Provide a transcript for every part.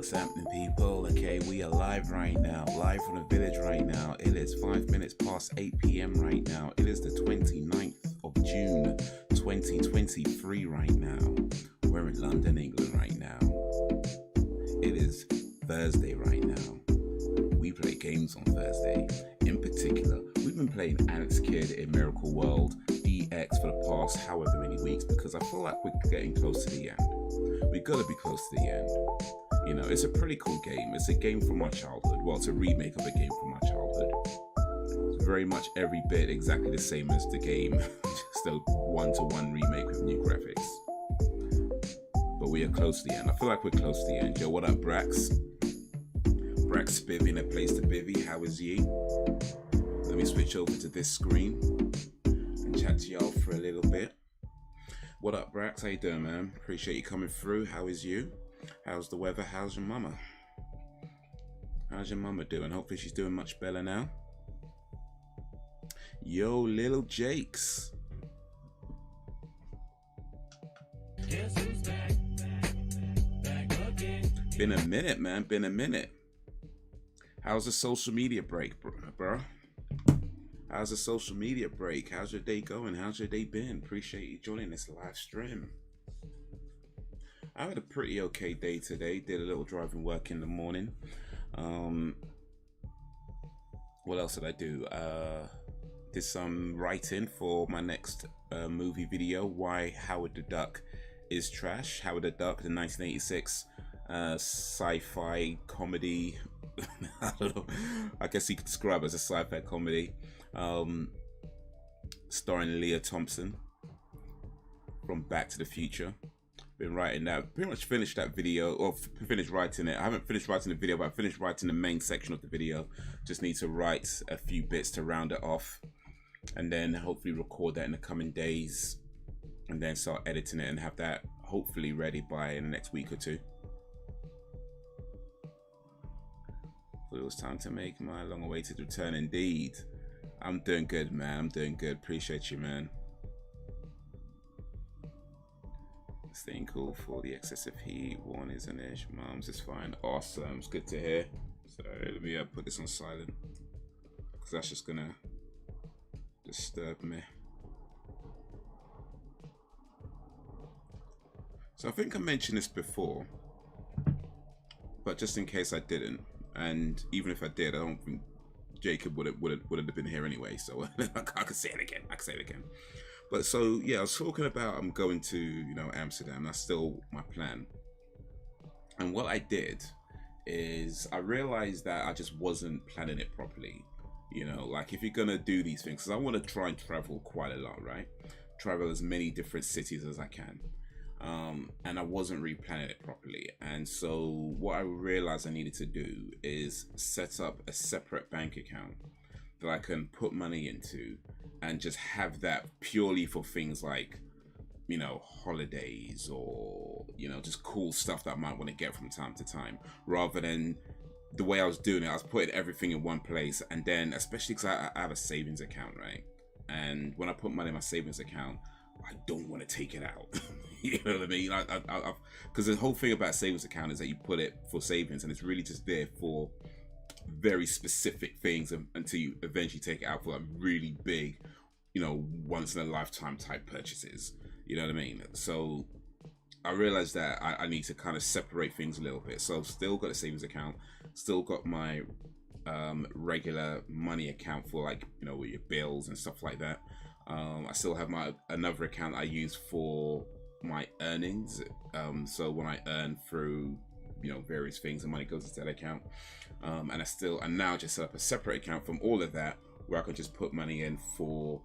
What's happening, people? Okay, we are live right now, live from the village right now. It is 5 minutes past 8 p.m. right now. It is the 29th of June 2023 right now. We're in London, England right now. It is Thursday right now. We play games on Thursday. In particular, we've been playing Alex Kidd in Miracle World EX for the past however many weeks because I feel like we're getting close to the end. We gotta be close to the end. You know, it's a pretty cool game. It's a game from my childhood. Well, it's a remake of a game from my childhood. It's very much every bit exactly the same as the game. Just a one-to-one remake with new graphics. But we are close to the end. I feel like we're close to the end. Yo, what up, Brax? Brax Spivvy in a place to bivvy. How is ye? Let me switch over to this screen and chat to y'all for a little bit. What up, Brax? How you doing, man? Appreciate you coming through. How is you? How's the weather? How's your mama? How's your mama doing? Hopefully she's doing much better now. Yo, little Jakes. Been a minute, man. Been a minute. How's the social media break, bro? How's the social media break? How's your day going? How's your day been? Appreciate you joining this live stream. I had a pretty okay day today. Did a little driving work in the morning. What else did I do? Did some writing for my next movie video. Why Howard the Duck is trash. Howard the Duck, the 1986 sci-fi comedy. I don't know. I guess you could describe it as a sci-fi comedy. Starring Leah Thompson from Back to the Future. Been writing that, pretty much finished that video, or finished writing it. I haven't finished writing the video, but I finished writing the main section of the video. Just need to write a few bits to round it off, and then hopefully record that in the coming days, and then start editing it and have that hopefully ready by in the next week or two. But it was time to make my long-awaited return indeed. I'm doing good, man. I'm doing good. Appreciate you, man. Staying cool for the excessive heat. One is an ish. Mom's is fine. Awesome. It's good to hear. So let me put this on silent because that's just gonna disturb me. So I think I mentioned this before, but just in case I didn't, and even if I did, I don't think Jacob would have been here anyway. So I can say it again. I can say it again. But so yeah, I was talking about I'm going to, you know, Amsterdam. That's still my plan. And what I did is I realized that I just wasn't planning it properly. You know, like if you're gonna do these things, because I want to try and travel quite a lot, right? Travel as many different cities as I can. And I wasn't really planning it properly. And so what I realized I needed to do is set up a separate bank account that I can put money into and just have that purely for things like, you know, holidays or, you know, just cool stuff that I might want to get from time to time, rather than the way I was doing it. I was putting everything in one place, and then especially because I have a savings account, right? And when I put money in my savings account, I don't want to take it out. You know what I mean? Because the whole thing about savings account is that you put it for savings, and it's really just there for very specific things until you eventually take it out for like really big, you know, once in a lifetime type purchases. You know what I mean? So I realized that I need to kind of separate things a little bit. So I've still got a savings account, still got my regular money account for, like, you know, with your bills and stuff like that. I still have another account I use for my earnings. So when I earn through, you know, various things, the money goes into that account. And I now just set up a separate account from all of that, where I can just put money in for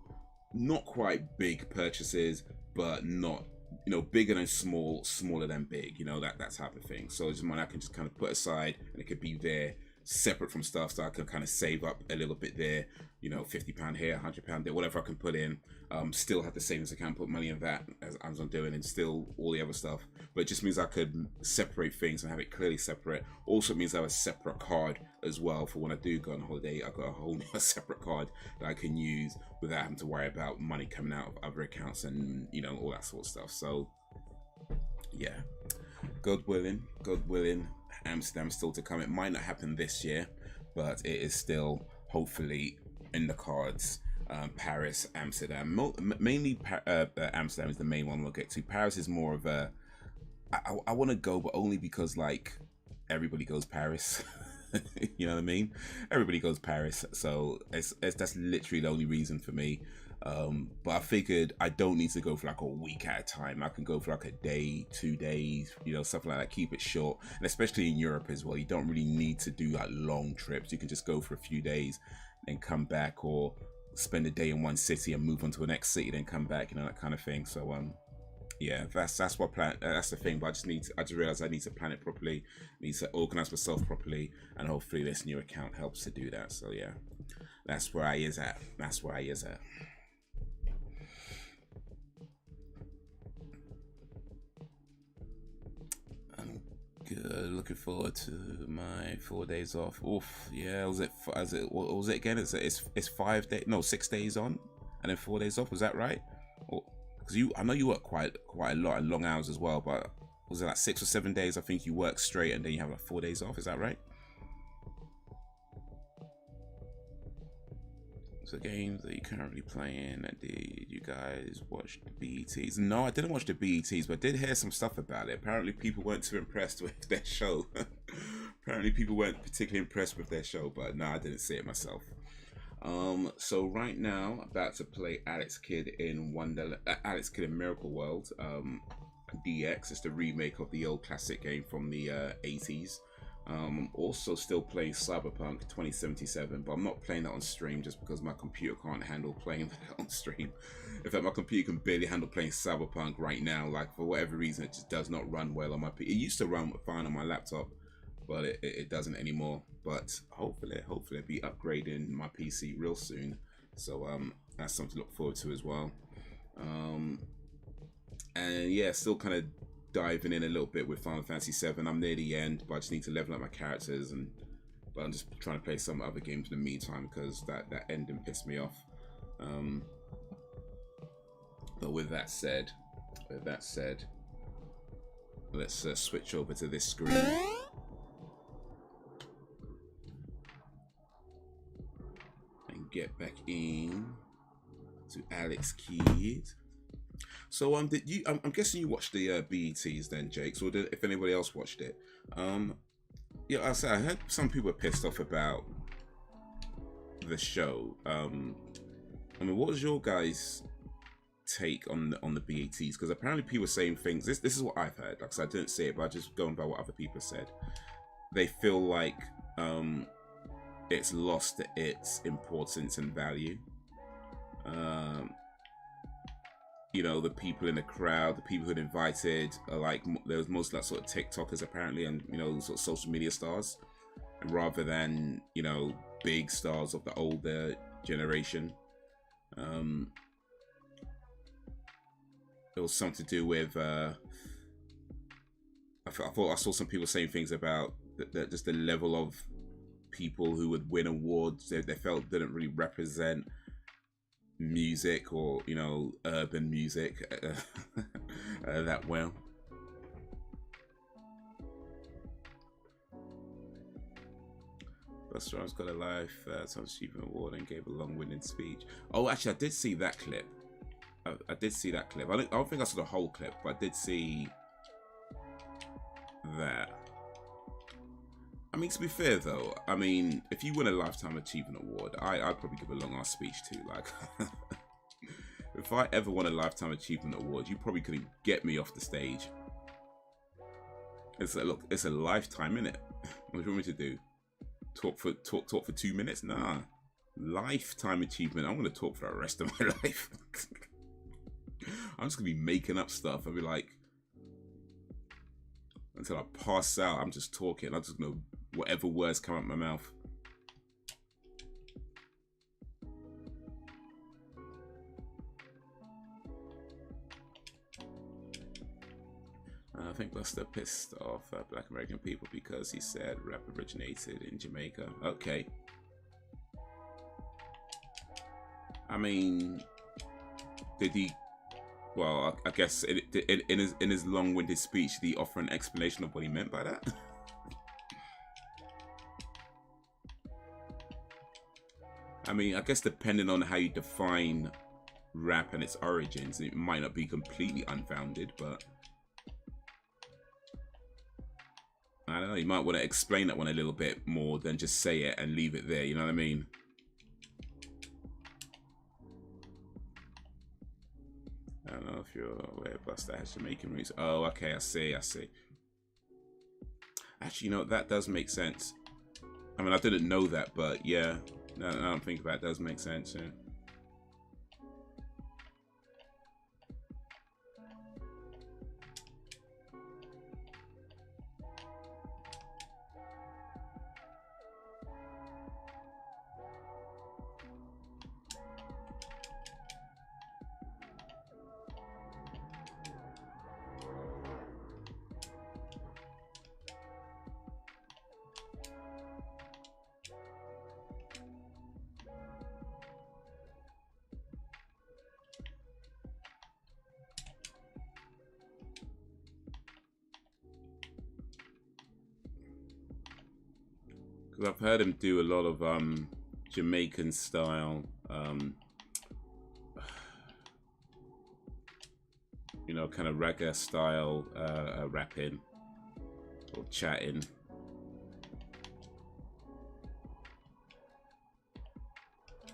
not quite big purchases, but not, you know, bigger than small, smaller than big, you know, that type of thing. So it's money I can just kind of put aside, and it could be there separate from stuff, so I can kind of save up a little bit there, you know, £50 here, £100 there, whatever I can put in. Still have the savings account, put money in that as I'm doing, and still all the other stuff. But it just means I could separate things and have it clearly separate. Also, it means I have a separate card as well for when I do go on holiday. I've got a whole separate card that I can use without having to worry about money coming out of other accounts and, you know, all that sort of stuff. So yeah, God willing, Amsterdam still to come. It might not happen this year, but it is still hopefully in the cards. Paris, Amsterdam, mainly Amsterdam is the main one we'll get to. Paris is more of a I want to go, but only because like everybody goes Paris. You know what I mean? Everybody goes Paris, so that's literally the only reason for me. But I figured I don't need to go for like a week at a time. I can go for like a day, 2 days, you know, something like that. Keep it short, and especially in Europe as well. You don't really need to do like long trips. You can just go for a few days, then come back, or spend a day in one city and move on to the next city, then come back. You know, that kind of thing. So yeah, that's what plan. That's the thing. But I just realized I need to plan it properly. I need to organize myself properly, and hopefully this new account helps to do that. So yeah, that's where I is at. That's where I is at. I'm good. Looking forward to my 4 days off. Oof. Yeah. What was it again? It's 5 days. No, 6 days on, and then 4 days off. Was that right? Because I know you work quite a lot and long hours as well, but was it like 6 or 7 days? I think you work straight and then you have like 4 days off. Is that right? So games that you're currently playing, did you guys watch the BETs? No, I didn't watch the BETs, but I did hear some stuff about it. Apparently people weren't too impressed with their show. Apparently people weren't particularly impressed with their show, but no, I didn't see it myself. So right now, about to play Alex Kidd in Miracle World. DX is the remake of the old classic game from the 80s. Also still playing Cyberpunk 2077, but I'm not playing that on stream just because my computer can't handle playing that on stream. In fact, my computer can barely handle playing Cyberpunk right now. Like, for whatever reason, it just does not run well on my PC. It used to run fine on my laptop, but it doesn't anymore. But hopefully I'll be upgrading my PC real soon. So that's something to look forward to as well. And yeah, still kind of diving in a little bit with Final Fantasy VII. I'm near the end, but I just need to level up my characters, but I'm just trying to play some other games in the meantime because that ending pissed me off. But with that said, let's switch over to this screen. Get back in to Alex Kidd. So I'm guessing you watched the BETs then, Jake, or if anybody else watched it. Yeah, I heard some people were pissed off about the show. I mean, what was your guys' take on the BETs? Because apparently people were saying things. This is what I've heard. Like I said, I didn't see it, but I just going by what other people said. They feel like it's lost its importance and value. You know, the people in the crowd, the people who had invited, are like, there was mostly like sort of TikTokers apparently, and you know, sort of social media stars, and rather than, you know, big stars of the older generation. It was something to do with I thought I saw some people saying things about just the level of people who would win awards they felt didn't really represent music, or you know, urban music that well. Buster's got a live Times Achievement Award and gave a long-winded speech. Oh, actually, I did see that clip. I did see that clip. I don't think I saw the whole clip, but I did see that. I mean, to be fair though, I mean, if you win a Lifetime Achievement Award, I'd probably give a long-ass speech too. Like, if I ever won a Lifetime Achievement Award, you probably couldn't get me off the stage. It's like, look, it's a lifetime, innit? What do you want me to do? Talk for 2 minutes? Nah. Lifetime achievement. I'm gonna talk for the rest of my life. I'm just gonna be making up stuff. I'll be like, until I pass out, I'm just talking. I'm just gonna, whatever words come out my mouth. I think Buster pissed off Black American people because he said rap originated in Jamaica. Okay. I mean, did he? Well, I guess in his long-winded speech, did he offer an explanation of what he meant by that? I mean, I guess depending on how you define rap and its origins, it might not be completely unfounded, but I don't know, you might want to explain that one a little bit more than just say it and leave it there, you know what I mean? I don't know if you're aware, Buster has Jamaican roots. Oh, okay, I see. Actually, you know, that does make sense. I mean, I didn't know that, but yeah, no, I don't think about it, does make sense, yeah. Because I've heard him do a lot of Jamaican style, you know, kind of reggae style rapping or chatting.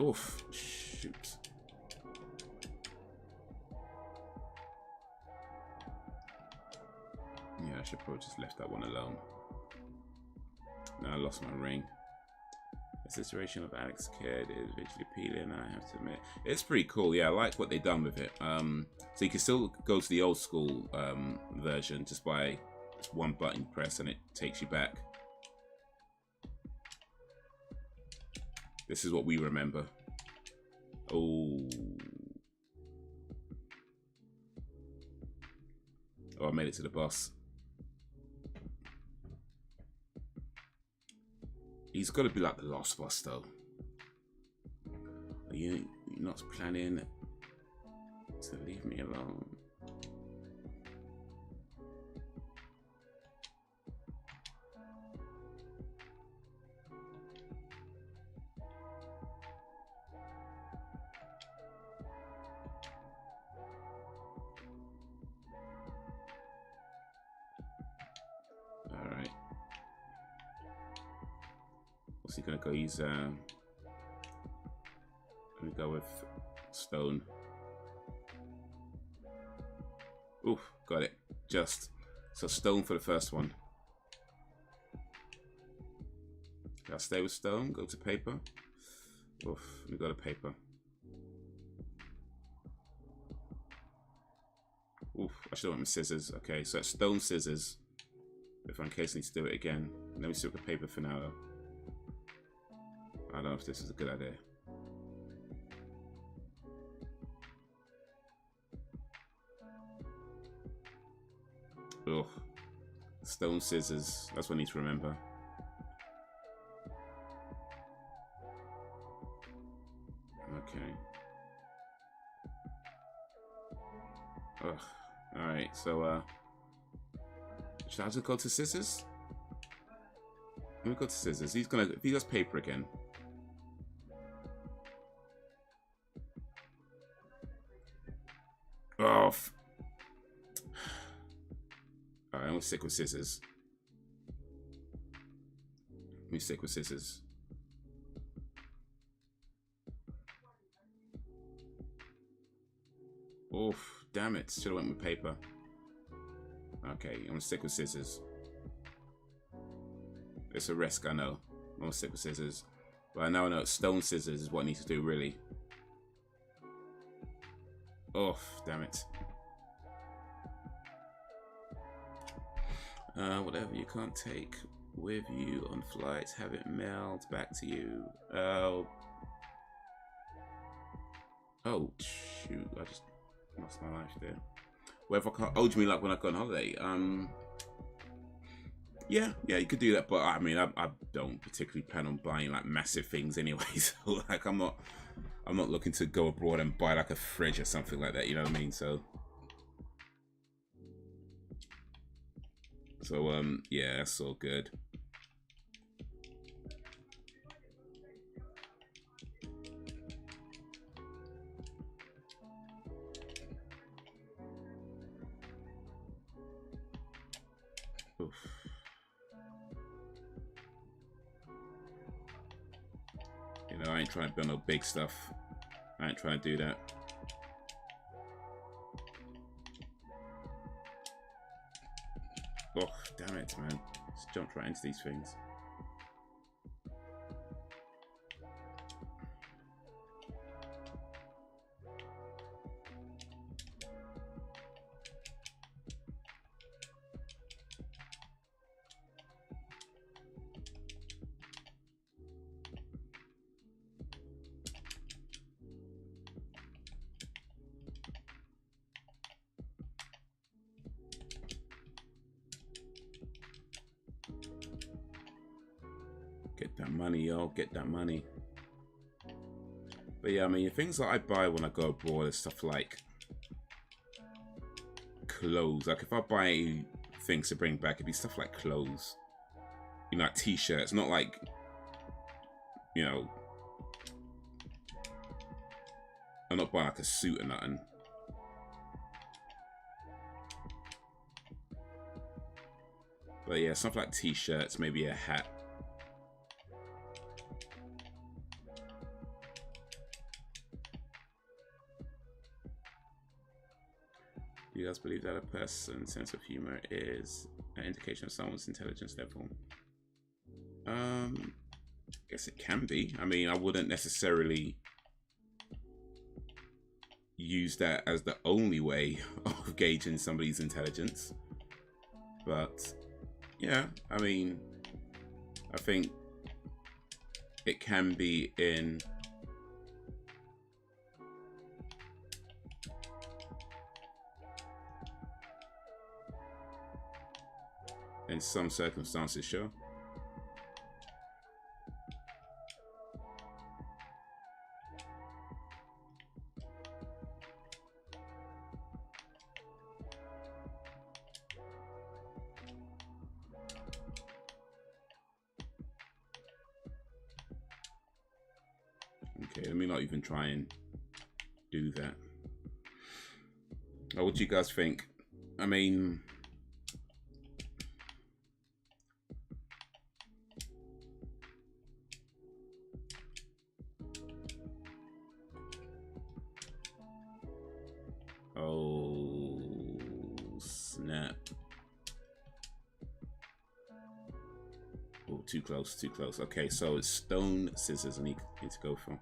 Oof, shoot. Yeah, I should probably just left that one alone. Now I lost my ring. The situation of Alex Kidd is visually appealing, I have to admit. It's pretty cool, yeah, I like what they've done with it. So you can still go to the old school version just by one button press and it takes you back. This is what we remember. Oh. Oh, I made it to the boss. He's got to be like the last boss, though. Are you not planning to leave me alone? All right. What's he gonna go use? Let me go with stone. Oof, got it. Just so stone for the first one. I'll stay with stone. Go to paper. Oof, we got a paper. Oof, I should have went with scissors. Okay, so it's stone, scissors. If in case I need to do it again. Let me see what the paper for now, though. I don't know if this is a good idea. Ugh. Stone, scissors. That's what I need to remember. Okay. Ugh. Alright, so should I just go to scissors? Let me go to scissors. He's gonna, if he does paper again. Oh. Alright, I'm gonna stick with scissors. Let me stick with scissors. Oof, damn it. Should have went with paper. Okay, I'm gonna stick with scissors. It's a risk, I know. I'm gonna stick with scissors. But I now know stone scissors is what I need to do, really. Oh, damn it. Whatever you can't take with you on flights, have it mailed back to you. Oh, shoot. I just lost my life there. Whether I can't, oh, do you mean like when I go on holiday? Yeah, you could do that, but I mean, I don't particularly plan on buying like massive things anyway. So like, I'm not looking to go abroad and buy like a fridge or something like that. You know what I mean? So yeah, that's all good. You know, I ain't trying to build no big stuff. I ain't trying to do that. Oh, damn it, man. Just jumped right into these things. Get that money, yo. Get that money. But yeah, I mean, things that I buy when I go abroad is stuff like clothes. Like if I buy things to bring back, it'd be stuff like clothes. You know, like t-shirts. Not like, you know, I'm not buying like a suit or nothing. But yeah, something like t-shirts, maybe a hat. Do you guys believe that a person's sense of humor is an indication of someone's intelligence level? I guess it can be. I mean, I wouldn't necessarily use that as the only way of gauging somebody's intelligence. But yeah, I mean, I think it can be in some circumstances, sure. Okay, let me not even try and do that. What do you guys think? I mean, oh snap. Oh, too close, too close. Okay, so it's stone, scissors I need to go for.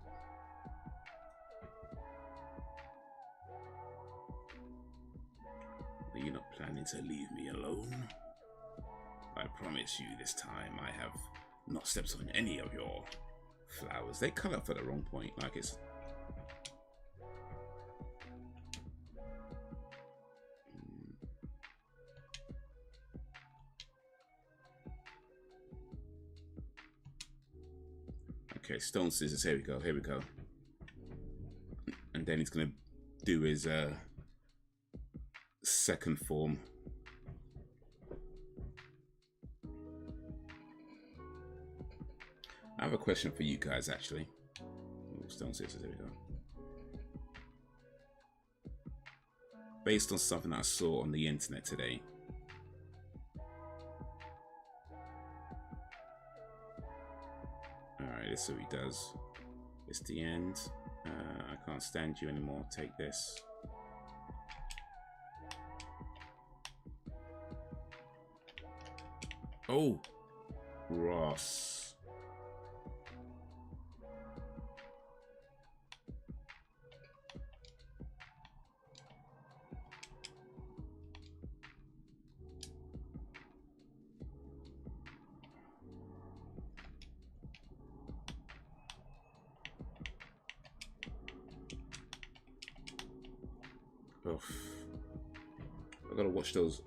You're not planning to leave me alone? I promise you this time I have not stepped on any of your flowers. They cut up for the wrong point, like it's... Okay, stone, scissors, here we go, here we go. And then he's gonna do his second form. I have a question for you guys, actually. Ooh, stone, scissors, there we go. Based on something I saw on the internet today. Alright, this is what he does. It's the end. I can't stand you anymore. Take this. Oh, Ross. Oh, I gotta watch those.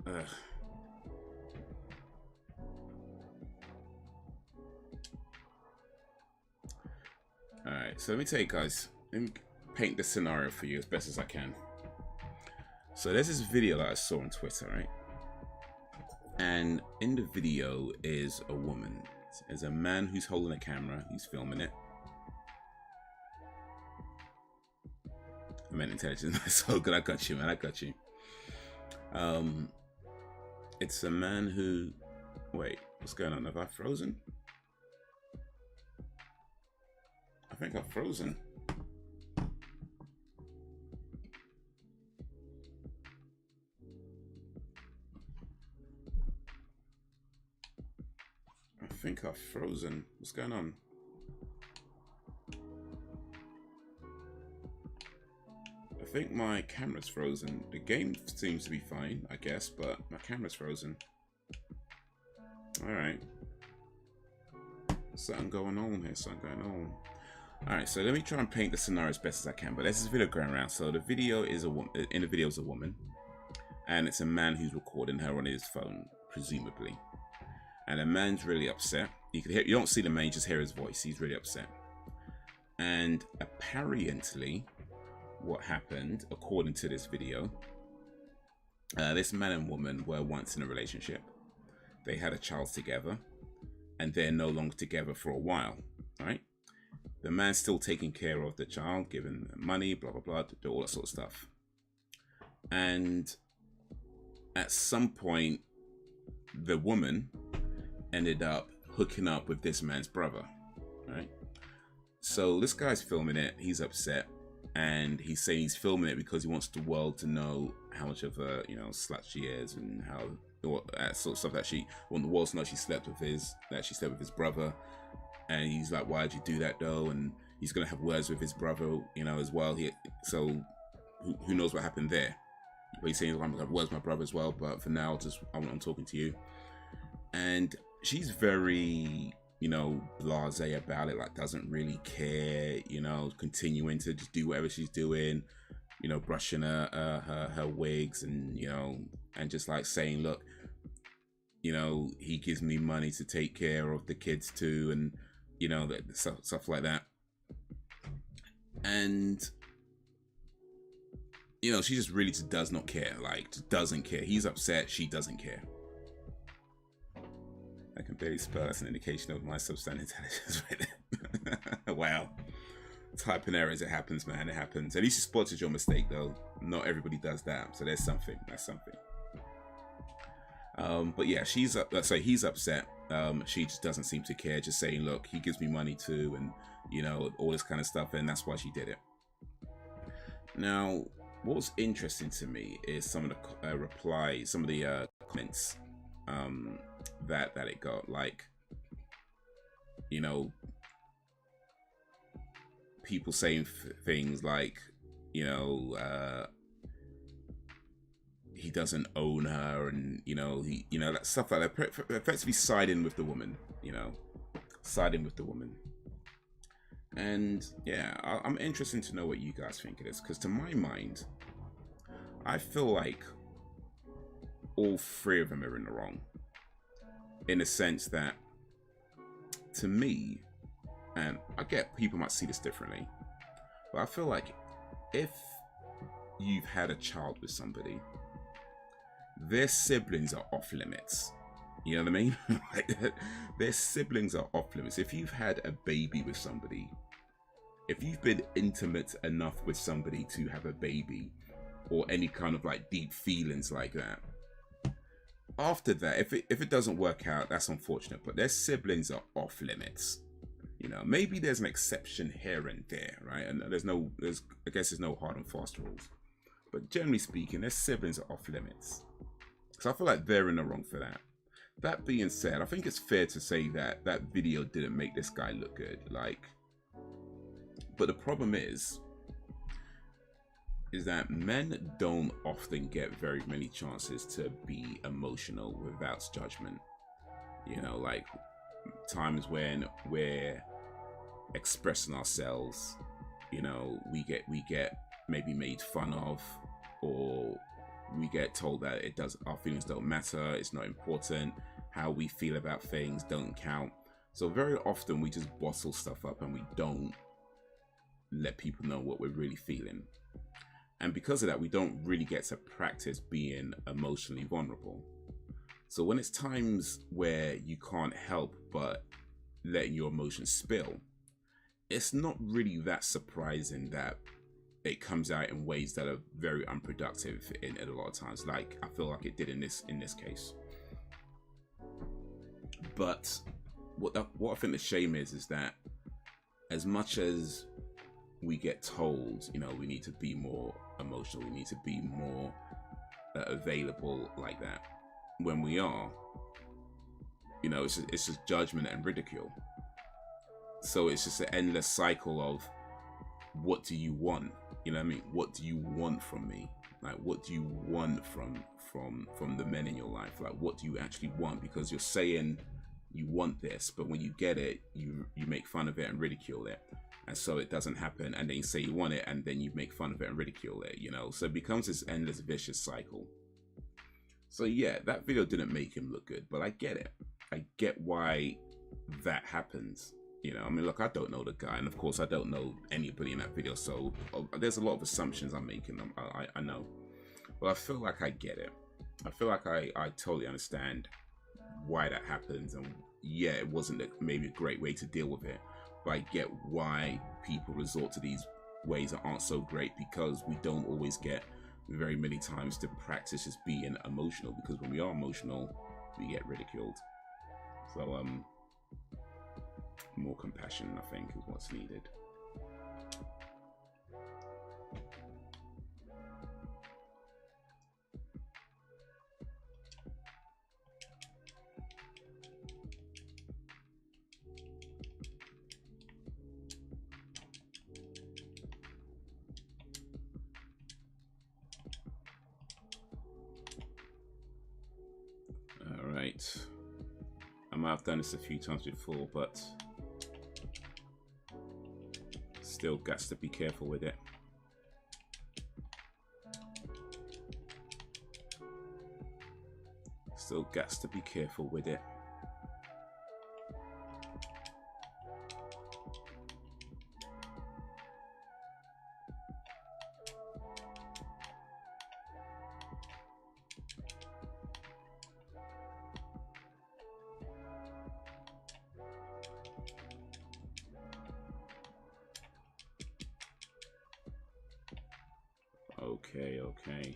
Alright, so let me tell you guys, let me paint the scenario for you as best as I can. So there's this video that I saw on Twitter, right? And in the video is a woman. There's a man who's holding a camera, he's filming it. I meant intelligence. So good, I got you, man. I got you. It's a man who... Wait, what's going on? Have I frozen? I think I've frozen. I think I've frozen. What's going on? I think my camera's frozen. The game seems to be fine, I guess, but my camera's frozen. Alright. Something going on here, something going on. Alright, so let me try and paint the scenario as best as I can, but there's this video going around. So the video is a woman, in the video is a woman, and it's a man who's recording her on his phone, presumably. And the man's really upset. You can hear, you don't see the man, you just hear his voice. He's really upset. And apparently, what happened, according to this video, this man and woman were once in a relationship. They had a child together, and they're no longer together for a while, right? The man's still taking care of the child, giving them money, blah, blah, blah, do all that sort of stuff. And at some point, the woman ended up hooking up with this man's brother, right? So this guy's filming it, he's upset, and he's saying he's filming it because he wants the world to know how much of a, you know, slut she is, and how, that sort of stuff that she want the world to know she slept with his brother. And he's like, why'd you do that though? And he's gonna have words with his brother, you know, as well. So who knows what happened there? But he's saying, I'm gonna have words with my brother as well, but for now, I'm talking to you. And she's very, you know, blasé about it, like doesn't really care, you know, continuing to just do whatever she's doing, you know, brushing her wigs, and, you know, and just like saying, look, you know, he gives me money to take care of the kids too, and, you know, that stuff like that. And, you know, she just really just does not care, like just doesn't care. He's upset, she doesn't care. I can barely spell. That's an indication of my substandard intelligence right there. Wow. Typing errors, it happens, man. It happens. At least you spotted your mistake, though. Not everybody does that. So there's something. That's something. But yeah, he's upset. She just doesn't seem to care. Just saying, look, he gives me money too, and, you know, all this kind of stuff, and that's why she did it. Now, what was interesting to me is some of the replies, some of the comments that it got, like, you know, people saying things like, you know, he doesn't own her, and, you know, that stuff like that, effectively siding with the woman, you know, siding with the woman. And yeah, I'm interested to know what you guys think of this, because to my mind, I feel like all three of them are in the wrong, in the sense that, to me, and I get people might see this differently, but I feel like if you've had a child with somebody, their siblings are off limits. You know what I mean? Their siblings are off limits. If you've had a baby with somebody, if you've been intimate enough with somebody to have a baby, or any kind of like deep feelings like that, after that, if it doesn't work out, that's unfortunate, but their siblings are off limits. You know, maybe there's an exception here and there, right? And I guess there's no hard and fast rules, but generally speaking, their siblings are off limits. So I feel like they're in the wrong for that. That being said, I think it's fair to say that that video didn't make this guy look good. Like, but the problem is that men don't often get very many chances to be emotional without judgment. You know, like times when we're expressing ourselves, you know, we get maybe made fun of, or we get told that our feelings don't matter, it's not important, how we feel about things don't count. So very often we just bottle stuff up and we don't let people know what we're really feeling. And because of that, we don't really get to practice being emotionally vulnerable. So when it's times where you can't help but letting your emotions spill, it's not really that surprising that it comes out in ways that are very unproductive in a lot of times, like I feel like it did in this case. But what I think the shame is that as much as we get told, you know, we need to be more emotional, we need to be more available like that, when we are, you know, it's just judgment and ridicule. So it's just an endless cycle of, what do you want? You know what I mean? What do you want from me? Like, what do you want from the men in your life? Like, what do you actually want? Because you're saying you want this, but when you get it, you make fun of it and ridicule it. And so it doesn't happen, and then you say you want it, and then you make fun of it and ridicule it, you know? So it becomes this endless vicious cycle. So yeah, that video didn't make him look good, but I get it. I get why that happens. You know, I mean, look, I don't know the guy, and of course I don't know anybody in that video, so there's a lot of assumptions I'm making. I know, but I feel like I get it. I feel like I totally understand why that happens, and yeah, it wasn't maybe a great way to deal with it, but I get why people resort to these ways that aren't so great, because we don't always get very many times to practice just being emotional, because when we are emotional, we get ridiculed. So more compassion, I think, is what's needed. All right. I might have done this a few times before, but still got to be careful with it. Still got to be careful with it. Okay.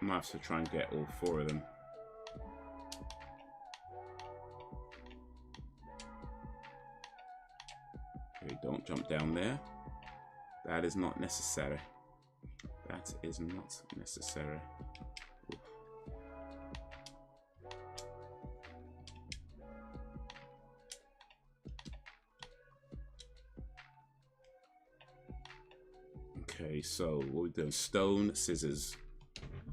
I might have to try and get all 4 of them. Okay, don't jump down there. That is not necessary. That is not necessary. Oof. Okay, so what we're doing, stone, scissors,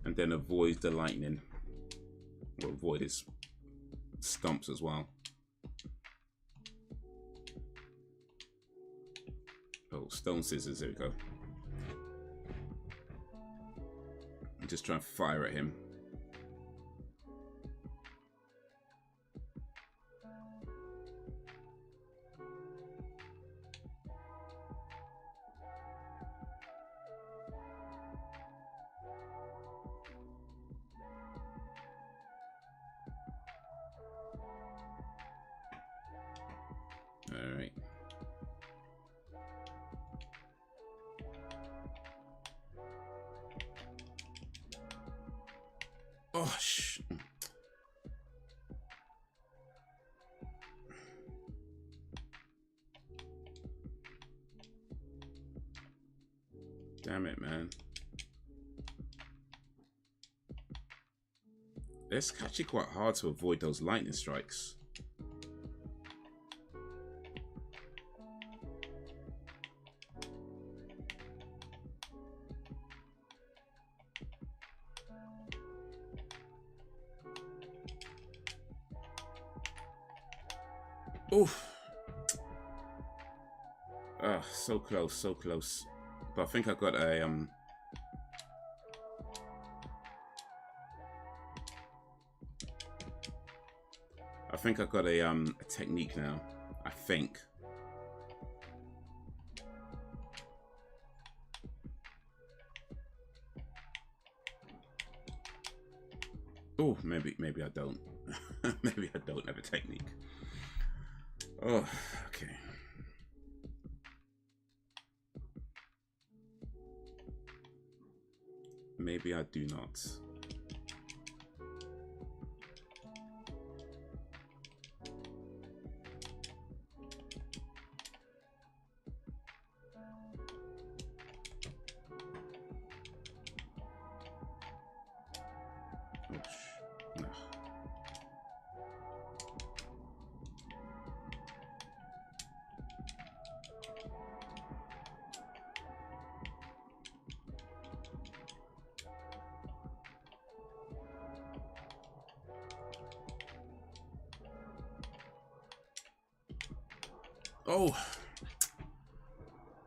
and then avoid the lightning. We'll avoid his stumps as well. Oh, stone, scissors, there we go. I'm just trying to fire at him. All right. Oh, damn it, man. It's actually quite hard to avoid those lightning strikes. Oof. So close, so close. But I think I got a I think I got a technique now. I think. Oh, maybe I don't. Maybe I don't have a technique. Oh, okay. Maybe I do not. Oh,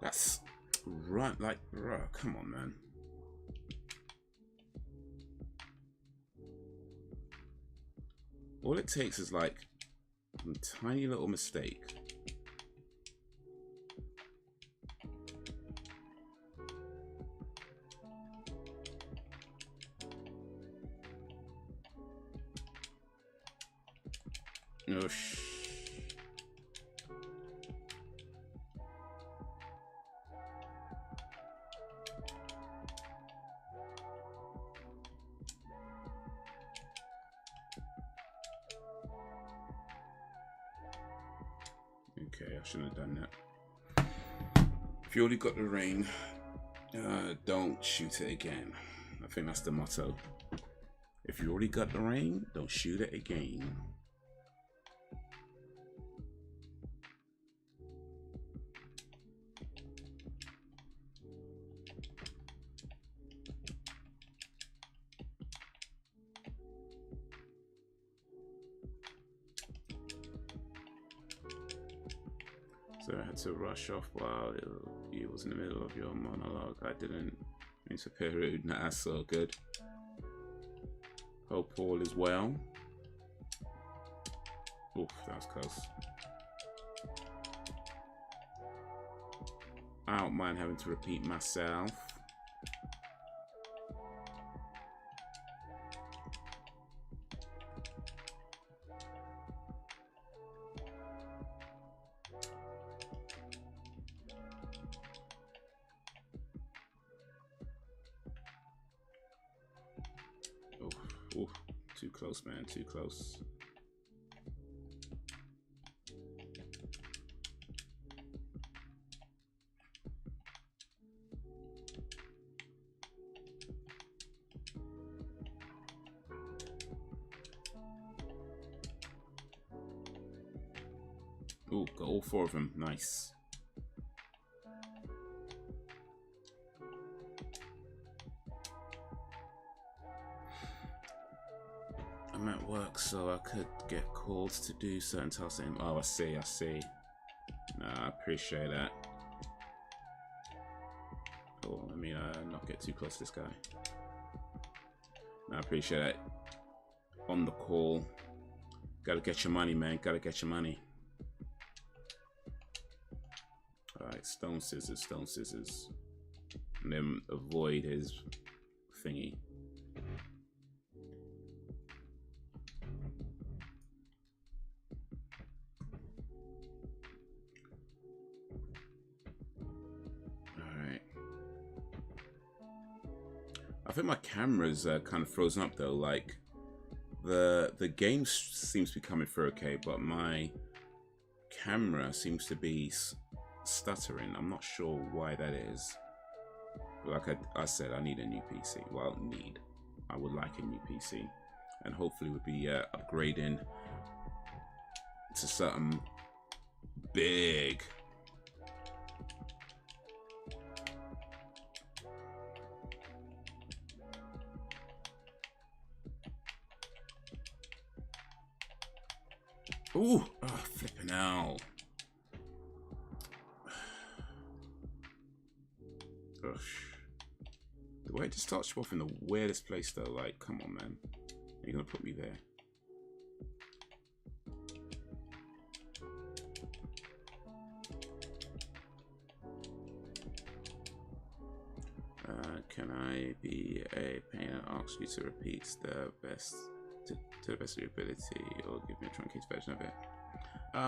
that's right. Like, come on, man. All it takes is like a tiny little mistake. Oh, okay, I shouldn't have done that. If you already got the ring, don't shoot it again. I think that's the motto. If you already got the ring, don't shoot it again. So I had to rush off while you was in the middle of your monologue. I didn't mean to appear rude. Nah, that's so good. Hope all is well. Oof, that was close. I don't mind having to repeat myself. Oof, too close, man, too close. Ooh, got all four of them, nice. I'm at work, so I could get called to do certain tasks. Oh, I see, I see. No, I appreciate that. Oh, let me not get too close to this guy. No, I appreciate that. On the call. Gotta get your money, man. Gotta get your money. Alright, stone, scissors. And then avoid his thingy. I think my camera's kind of frozen up though. Like the game seems to be coming through okay, but my camera seems to be stuttering. I'm not sure why that is. Like I said, I need a new PC. Well, I would like a new PC, and hopefully we'll be upgrading to something big. Ooh, oh, flipping out. Gosh. The way it just starts you off in the weirdest place though, like, come on, man. You're gonna put me there. Can I be a pain and ask you to repeat the best to the best of your ability, or give me a truncated version of it.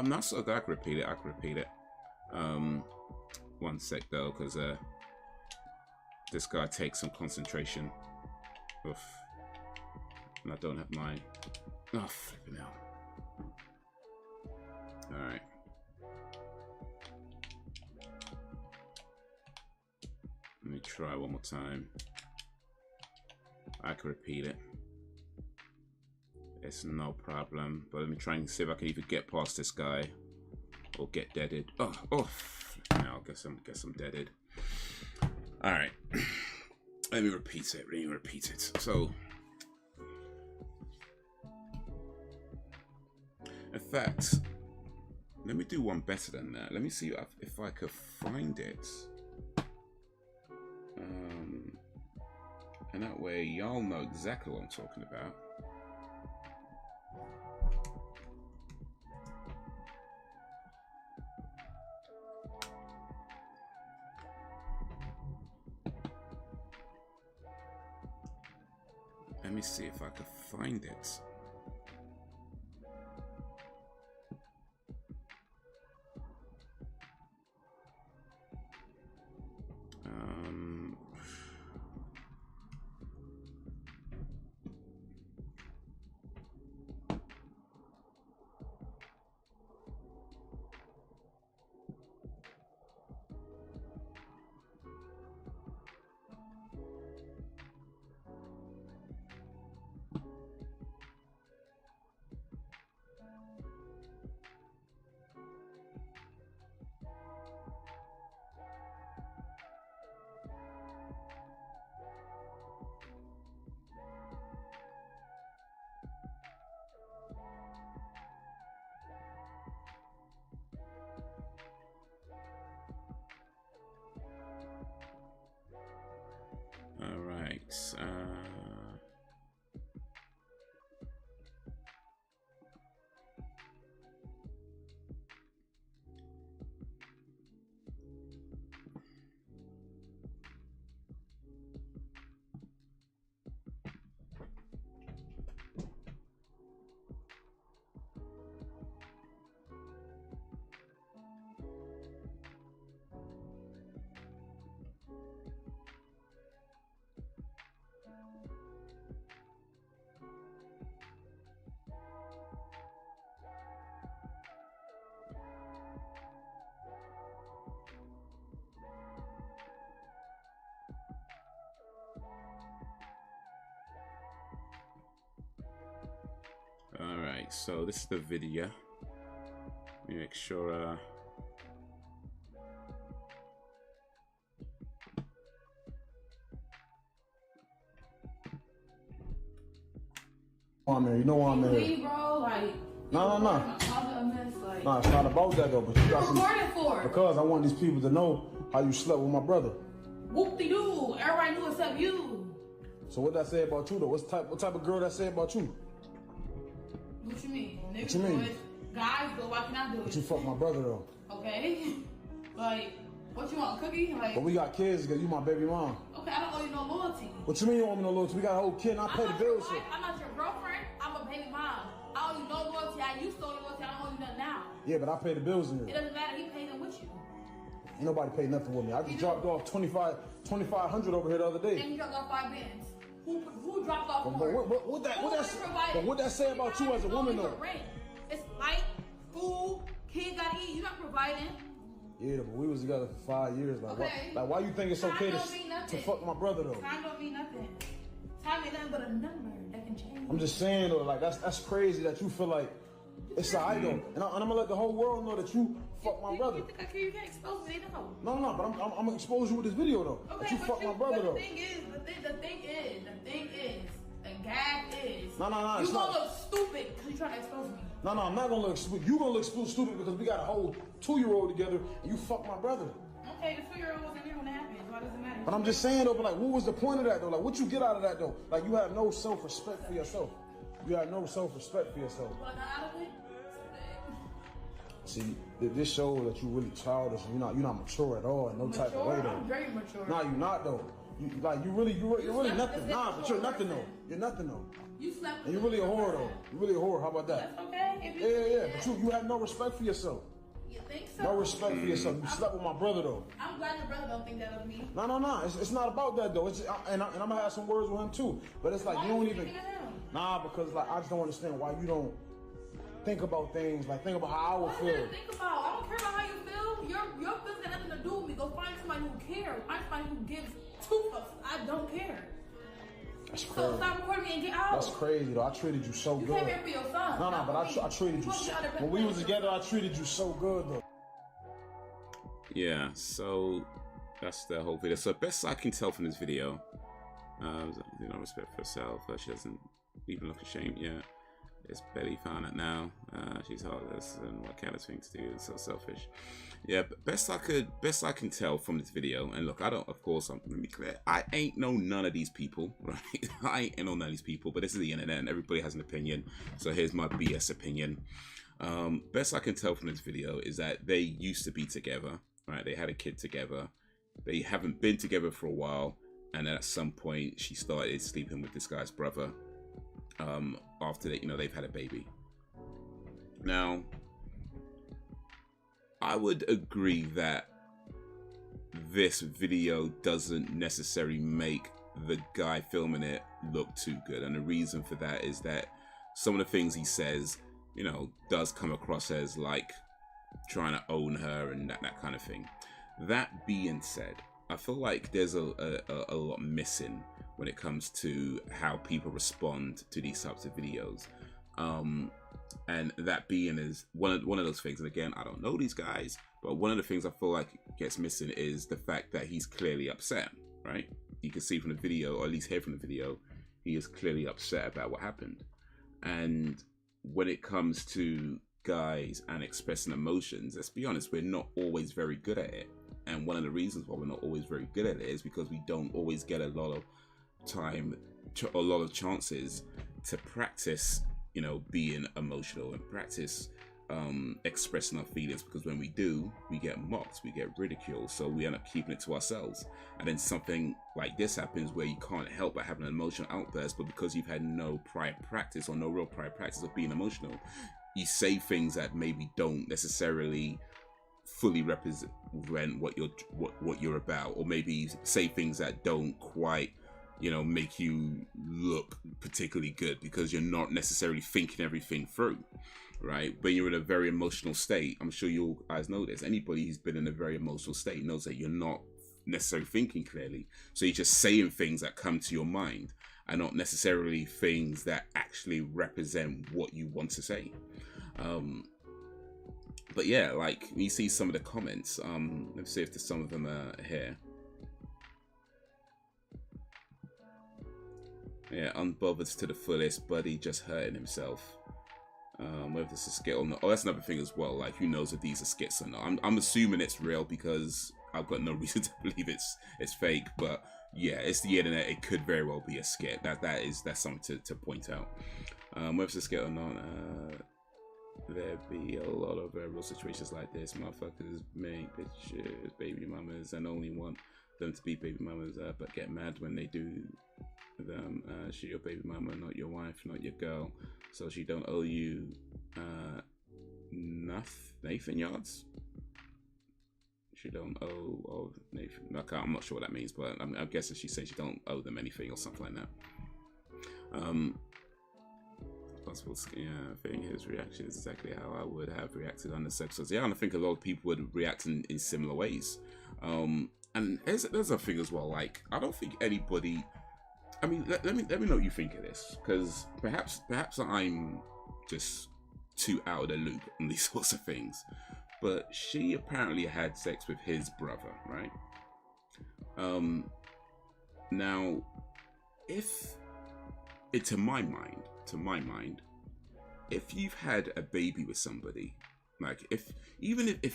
Not so that I can repeat it. One sec though, because this guy takes some concentration. Oof. And I don't have mine. Oh, flipping hell. Alright. Let me try one more time. I can repeat it. It's no problem. But let me try and see if I can even get past this guy. Or get deaded. Oh, now I guess I'm deaded. Alright. Let me repeat it. So, in fact, let me do one better than that. Let me see if I could find it. And that way y'all know exactly what I'm talking about. Let me see if I could find it. All right. Alright, so this is the video. Let me make sure I'm there, you know I'm there. Leave, bro, like, No. Nah, It's not about that though, but you got some, recording for? because I want these people to know how you slept with my brother. Whoop-de-doo. Everybody knew except you. So what that say about you though? What type of girl that say about you? What you mean? Niggas What you mean? do it. Guys do it. Why can't I do But it? you fuck my brother though. Okay. Like, what you want, a cookie? Like, But we got kids because you my baby mom. okay, I don't owe you no loyalty. What you mean you want me no loyalty? We got a whole kid and I pay the not your bills. wife. I'm not your girlfriend. I'm a baby mom. I owe you no loyalty. I used to owe you loyalty. I don't owe you nothing now. Yeah, but I pay the bills in It here. doesn't matter. He paid them with you. Ain't nobody paid nothing with me. I just dropped off 2,500 over here the other day. And you dropped off 5 bands. Who dropped off But more? what that say about you as a woman though? Rent. It's light, food, kids gotta eat. You're not providing. Yeah, but we was together for 5 years. Like, Okay. why you think it's Time okay don't mean to nothing. fuck my brother though? Time don't mean nothing. Time ain't nothing but a number that can change. I'm just saying though, like that's crazy that you feel like it's the idol, and I'm gonna let the whole world know that you fuck my brother. You think I care? You can't expose me, no. No, but I'm gonna expose you with this video though. Okay, that you but fuck my brother though. The thing is, the gag is. No, You it's gonna not. look stupid because you trying to expose me. No, I'm not gonna look stupid. You gonna look stupid because we got a whole 2-year-old together and you fuck my brother. Okay, the 2-year-old wasn't here when it happened. Why does it matter? But I'm just saying though, but like, what was the point of that though? Like, what you get out of that though? Like, you have no self-respect for yourself. You have no self-respect for yourself. What I got out of it? See, this shows that you really childish and you're not mature at all in no type of way though. I'm very mature. No, you're not though. You're really nothing. Nah, but you're nothing though. You're nothing though. You slept. And you're really a whore though. You're really a whore. How about that? That's okay. Yeah. But you have no respect for yourself. You think so? No respect for yourself. You slept with my brother though. I'm glad your brother don't think that of me. No. It's not about that though. And I'm gonna have some words with him too. But it's like Why you don't you even. thinking of him? Nah, because like I just don't understand why you don't think about things. Like think about how I would What is there feel. to think about? I don't care about how you feel. Your feelings got nothing to do with me. Go find somebody who cares. Find somebody who gives two fucks. I don't care. That's So crazy. stop recording me and get out. That's crazy though. I treated you so You good. came here for your son. No, but I treated you. When we was together, I treated you so good though. Yeah, so that's the whole video. So best I can tell from this video, respect for herself. She doesn't even look ashamed. Yeah, it's Betty found it now. She's heartless and what careless thing to do. It's so selfish. Yeah, but best I can tell from this video. And look, I don't. Of course, let me be clear. I ain't know none of these people, right? I ain't know none of these people. But this is the internet, and everybody has an opinion. So here's my BS opinion. Best I can tell from this video is that they used to be together. Right, they had a kid together. They haven't been together for a while, and at some point she started sleeping with this guy's brother. After that, they've had a baby. Now, I would agree that this video doesn't necessarily make the guy filming it look too good, and the reason for that is that some of the things he says, does come across as like trying to own her and that kind of thing. That being said, I feel like there's a lot missing when it comes to how people respond to these types of videos. And that being is one of those things. And again, I don't know these guys, but one of the things I feel like gets missing is the fact that he's clearly upset, right? You can see from the video, or at least hear from the video, he is clearly upset about what happened. And when it comes to guys and expressing emotions, let's be honest, we're not always very good at it. And one of the reasons why we're not always very good at it is because we don't always get a lot of time, a lot of chances to practice, being emotional and practice expressing our feelings, because when we do, we get mocked, we get ridiculed, so we end up keeping it to ourselves. And then something like this happens where you can't help but have an emotional outburst, but because you've had no prior practice or no real prior practice of being emotional, you say things that maybe don't necessarily fully represent what you're about, or maybe say things that don't quite make you look particularly good because you're not necessarily thinking everything through, right? When you're in a very emotional state, I'm sure you guys know this, anybody who's been in a very emotional state knows that you're not necessarily thinking clearly, so you're just saying things that come to your mind and not necessarily things that actually represent what you want to say. But yeah, like you see some of the comments. Let's see if there's some of them here. Yeah, unbothered to the fullest, buddy just hurting himself. Whether it's a skit or not. Oh, that's another thing as well. Like, who knows if these are skits or not? I'm assuming it's real because I've got no reason to believe it's fake. But yeah, it's the internet. It could very well be a skit. That's something to point out. Whether it's a skit or not, there be a lot of real situations like this. Motherfuckers make bitches baby mamas and only want them to be baby mamas, but get mad when they do them. She your baby mama, not your wife, not your girl, so she don't owe you Nathan yards. She don't owe Nathan. I'm not sure what that means, but I'm guessing she says she don't owe them anything or something like that. Possible, yeah, I think his reaction is exactly how I would have reacted under circumstances. Yeah, and I think a lot of people would react in similar ways. And there's a thing as well. Like, I don't think anybody. I mean, let me know what you think of this, because perhaps I'm just too out of the loop on these sorts of things. But she apparently had sex with his brother, right? Now, if it to my mind, if you've had a baby with somebody, like if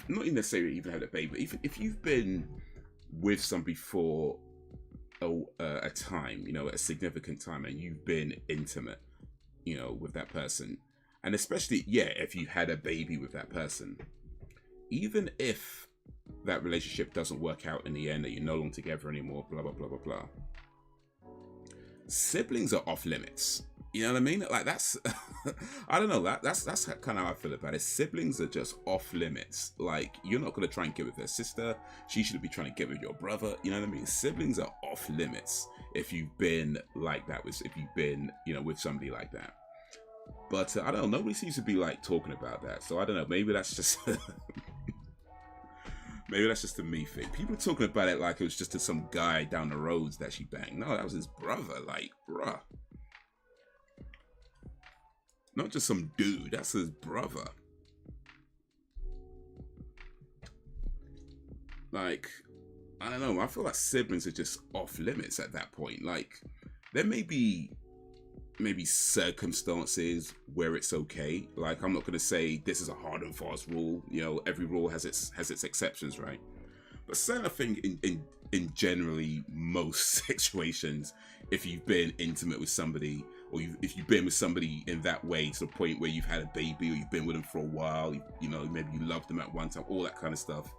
not even necessarily even had a baby, if you've been with somebody for a time, a significant time, and you've been intimate, with that person, and especially if you had a baby with that person, even if that relationship doesn't work out in the end, that you're no longer together anymore, blah, blah, blah, blah, blah. Siblings are off limits. You know what I mean? Like, that's, I don't know, that's kind of how I feel about it. Siblings are just off limits. Like, you're not going to try and get with their sister. She shouldn't be trying to get with your brother. You know what I mean? Siblings are off limits if you've been like that, if you've been, you know, with somebody like that. But I don't know, nobody seems to be like talking about that. So I don't know, maybe that's just, maybe that's just a me thing. People are talking about it like it was just some guy down the roads that she banged. No, that was his brother. Like, bruh. Not just some dude, that's his brother. Like, I don't know, I feel like siblings are just off limits at that point. Like, there may be maybe circumstances where it's okay. Like, I'm not going to say this is a hard and fast rule. You know, every rule has its exceptions, right? But certainly I think in generally most situations, if you've been intimate with somebody, or if you've been with somebody in that way to the point where you've had a baby, or you've been with them for a while, you know, maybe you loved them at one time, all that kind of stuff.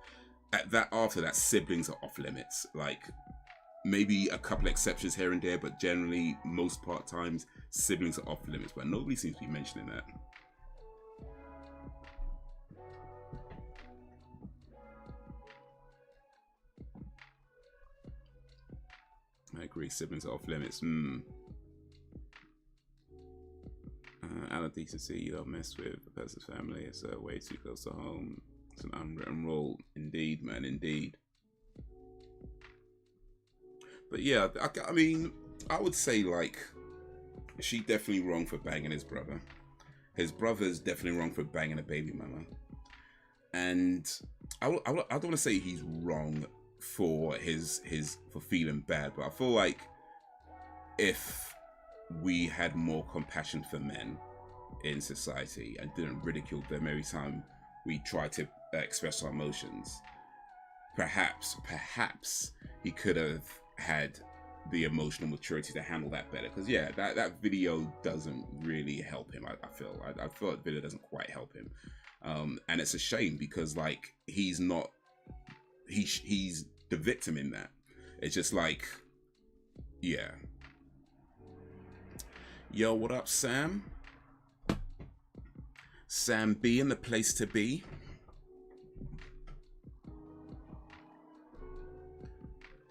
After that, siblings are off limits. Like, maybe a couple of exceptions here and there, but generally, most times, siblings are off limits. But nobody seems to be mentioning that. I agree, siblings are off limits. Out of decency, you don't mess with a person's family. It's way too close to home. It's an unwritten rule. Indeed, man, indeed. But yeah, I mean, I would say, like, she definitely wrong for banging his brother. His brother's definitely wrong for banging a baby mama. And I don't want to say he's wrong for for feeling bad, but I feel like if we had more compassion for men in society and didn't ridicule them every time we try to express our emotions, perhaps he could have had the emotional maturity to handle that better. Because yeah, that video doesn't really help him. I feel like the video doesn't quite help him, and it's a shame because, like, he's the victim in that. It's just like, yeah. Yo, what up, Sam? Sam B in the place to be.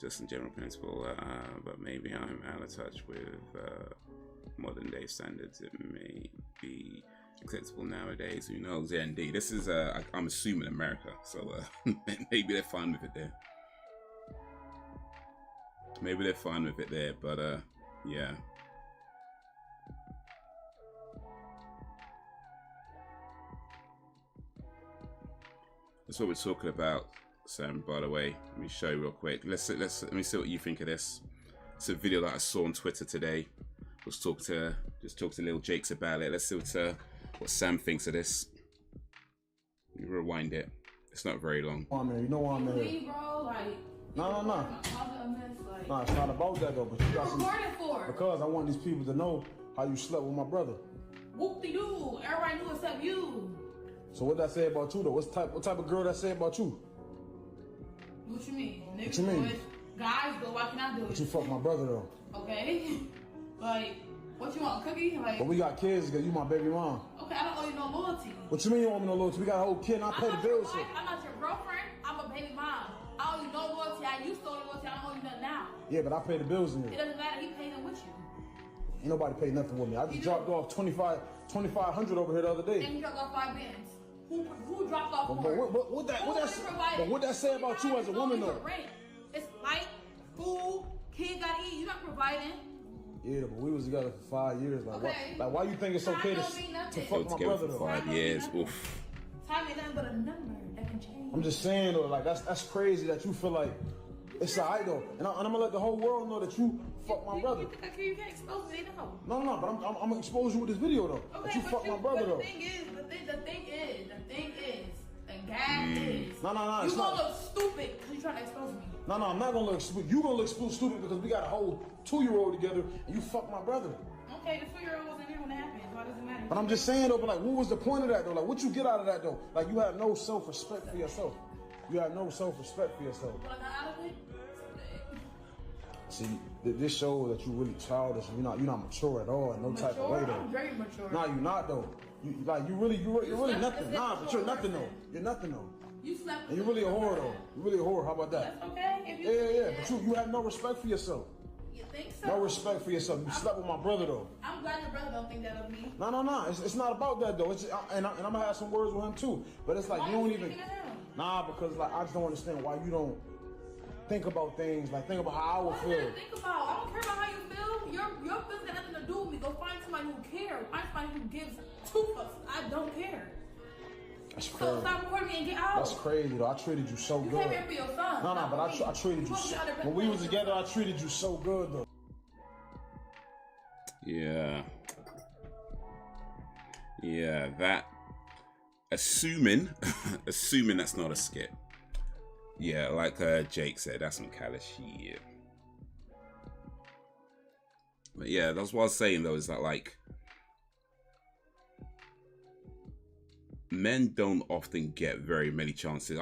Just in general principle, but maybe I'm out of touch with modern day standards. It may be acceptable nowadays. Who knows? Yeah, indeed. This is, I'm assuming America, so maybe they're fine with it there. Maybe they're fine with it there, but yeah. That's what we're talking about, Sam, by the way. Let me show you real quick. Let me see what you think of this. It's a video that I saw on Twitter today. Just talk to little Jakes about it. Let's see what Sam thinks of this. You rewind it. It's not very long. You know why I'm in here. Bro, like, No. No, it's not about that though. But you got some. Because I want these people to know how you slept with my brother. Whoop-de-doo. Everybody knew except you. So what that say about you though? What type of girl that say about you? What you mean? Niggas What you mean? Do it. Guys do it. Why can't I do it? But you fuck my brother though. Okay. Like, what you want, a cookie? Like, but we got kids because you my baby mom. okay, I don't owe you no loyalty. What you mean you don't owe me no loyalty? We got a whole kid and I pay the bills. I'm not your girlfriend. I'm a baby mom. I owe you no loyalty. I used to owe you loyalty. I don't owe you nothing now. Yeah, but I pay the bills in It here. doesn't matter. He paid them with you. Ain't nobody paid nothing with me. I just dropped off 2,500 over here the other day. And he dropped off 5 bands. Who dropped off But more? what that say about you as a woman though? It's light, food, kids gotta eat. You're not providing. Yeah, but we was together for 5 years. Like, Okay. why you think it's okay to fuck my brother though? 5 years. Oof. Time ain't nothing but a number that can change. I'm just saying though, like that's crazy that you feel like it's alright though, and I'm gonna let the whole world know that you fuck my brother. You can't expose me, no. No, but I'm gonna expose you with this video though. Okay, that you fuck my brother though. The thing is, the gas is. No, You it's gonna not. look stupid because you trying to expose me. No, I'm not gonna look stupid. You gonna look stupid because we got a whole 2-year-old together and you fuck my brother. Okay, the 2-year-old wasn't there when it happened. Why does it matter? But I'm just saying though, but like, what was the point of that though? Like, what you get out of that though? Like, you have no self-respect for yourself. You have no self-respect for yourself. When I got out of it, See, this shows that you really childish. You're not mature at all in no type of way though. I'm very mature. Nah, you're not though. You're really nothing. Nah, but you're nothing though. You're nothing though. You slept. And you're really a whore though. You're really a whore. How about that? That's okay. If you Yeah. But you have no respect for yourself. You think so? No respect for yourself. You slept with my brother though. I'm glad your brother don't think that of me. No. It's not about that though. And I'm gonna have some words with him too. But it's like Why you don't you even. thinking of him? Nah, because like I just don't understand why you don't think about things. Like think about how I would What feel. to think about? I don't care about how you feel. Your feelings got nothing to do with me. Go find somebody who cares. Find somebody who gives two fucks. I don't care. That's So crazy. stop recording me and get out. That's crazy though. I treated you so You good. came here for your son. No, but I treated you. When we was together, I treated you so good though. Yeah, that assuming that's not a skit. Yeah, like Jake said, that's some callous shit. But yeah, that's what I was saying though, is that like men don't often get very many chances.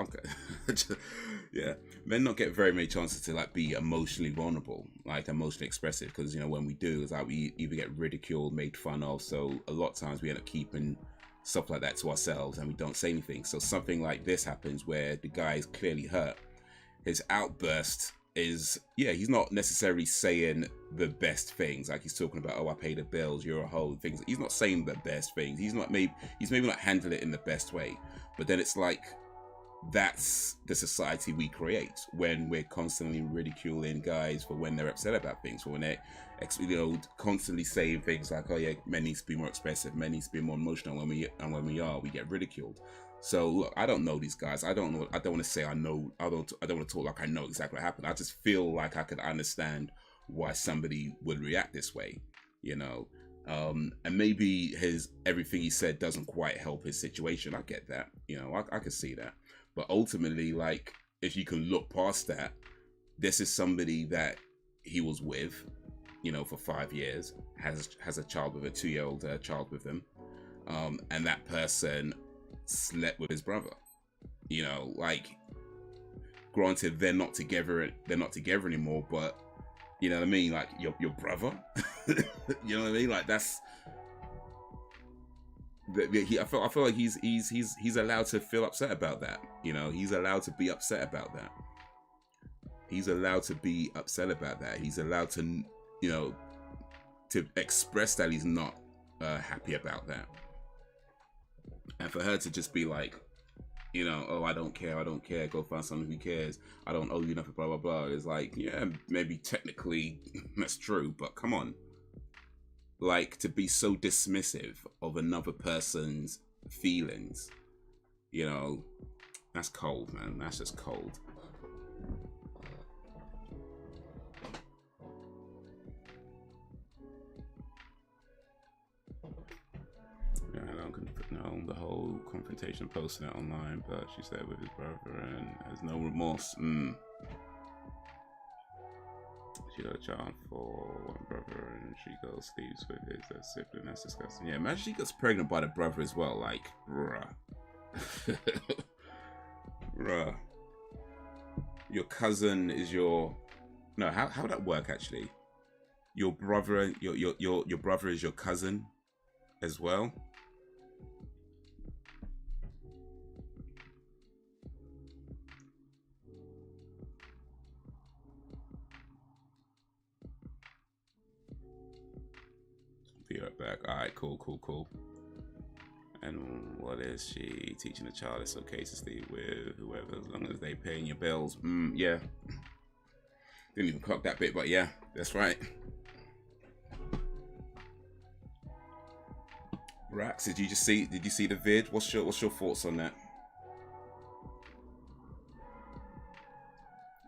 Yeah, men don't get very many chances to like be emotionally vulnerable, like emotionally expressive, because when we do, is like we either get ridiculed, made fun of. So a lot of times we end up keeping stuff like that to ourselves and we don't say anything. So something like this happens where the guy is clearly hurt. His outburst is, he's not necessarily saying the best things. Like he's talking about, oh, I pay the bills, you're a hoe, things. He's not saying the best things. He's maybe not handling it in the best way. But then it's like, that's the society we create when we're constantly ridiculing guys for when they're upset about things, for when they're constantly saying things like, oh yeah, men need to be more expressive, men need to be more emotional. When we are, we get ridiculed. So look, I don't know these guys. I don't want to say I know. I don't want to talk like I know exactly what happened. I just feel like I could understand why somebody would react this way, and maybe everything he said doesn't quite help his situation. I get that, I could see that. But ultimately, like, if you can look past that, this is somebody that he was with, for 5 years, has a child with a 2-year-old child with him, and that person slept with his brother. Like, granted, they're not together anymore, but you know what I mean? Like, your brother, you know what I mean? Like, that's. I feel like he's allowed to feel upset about that. He's allowed to be upset about that. He's allowed to be upset about that. He's allowed to, to express that he's not happy about that. And for her to just be like, oh, I don't care, go find someone who cares, I don't owe you nothing, blah, blah, blah. It's like, yeah, maybe technically that's true, but come on. Like, to be so dismissive of another person's feelings, that's cold, man. That's just cold. Yeah, I don't know the whole confrontation, posting it online, but she said with his brother and has no remorse. She got a child for one brother and she goes sleeps with his sibling. That's disgusting. Yeah, imagine she gets pregnant by the brother as well. Like, bruh. Bruh. Your cousin is your... No, how would that work actually? Your brother, your brother is your cousin as well? Be right back. All right, cool. And what is she teaching the child? It's okay to sleep with whoever as long as they paying your bills. Yeah. Didn't even clock that bit, but yeah, that's right. Rax, did you see the vid? What's your thoughts on that?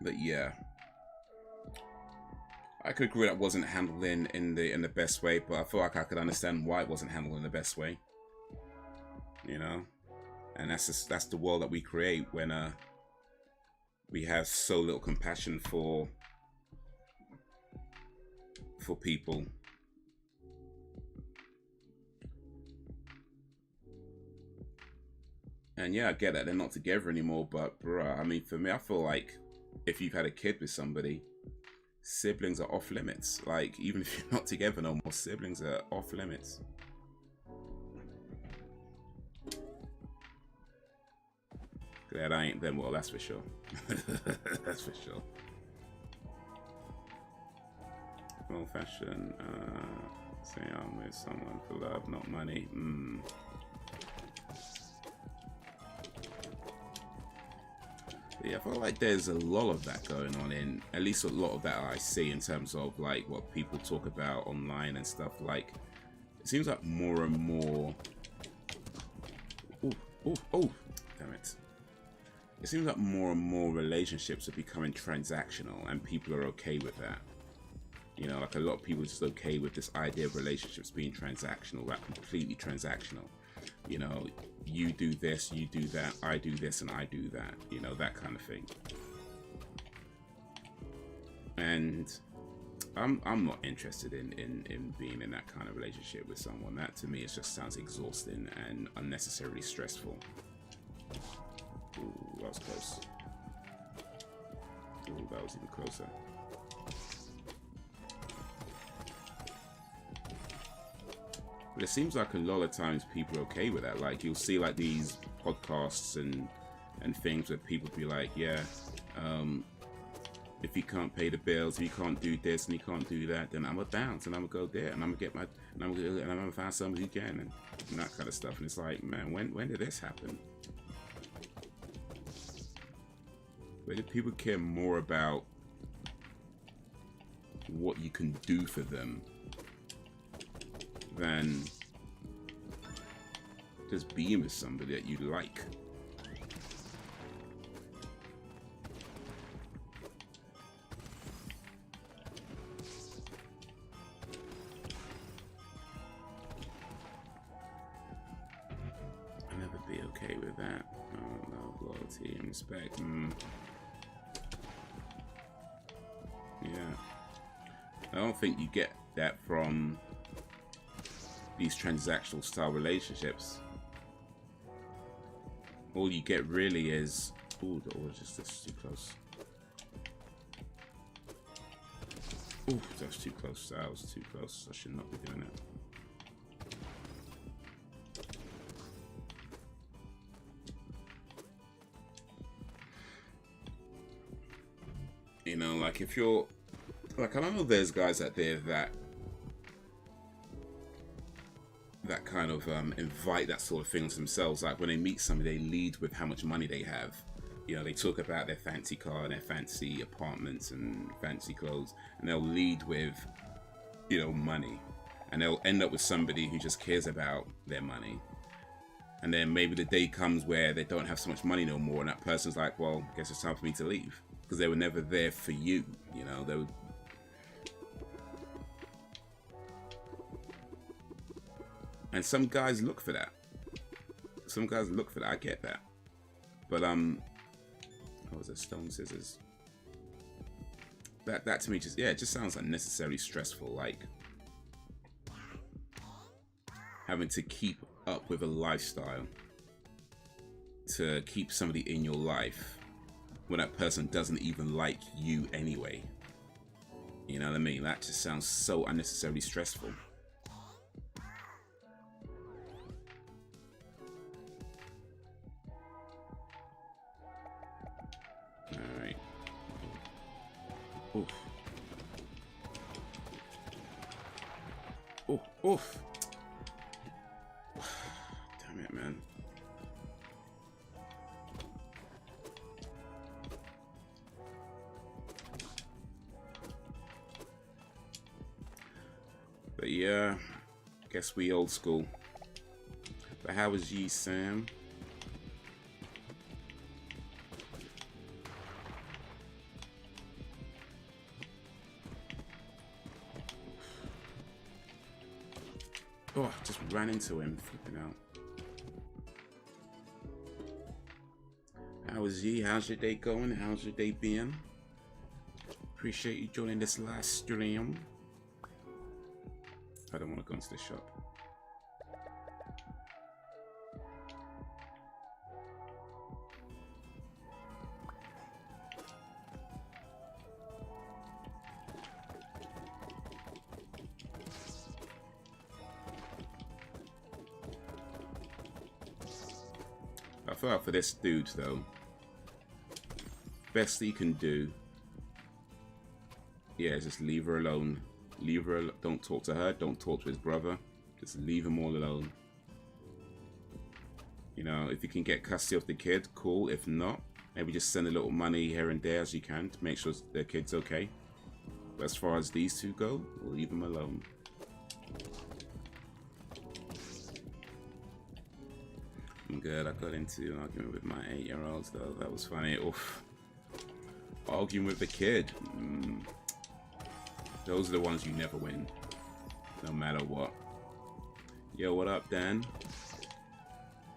But yeah, I could agree that wasn't handled in the best way, but I feel like I could understand why it wasn't handled in the best way. And that's the world that we create when we have so little compassion for people. And yeah, I get that they're not together anymore, but bruh, I mean, for me, I feel like if you've had a kid with somebody, siblings are off limits. Like, even if you're not together no more, siblings are off limits. That ain't them, well, that's for sure. That's for sure. Old fashion, say I'm with someone for love, not money. Yeah, I feel like there's a lot of that going on in, at least a lot of that I see in terms of like what people talk about online and stuff. Like, it seems like more and more. Oh, damn it. It seems like more and more relationships are becoming transactional, and people are okay with that. You know, like a lot of people are just okay with this idea of relationships being transactional, like completely transactional. You know, you do this, you do that, I do this, and I do that. You know, that kind of thing. And I'm not interested in being in that kind of relationship with someone. That to me, it just sounds exhausting and unnecessarily stressful. Ooh, that was close. Ooh, that was even closer. But it seems like a lot of times people are okay with that. Like, you'll see like these podcasts and things where people be like, yeah, if you can't pay the bills, if you can't do this and you can't do that, then I'm gonna bounce and I'm gonna go there and I'm gonna get my and I'm gonna find somebody who can and that kind of stuff. And it's like, man, when did this happen? Where do people care more about what you can do for them than just being with somebody that you like? I'll never be okay with that. Oh, love, loyalty, and respect. Yeah. I don't think you get that from these transactional style relationships. All you get really is, ooh, the order just too close. Ooh, that's too close. That was too close. I should not be doing that. You know, like if you're, like I don't know, there's guys out there that kind of invite that sort of things themselves. Like when they meet somebody, they lead with how much money they have. You know, they talk about their fancy car and their fancy apartments and fancy clothes, and they'll lead with, you know, money, and they'll end up with somebody who just cares about their money. And then maybe the day comes where they don't have so much money no more, and that person's like, well, I guess it's time for me to leave, because they were never there for you. You know, they were. And some guys look for that. Some guys look for that. I get that. But what was it? Stone scissors. That to me just, yeah, it just sounds unnecessarily stressful. Like having to keep up with a lifestyle to keep somebody in your life when that person doesn't even like you anyway. You know what I mean? That just sounds so unnecessarily stressful. Alright. Oof. Oof. Oof. Damn it, man. But yeah, guess we old school. But how was ye, Sam? Oh, I just ran into him, flipping out. How was ye? How's your day going? How's your day been? Appreciate you joining this last stream. I don't want to go into the shop. I feel like for this dude though, best he can do, yeah, just leave her alone. Leave her. Don't talk to her. Don't talk to his brother. Just leave them all alone. You know, if you can get custody of the kid, cool. If not, maybe just send a little money here and there as you can to make sure their kid's okay. But as far as these two go, leave them alone. I'm good. I got into an argument with my 8-year-olds though. That was funny. Oof. Arguing with the kid. Those are the ones you never win. No matter what. Yo, what up, Dan?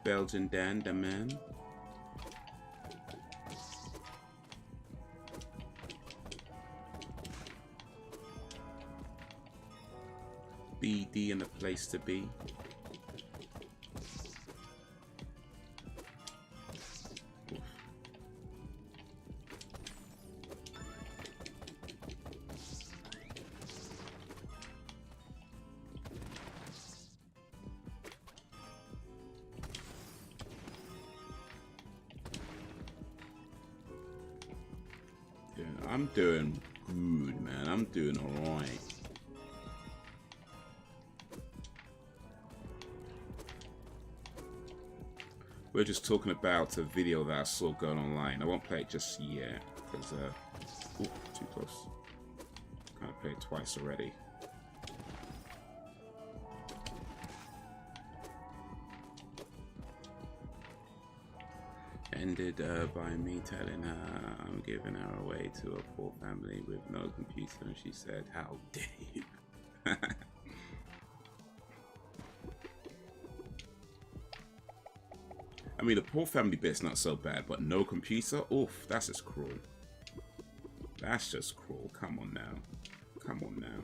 Belgian Dan, the man. BD in the place to be. I'm doing good, man. I'm doing alright. We're just talking about a video that I saw going online. I won't play it just yet because, ooh, too close. Kind of played it twice already. Ended by me telling her I'm giving her away to a poor family with no computer, and she said, "How dare you?" I mean, the poor family bit's not so bad, but no computer? Oof, that's just cruel. That's just cruel. Come on now. Come on now.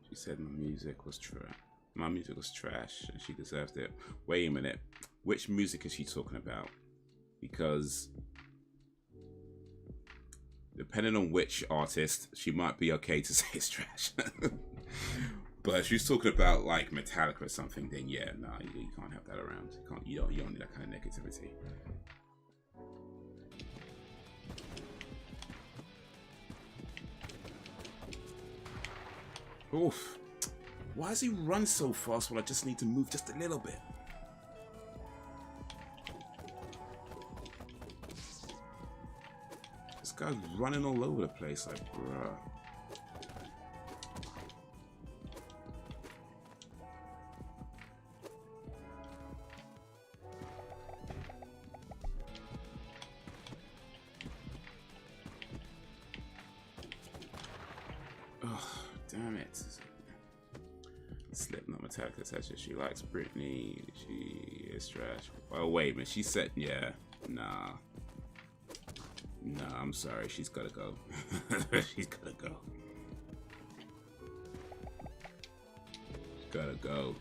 She said my music was trash. My music was trash, and she deserved it. Wait a minute. Which music is she talking about? Because depending on which artist, she might be okay to say it's trash. But if she's talking about like Metallica or something, then yeah, no, you can't have that around. You don't need that kind of negativity. Oof. Why does he run so fast when I just need to move just a little bit? This guy's running all over the place, like, bruh. Damn it. Slipknot, Metallica, etc. She likes Britney. She is trash. Oh, wait a minute. She said, yeah. Nah. Nah, I'm sorry. She's gotta go. She's gotta go. She's gotta go.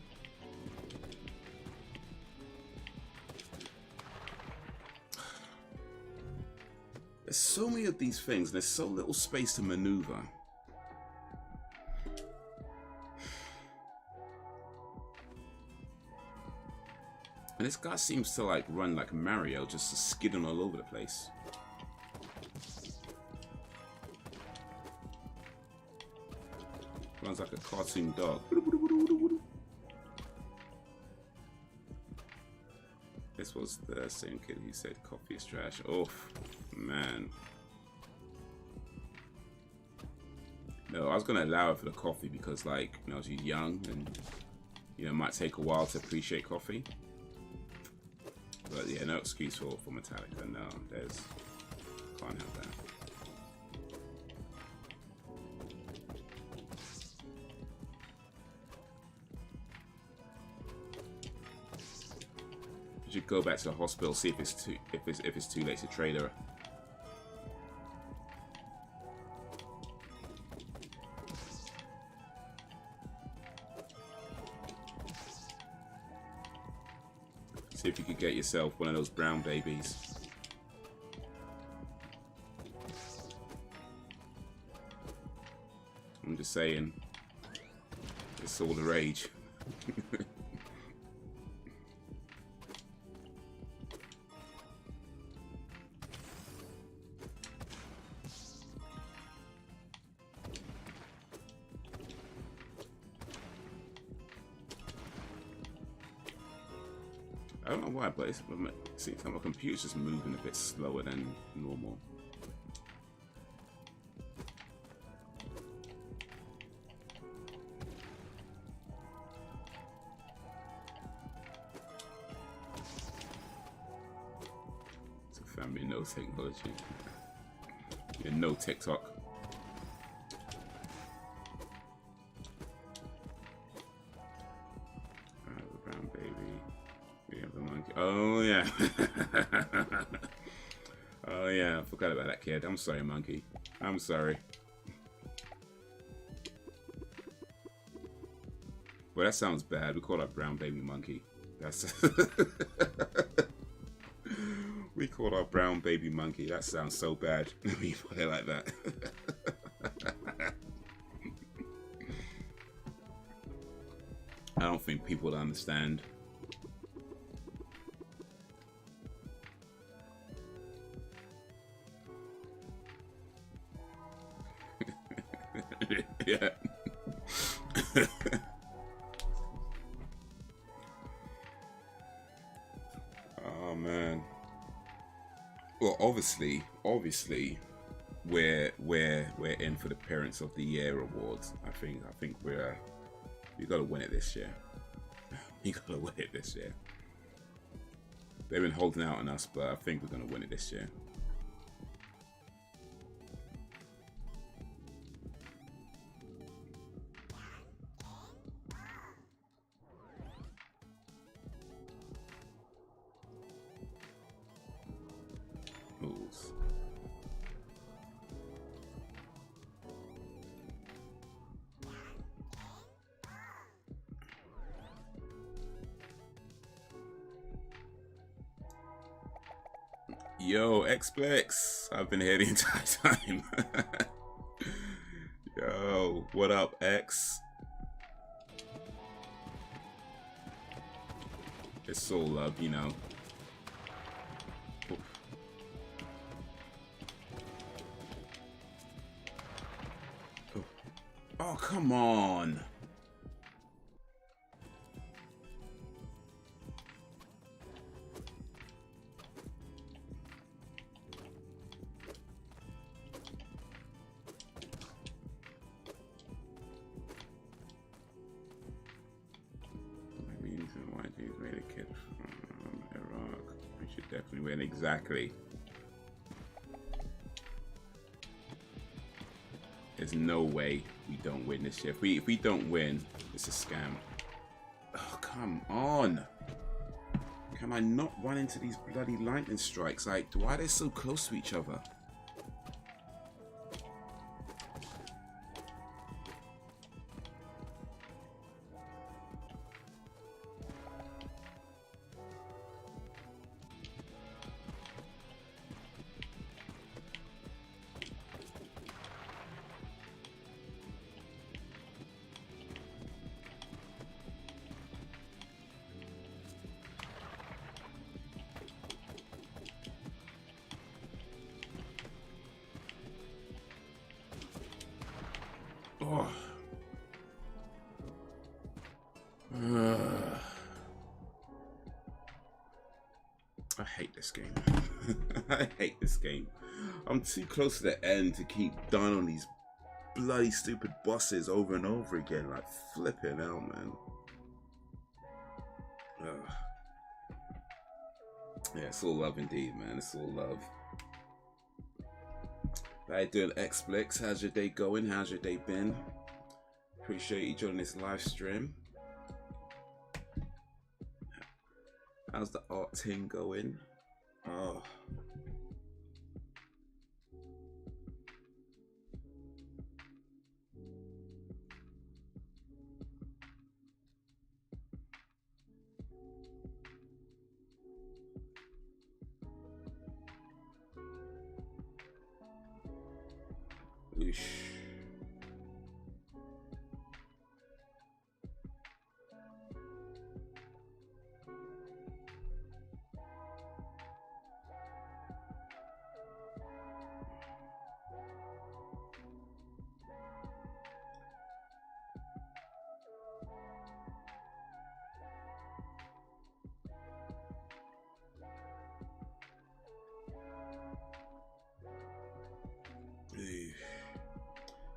There's so many of these things. There's so little space to maneuver. And this guy seems to like run like Mario, just skidding all over the place. Runs like a cartoon dog. This was the same kid who said coffee is trash. Oh, man. No, I was gonna allow her for the coffee because, like, you know, she's young and, you know, it might take a while to appreciate coffee. But yeah, no excuse for Metallica. No, can't have that. You should go back to the hospital, see if it's too late to trade her. See if you could get yourself one of those brown babies. I'm just saying, it's all the rage. I don't know why, but it seems like my computer's just moving a bit slower than normal. It's a family, no technology. Yeah, no TikTok. Oh yeah. Oh yeah, I forgot about that kid. I'm sorry, monkey. I'm sorry. Well, that sounds bad. We call our brown baby monkey. That's we call our brown baby monkey. That sounds so bad. We put it like that. I don't think people understand. Yeah. Oh man. Well, obviously, we're in for the Parents of the Year awards. I think we gotta win it this year. We gotta win it this year. They've been holding out on us, but I think we're gonna win it this year. Yo, XSplit, I've been here the entire time. Yo, what up, X? It's all love, you know. Oh, come on. Exactly. There's no way we don't win this year. If we don't win, it's a scam. Oh, come on. Can I not run into these bloody lightning strikes? Like, why are they so close to each other? I hate this game. I hate this game. I'm too close to the end to keep dying on these bloody stupid bosses over and over again. Like, flipping hell, man. Yeah, it's all love indeed, man. It's all love. How you doing, XSplit? How's your day going? How's your day been? Appreciate you joining this live stream. How's the art team going? Oh. Oosh.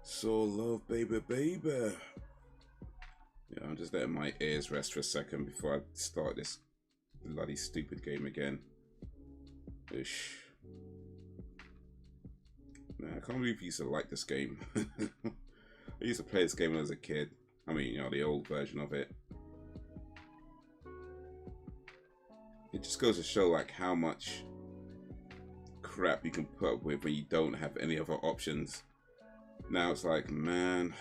So love, baby, baby. Yeah, I'm just letting my ears rest for a second before I start this bloody stupid game again. Ish. Man, I can't believe you used to like this game. I used to play this game when I was a kid. I mean, you know, the old version of it. It just goes to show like how much crap you can put up with when you don't have any other options. Now it's like, man.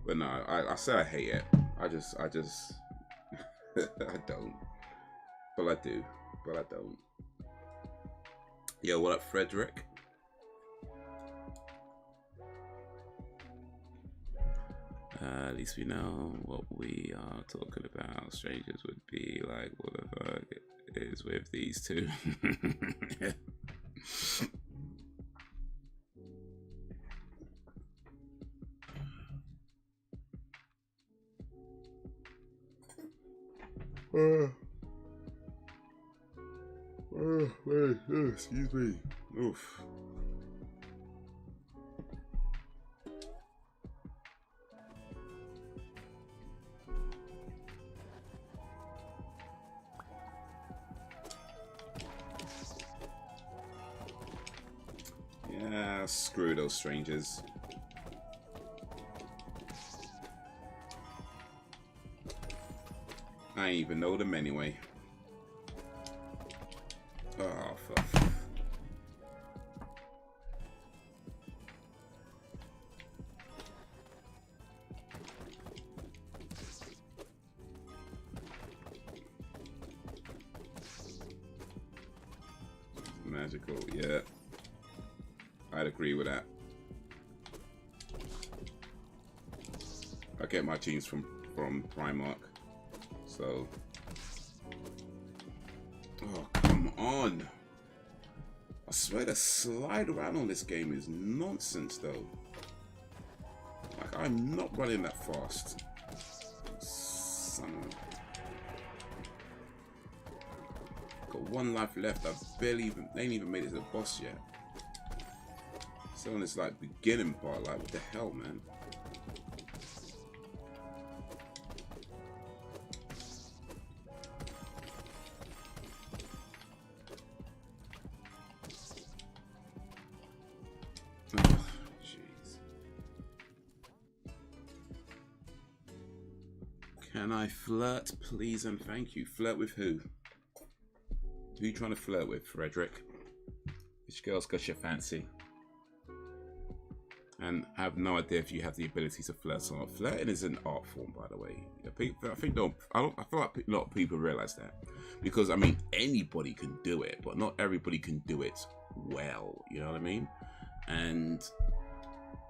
But no, I say I hate it. I just I don't. But I do. But I don't. Yo, what up, Frederick? At least we know what we are talking about. Strangers would be like, what the fuck is with these two? Excuse me. Oof. Yeah, screw those strangers. I ain't even know them anyway. Oh, fuck. Magical, yeah. I'd agree with that. I get my jeans from Primark, so. Oh, come on! I swear the slide around on this game is nonsense, though. Like, I'm not running that fast. Son of a... Got one life left. They ain't even made it to the boss yet. Still on this like beginning part, like what the hell, man? Oh, jeez. Can I flirt, please and thank you? Flirt with who? Who are you trying to flirt with, Frederick? Which girl's got your fancy? And I have no idea if you have the ability to flirt or not. Flirting is an art form, by the way. I feel like a lot of people realize that, because I mean anybody can do it, but not everybody can do it well. You know what I mean? And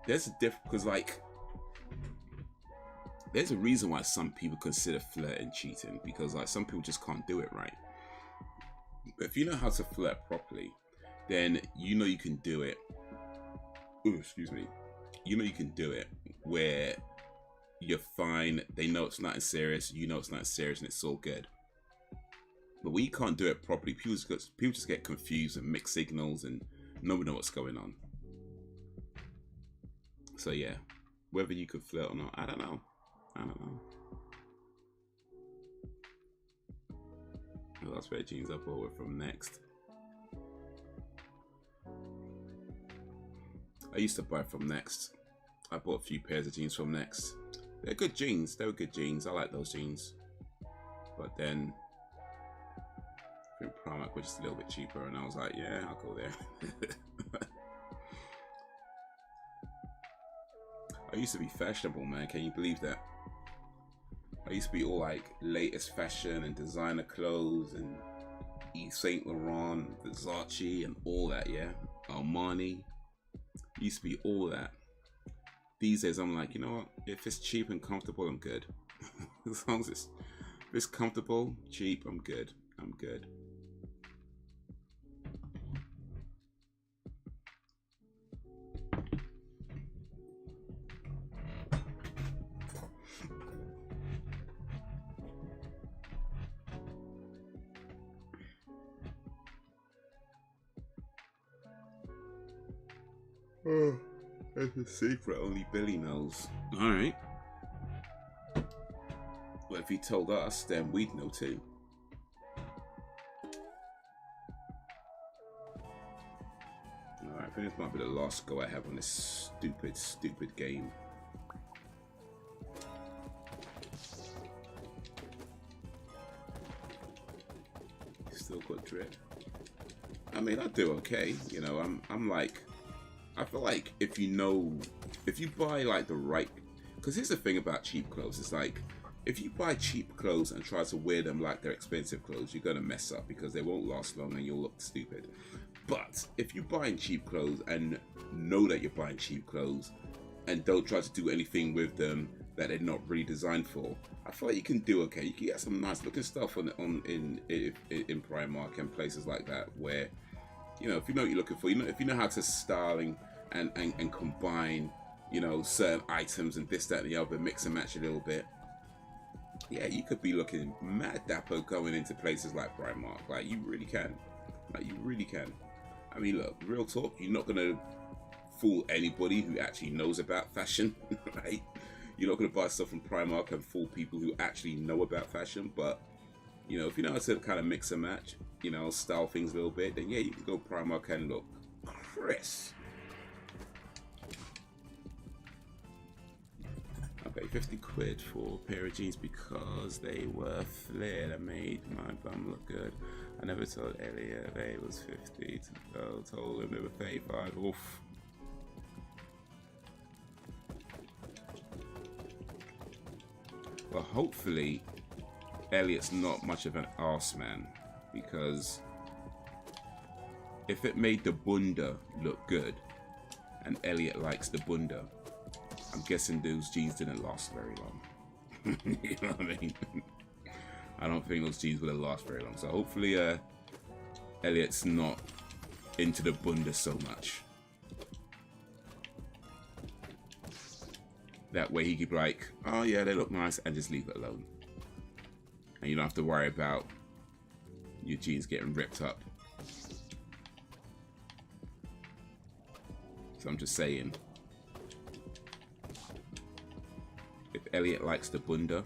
there's a difference, because like there's a reason why some people consider flirting cheating, because like some people just can't do it right. If you know how to flirt properly, then you know you can do it. Ooh, excuse me. You know you can do it where you're fine. They know it's not serious. You know it's not serious, and it's all good. But when you can't do it properly, people just get confused and mixed signals, and nobody knows what's going on. So yeah, whether you could flirt or not, I don't know. I don't know. Who else pair of jeans up over from next? I used to buy from Next. I bought a few pairs of jeans from Next. They're good jeans. They were good jeans. I like those jeans. But then I think Primark was just a little bit cheaper, and I was like, yeah, I'll go there. I used to be fashionable, man. Can you believe that? I used to be all like latest fashion and designer clothes and Yves Saint Laurent, Versace, and all that, yeah. Armani. Used to be all that. These days, I'm like, you know what? If it's cheap and comfortable, I'm good. As long as if it's comfortable, cheap, I'm good. I'm good. Oh, that's a secret only Billy knows. Alright. Well, if he told us, then we'd know too. Alright, I think this might be the last go I have on this stupid game. Still got drip. I mean, I do okay. You know, I'm like, I feel like if you buy like the right, because here's the thing about cheap clothes, it's like if you buy cheap clothes and try to wear them like they're expensive clothes, you're gonna mess up because they won't last long and you'll look stupid. But if you're buying cheap clothes and know that you're buying cheap clothes and don't try to do anything with them that they're not really designed for, I feel like you can do okay. You can get some nice looking stuff in Primark and places like that where, you know, if you know what you're looking for, you know, if you know how to style and combine, you know, certain items and this, that, and the other, mix and match a little bit. Yeah, you could be looking mad dapper going into places like Primark. Like, you really can. Like, you really can. I mean, look, real talk, you're not gonna fool anybody who actually knows about fashion, right? You're not gonna buy stuff from Primark and fool people who actually know about fashion, but, you know, if you know how to kind of mix and match, you know, style things a little bit, then yeah, you can go Primark and look crisp. I paid 50 quid for a pair of jeans because they were flared. I made my bum look good. I never told Elliot they was 50 to go. Told him they were 35. Oof. Well, hopefully Elliot's not much of an arse man, because if it made the bunda look good and Elliot likes the bunda, I'm guessing those jeans didn't last very long. You know what I mean? I don't think those jeans would have lasted very long. So hopefully Elliot's not into the bunda so much. That way he could be like, oh yeah, they look nice, and just leave it alone. And you don't have to worry about your jeans getting ripped up. So I'm just saying, if Elliot likes the bunda,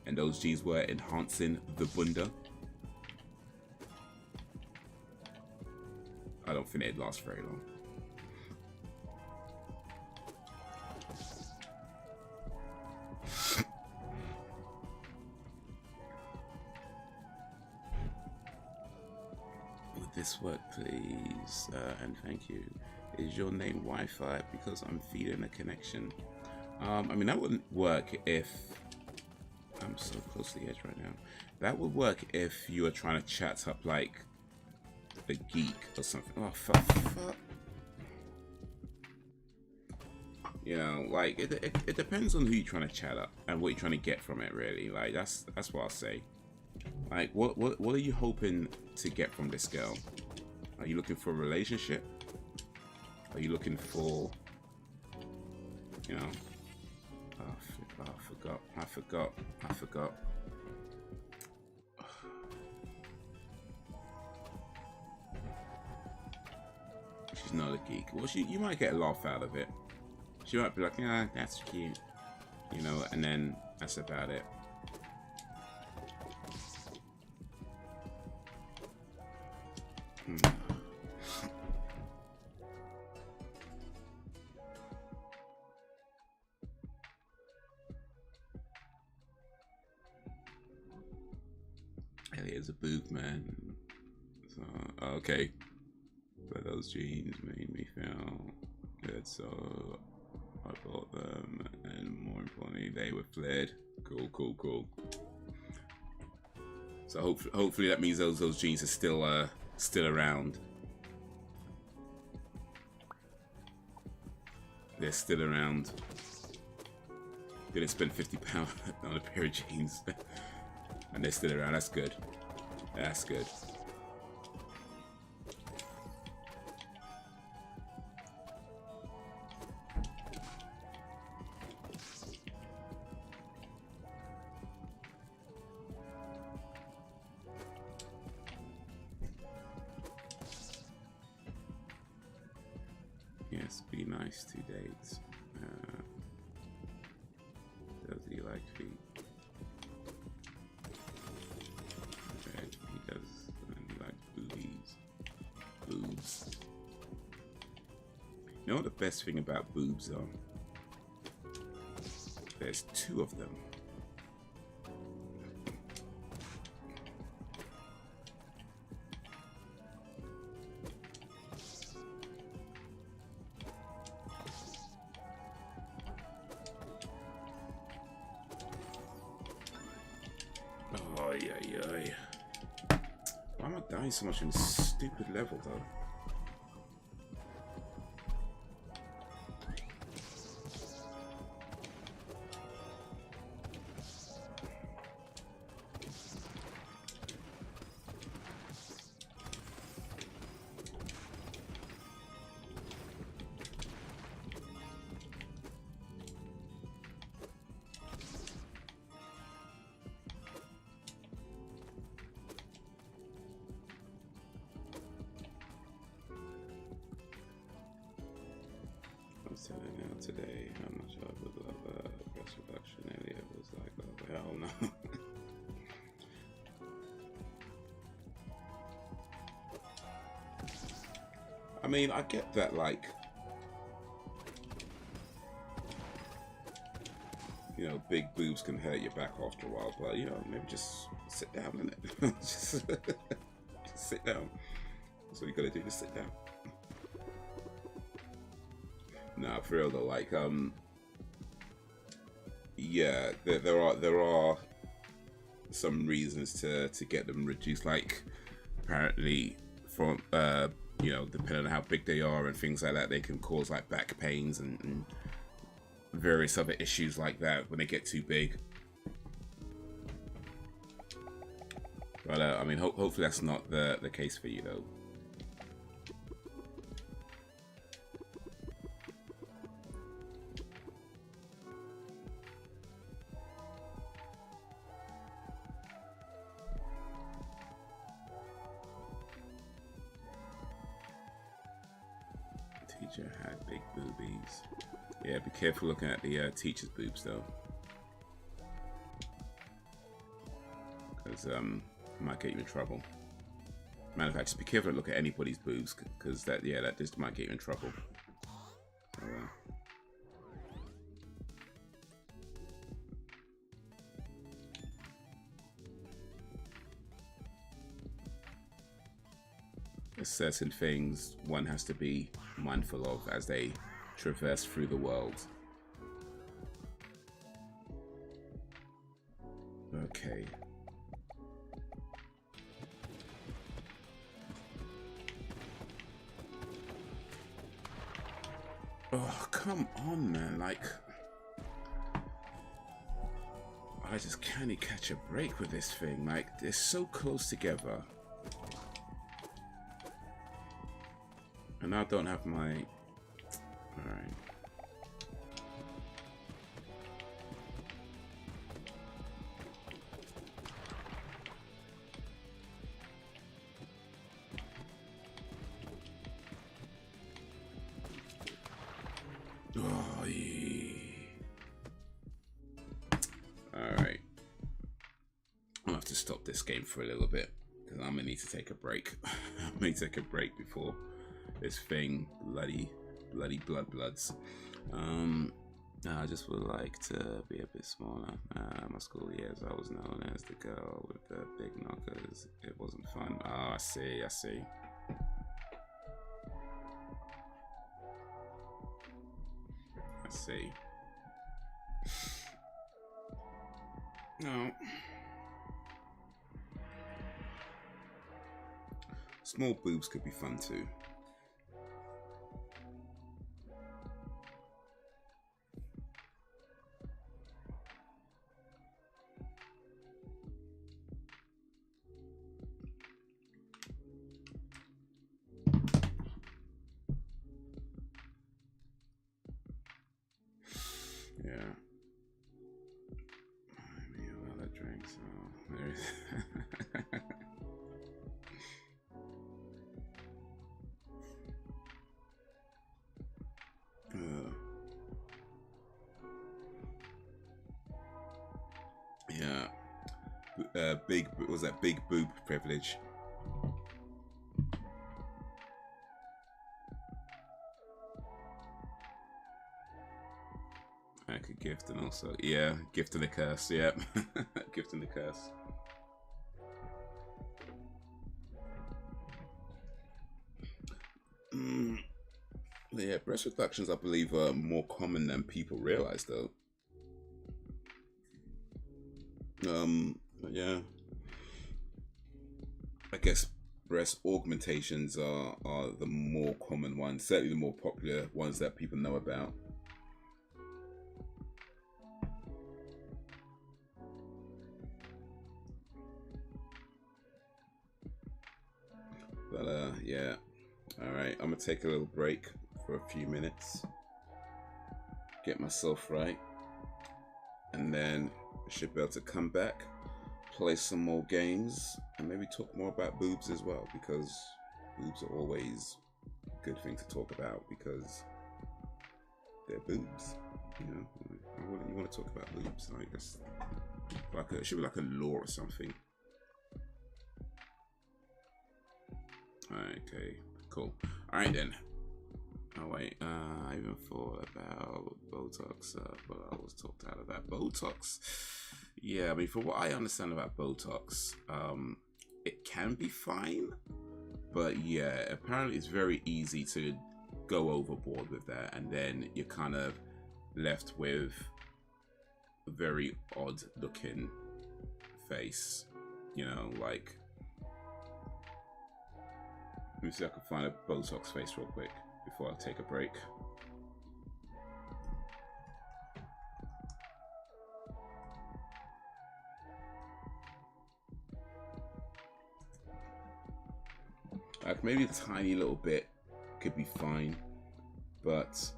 and those jeans were enhancing the bunda, I don't think it'd last very long. Would this work, please? And thank you. Is your name Wi-Fi? Because I'm feeding a connection. I mean, that wouldn't work if... I'm so close to the edge right now. That would work if you were trying to chat up like a geek or something. Oh, fuck. You know, like it depends on who you're trying to chat up and what you're trying to get from it, really. Like that's what I'll say. Like, what are you hoping to get from this girl? Are you looking for a relationship? Are you looking for, you know? I forgot. She's not a geek. Well, you might get a laugh out of it. She might be like, yeah, that's cute, you know, and then that's about it. Elliot's a boob man. So, okay. But those jeans made me feel good, so I bought them, and more importantly, they were flared. Cool, cool, cool. So hopefully that means those jeans are still around. They're still around. Didn't spend £50 on a pair of jeans, and they're still around. That's good. That's good. Yes, be nice to dates. Does he like feet? Okay, he does. And he likes boobies. Boobs. You know what the best thing about boobs are? There's 2 of them. Why am I dying so much on this stupid level, though? Today, how much I would love a breast reduction. Elliot was like, oh, hell no. I mean, I get that, like, you know, big boobs can hurt your back after a while, but, you know, maybe just sit down, innit? just sit down. That's what you gotta do, just sit down. Nah, for real though, like, yeah, there are some reasons to get them reduced, like, apparently from, you know, depending on how big they are and things like that, they can cause, like, back pains and various other issues like that when they get too big. But, I mean, hopefully that's not the case for you, though. Teacher had big boobies. Yeah, be careful looking at the teacher's boobs though, because it might get you in trouble. Matter of fact, just be careful to look at anybody's boobs, because that just might get you in trouble. So, there's certain things one has to be mindful of as they traverse through the world. Okay. Oh, come on, man. Like, I just can't catch a break with this thing. Like, they're so close together. And I don't have my... Alright. Oh, yeah. Alright. I'll have to stop this game for a little bit, because I'm going to need to take a break. I'm going to take a break before this thing bloody bloods. I just would like to be a bit smaller. My school years, I was known as the girl with the big knockers. It wasn't fun. Oh, I see. I see. I see. No. Small boobs could be fun too. Yeah. Maybe a lot of drinks. Oh, there's yeah. Big, was that big boob privilege? I could gift and also, yeah, gift and a curse, yeah. Gift and a curse. Yeah, breast reductions, I believe, are more common than people realize, though. But yeah, I guess breast augmentations are the more common ones, certainly the more popular ones that people know about. But yeah, all right, I'm gonna take a little break for a few minutes, get myself right, and then I should be able to come back, play some more games, and maybe talk more about boobs as well, because boobs are always a good thing to talk about because they're boobs, you know. Why wouldn't you want to talk about boobs? Like, that's like it should be like a law or something. Okay, cool. All right then. Oh wait, I even thought about Botox, but I was talked out of that. Botox, yeah. I mean, for what I understand about Botox, it can be fine, but yeah, apparently it's very easy to go overboard with that, and then you're kind of left with a very odd-looking face. You know, like. Let me see if I can find a Botox face real quick before I take a break. Like maybe a tiny little bit could be fine, but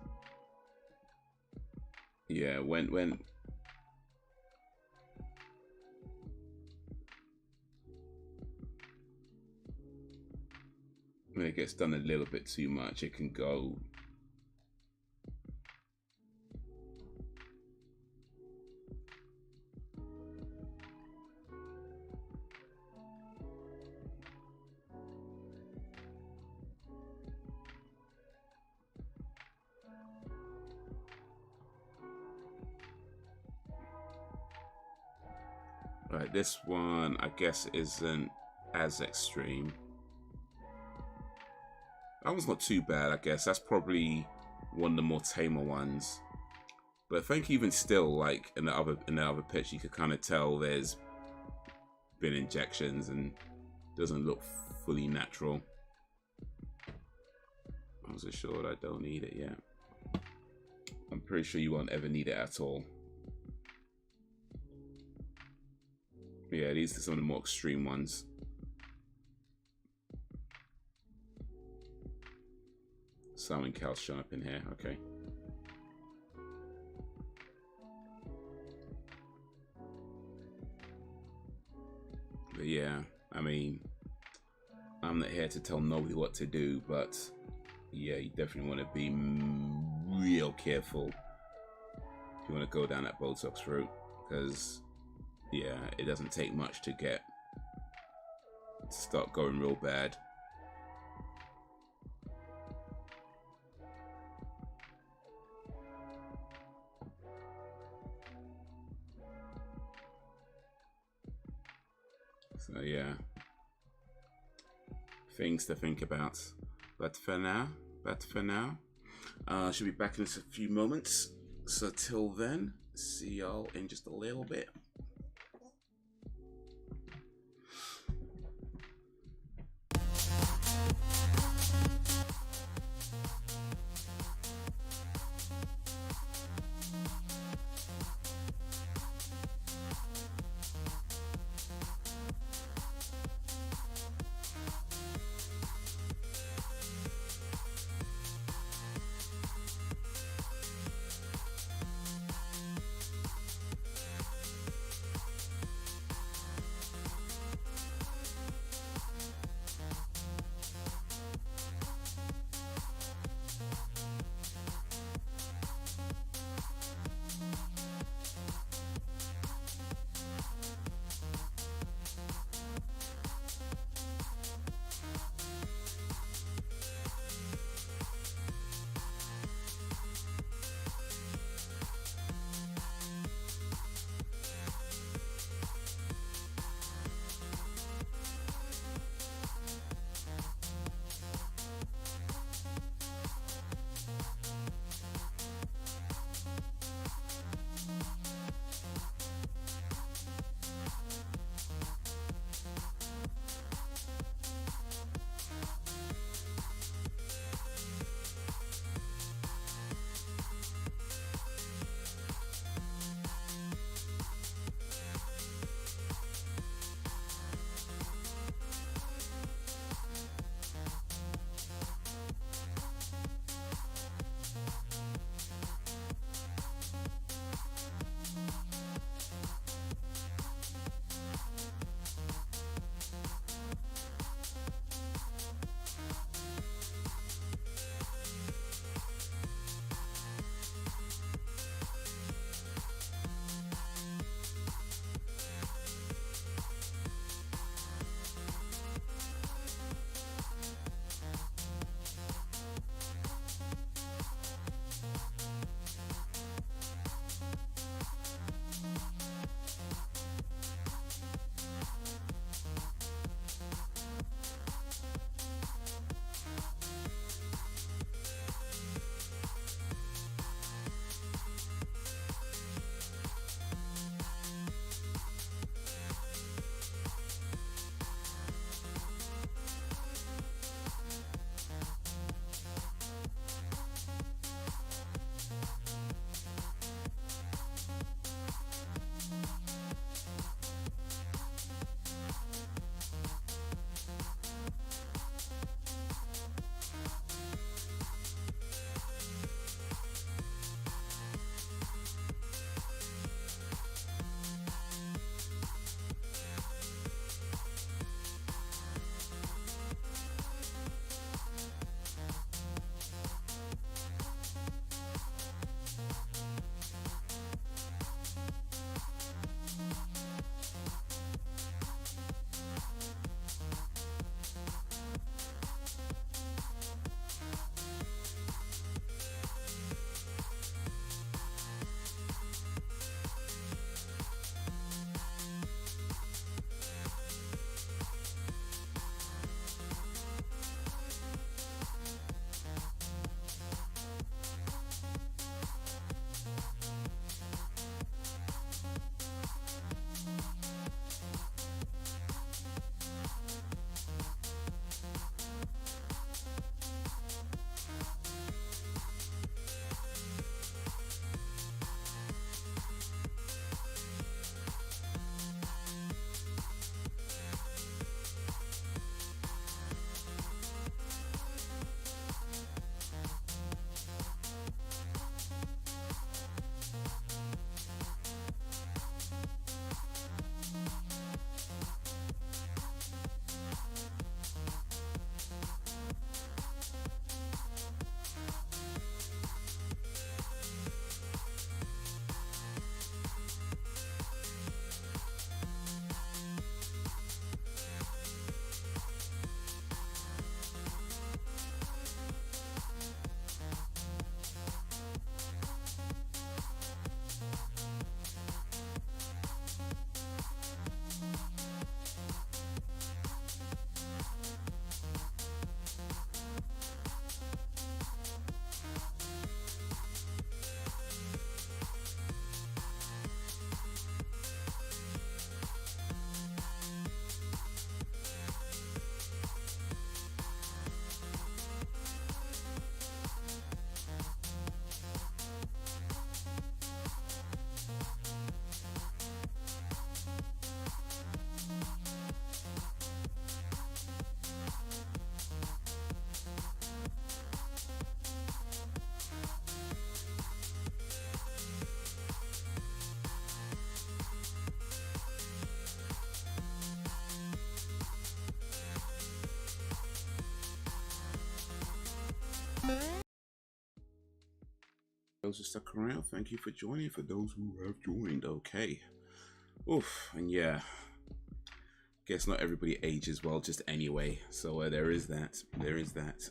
yeah, when it gets done a little bit too much, it can go. Right, this one I guess isn't as extreme. That one's not too bad, I guess. That's probably one of the more tamer ones. But I think even still, like in the other pitch, you could kind of tell there's been injections and doesn't look fully natural. I'm so sure I don't need it yet. I'm pretty sure you won't ever need it at all. Yeah, these are some of the more extreme ones. Simon Cowell's showing up in here, okay. But yeah, I mean, I'm not here to tell nobody what to do, but yeah, you definitely want to be real careful if you want to go down that Botox route, because yeah, it doesn't take much to start going real bad. So yeah, things to think about. But for now, should be back in just a few moments. So till then, see y'all in just a little bit. Those who stuck around, thank you for joining. For those who have joined, okay. Oof, and yeah, guess not everybody ages well just anyway, so there is that. There is that.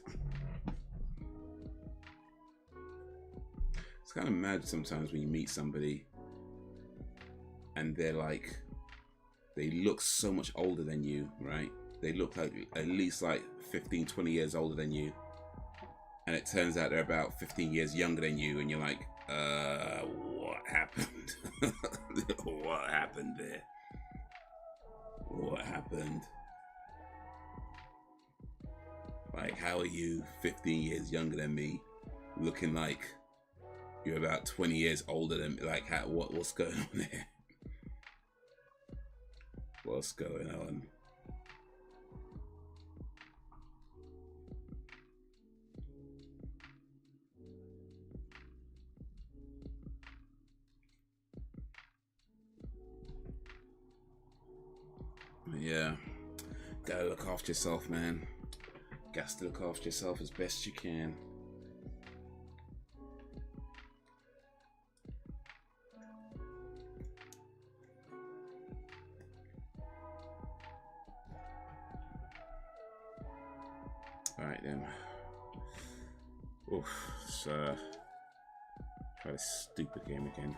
It's kind of mad sometimes when you meet somebody and they're like, they look so much older than you, right? They look like at least like 15, 20 years older than you. And it turns out they're about 15 years younger than you, and you're like, what happened? What happened there? What happened? Like, how are you 15 years younger than me, looking like you're about 20 years older than me? Like, what's going on there? What's going on? Yeah, gotta look after yourself, man. Got to look after yourself as best you can. Alright then. Oof, so try this stupid game again.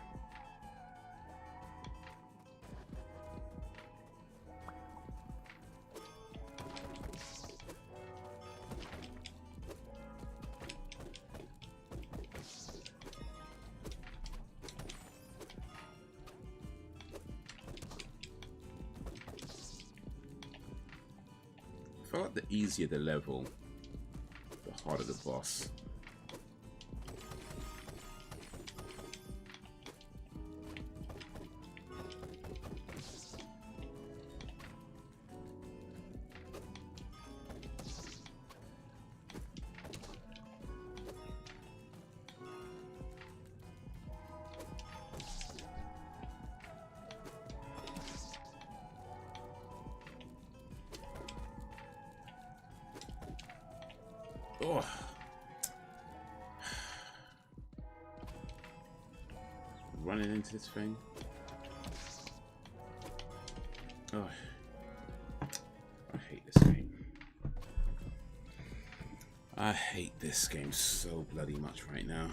I feel like the easier the level, the harder the boss. Oh. Running into this thing. Oh. I hate this game. I hate this game so bloody much right now.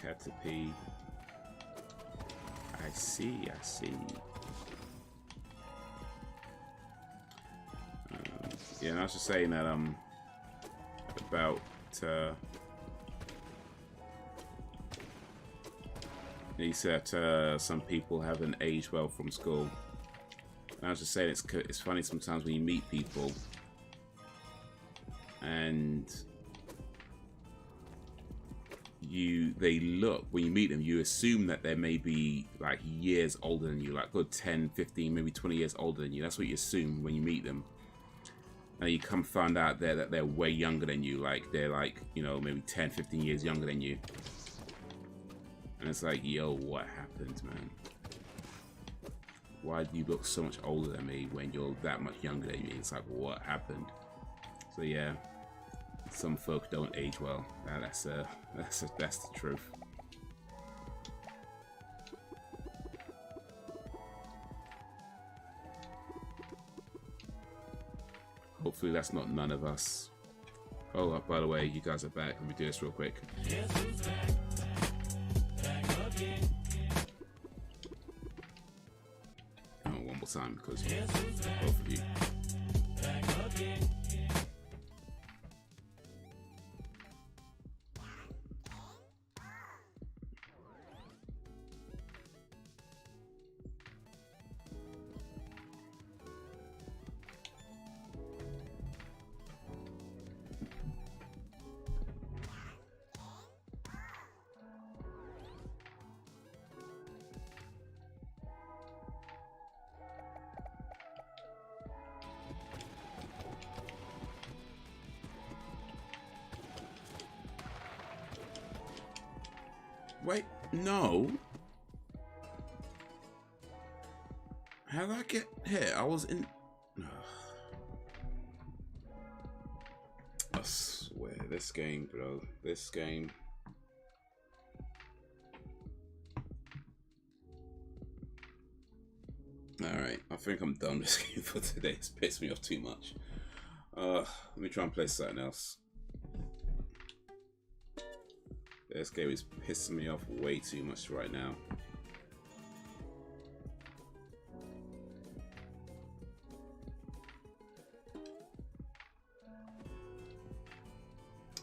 Caterpie. I see. Yeah, and I was just saying that about he said some people haven't aged well from school. And I was just saying it's funny sometimes when you meet people and they look, when you meet them, you assume that they may be like years older than you, like good 10, 15, maybe 20 years older than you. That's what you assume when you meet them. And you come find out that they're way younger than you, like they're like, you know, maybe 10, 15 years younger than you. And it's like, yo, what happened, man? Why do you look so much older than me when you're that much younger than me? It's like, what happened? So yeah. Some folk don't age well. That's the truth. Hopefully that's not none of us. Oh, by the way, you guys are back. Let me do this real quick. Oh, one more time because both of you. Wait, no. How did I get here? I was in... I swear, this game, bro. This game. Alright, I think I'm done with this game for today. It's pissed me off too much. Let me try and play something else. This game is pissing me off way too much right now.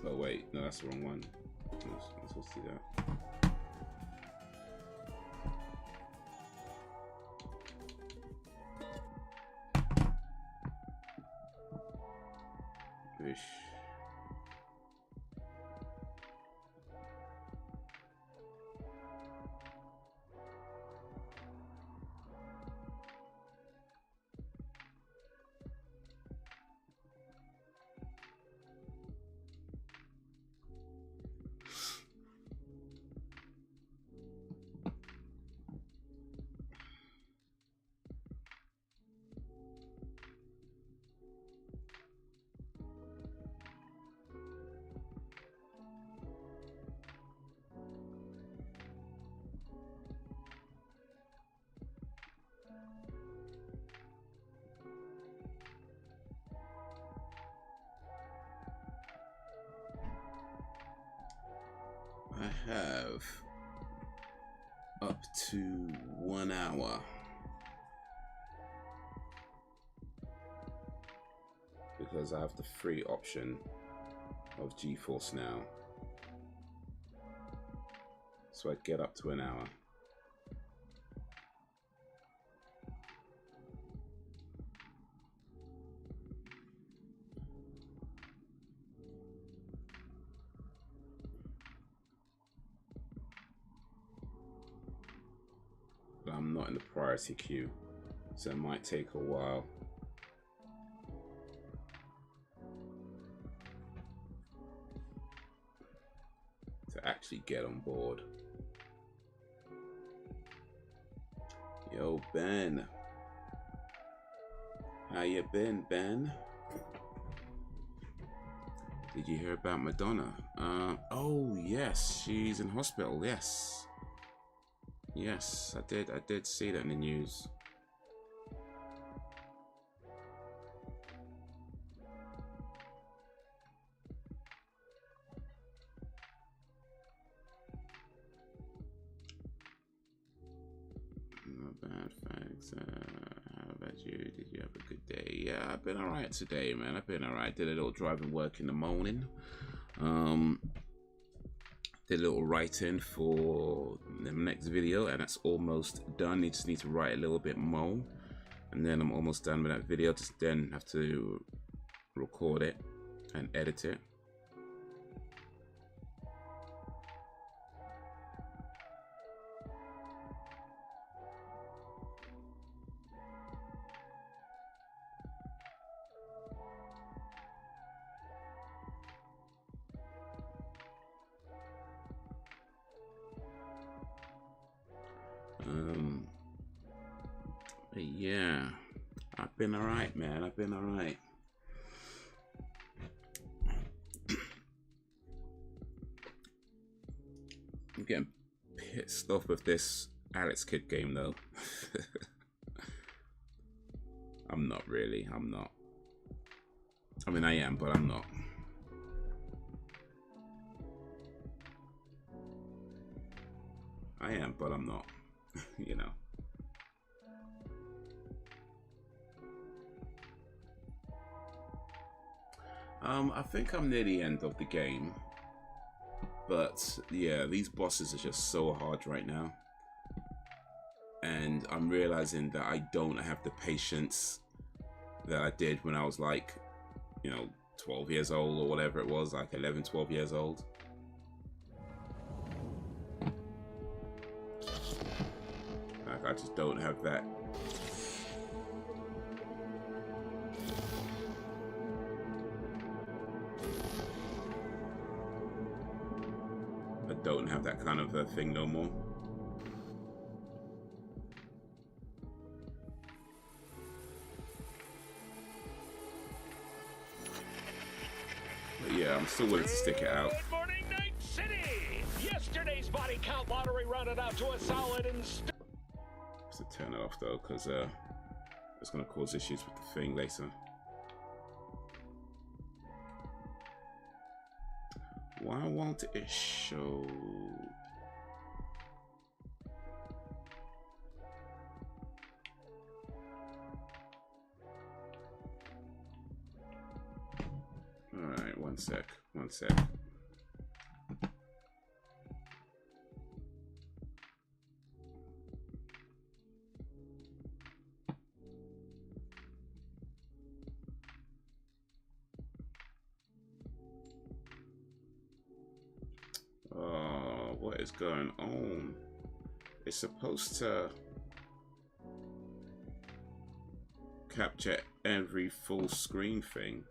Oh wait, no, that's the wrong one. I'm supposed to do that. Ish. I have up to 1 hour because I have the free option of GeForce now, so I get up to an hour. I'm not in the priority queue, so it might take a while. To actually get on board. Yo, Ben. How you been, Ben? Did you hear about Madonna? Oh yes, she's in hospital, yes. Yes, I did see that in the news. Not bad, thanks. How about you? Did you have a good day? Yeah, I've been alright today, man. I've been alright. Did a little driving work in the morning. Did a little writing for the next video, and that's almost done. You just need to write a little bit more, and then I'm almost done with that video. Just then have to record it and edit it. But yeah, I've been alright, man. I've been alright. I'm getting pissed off with this Alex Kidd game, though. I'm not really. I'm not. I mean, I am, but I'm not. I am, but I'm not. You know. I think I'm near the end of the game, but yeah, these bosses are just so hard right now, and I'm realizing that I don't have the patience that I did when I was like, you know, 12 years old or whatever it was, like 11, 12 years old. Like, I just don't have that. I don't have that kind of a thing no more. But yeah, I'm still willing to stick it out. Good morning, Night City! Yesterday's body count lottery rounded out to a solid and... To turn it off though, because it's going to cause issues with the thing later. Why won't it show? Alright, one sec. What is going on? It's supposed to capture every full screen thing.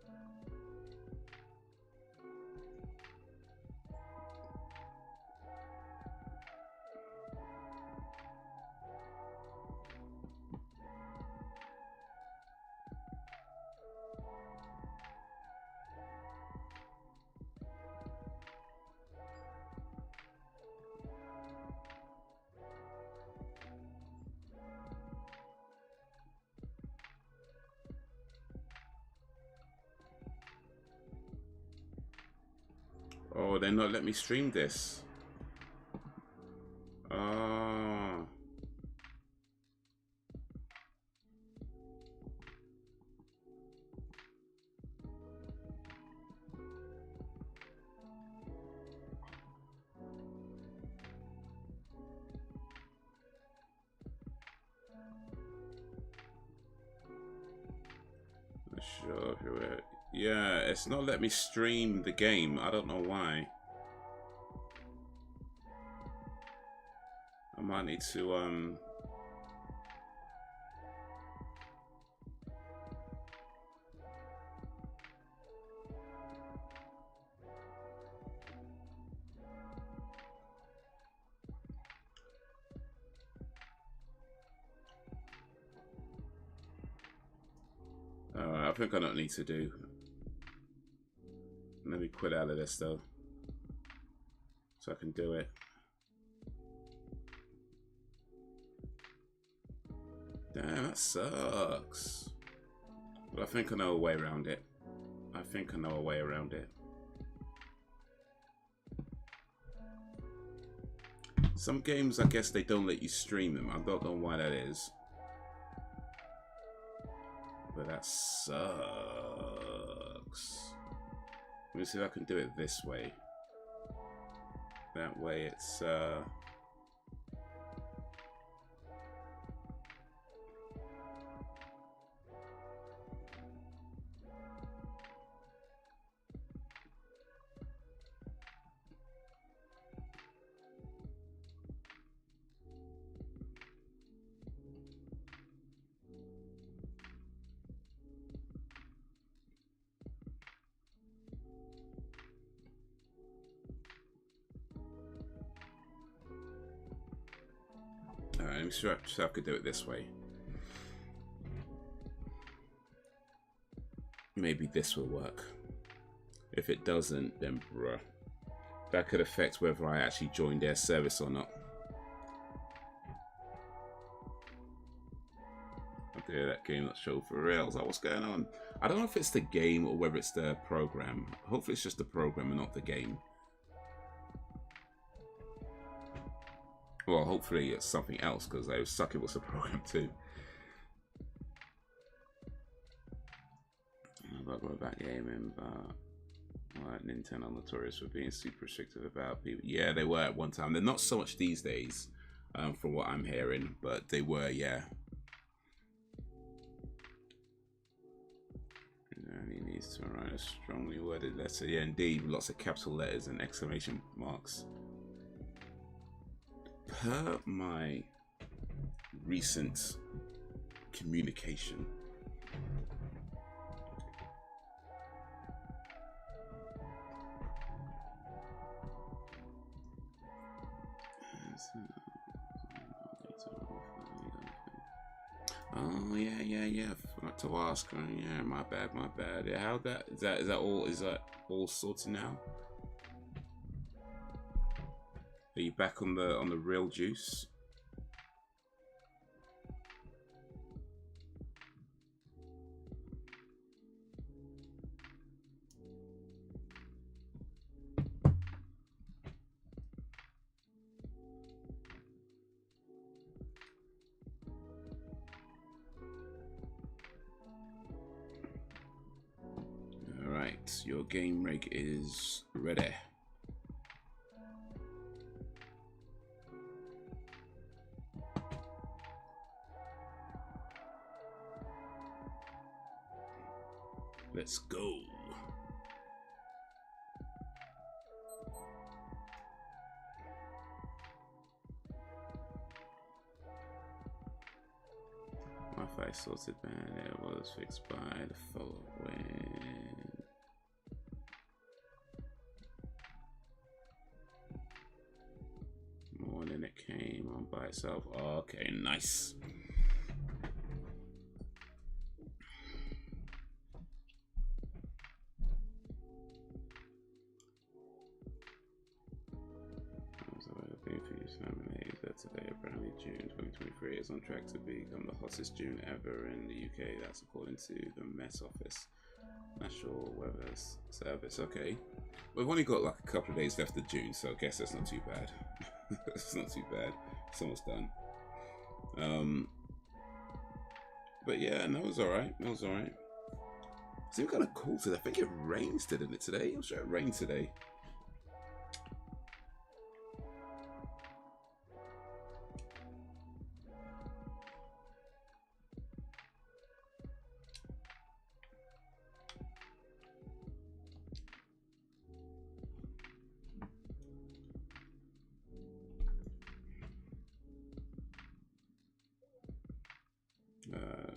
Oh, they're not letting me stream this. Ah. Not sure if you're right. Yeah, it's not letting me stream the game. I don't know why. I might need to I think I don't need to do. Let me quit out of this though, so I can do it. Damn, that sucks. But I think I know a way around it. Some games, I guess they don't let you stream them. I don't know why that is. But that sucks. Let me see if I can do it this way. That way it's I'm sure I could do it this way. Maybe this will work. If it doesn't, then bruh. That could affect whether I actually join their service or not. Okay, that game not show for reals. Like, what's going on? I don't know if it's the game or whether it's the program. Hopefully it's just the program and not the game. Well, hopefully it's something else, because I was suck it was a program too. About going back gaming, but Nintendo notorious for being super restrictive about people. Yeah, they were at one time. They're not so much these days, from what I'm hearing, but they were, yeah. He needs to write a strongly worded letter. Yeah, indeed, lots of capital letters and exclamation marks. Per my recent communication, Oh yeah. Forgot to ask. Yeah, my bad. Yeah, how that is that all? Is that all sorted now? Are you back on the real juice? Alright, your game rig is ready. Let's go. Wi-Fi sorted band, it was fixed by the following. Morning it came on by itself. Okay, nice. Today, apparently June 2023 is on track to become the hottest June ever in the UK. That's according to the Met Office National Weather Service. Okay, we've only got like a couple of days left of June, so I guess that's not too bad. It's not too bad. It's almost done. But yeah, no, it was alright. It was alright. It's even kind of cool today. I think it rains, didn't it today? I'm sure it rained today.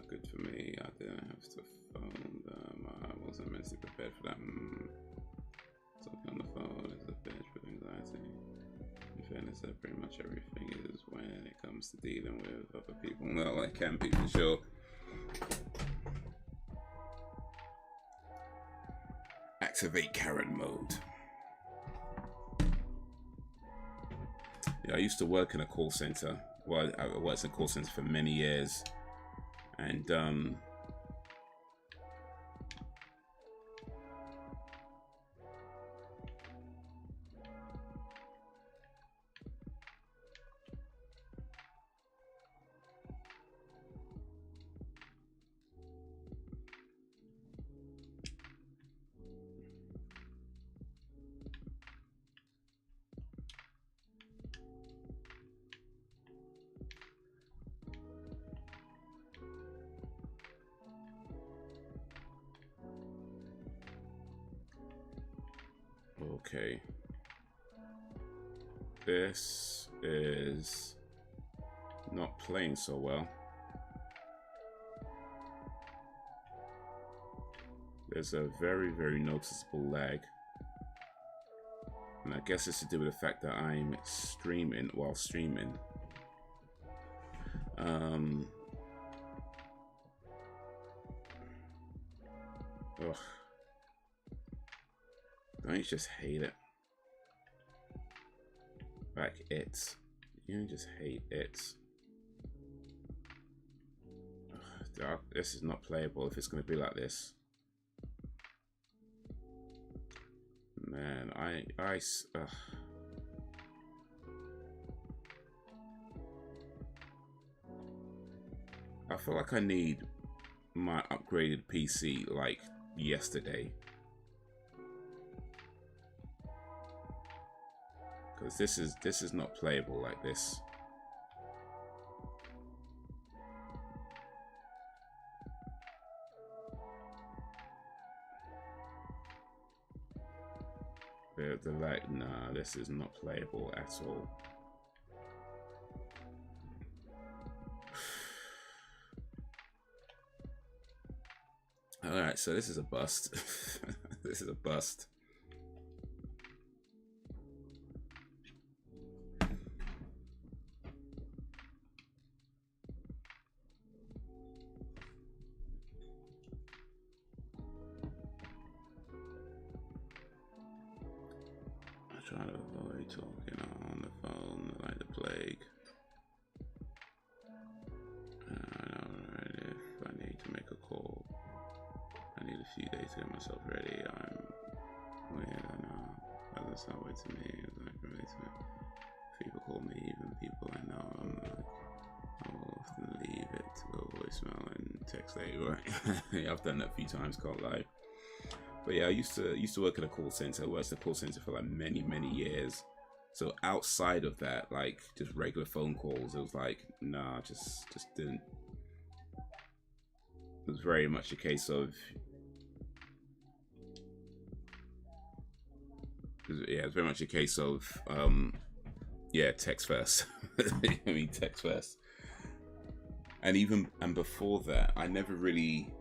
Good for me. I didn't have to phone them. I wasn't mentally prepared for that. Talking on the phone is a bitch with anxiety. In fairness, pretty much everything is when it comes to dealing with other people. No, like can people sure. Activate Karen mode. Yeah, I used to work in a call center. Well, I worked in a call center for many years. And okay, this is not playing so well. There's a very, very noticeable lag. And I guess it's to do with the fact that I'm streaming while streaming. Ugh. Don't you just hate it? Like it. You just hate it. Ugh, this is not playable if it's going to be like this. Man, I feel like I need my upgraded PC like yesterday. Because this is not playable like this. They're like, nah, this is not playable at all. Alright, so this is a bust. This is a bust. Talking on the phone like the plague. I don't know if I need to make a call. I need a few days to get myself ready. I'm weird, I know. Others not wait to me. Like, relate to me. People call me, even people I know. I'm like, I'll often leave it to go voicemail and text later. Yeah, I've done that a few times, can't lie. But yeah, I used to work at a call center. I worked at a call center for like many years. So outside of that, like just regular phone calls, it was like, nah, just didn't. It was very much a case of, yeah, it's very much a case of, yeah, text first. I mean, text first. And before that, I never really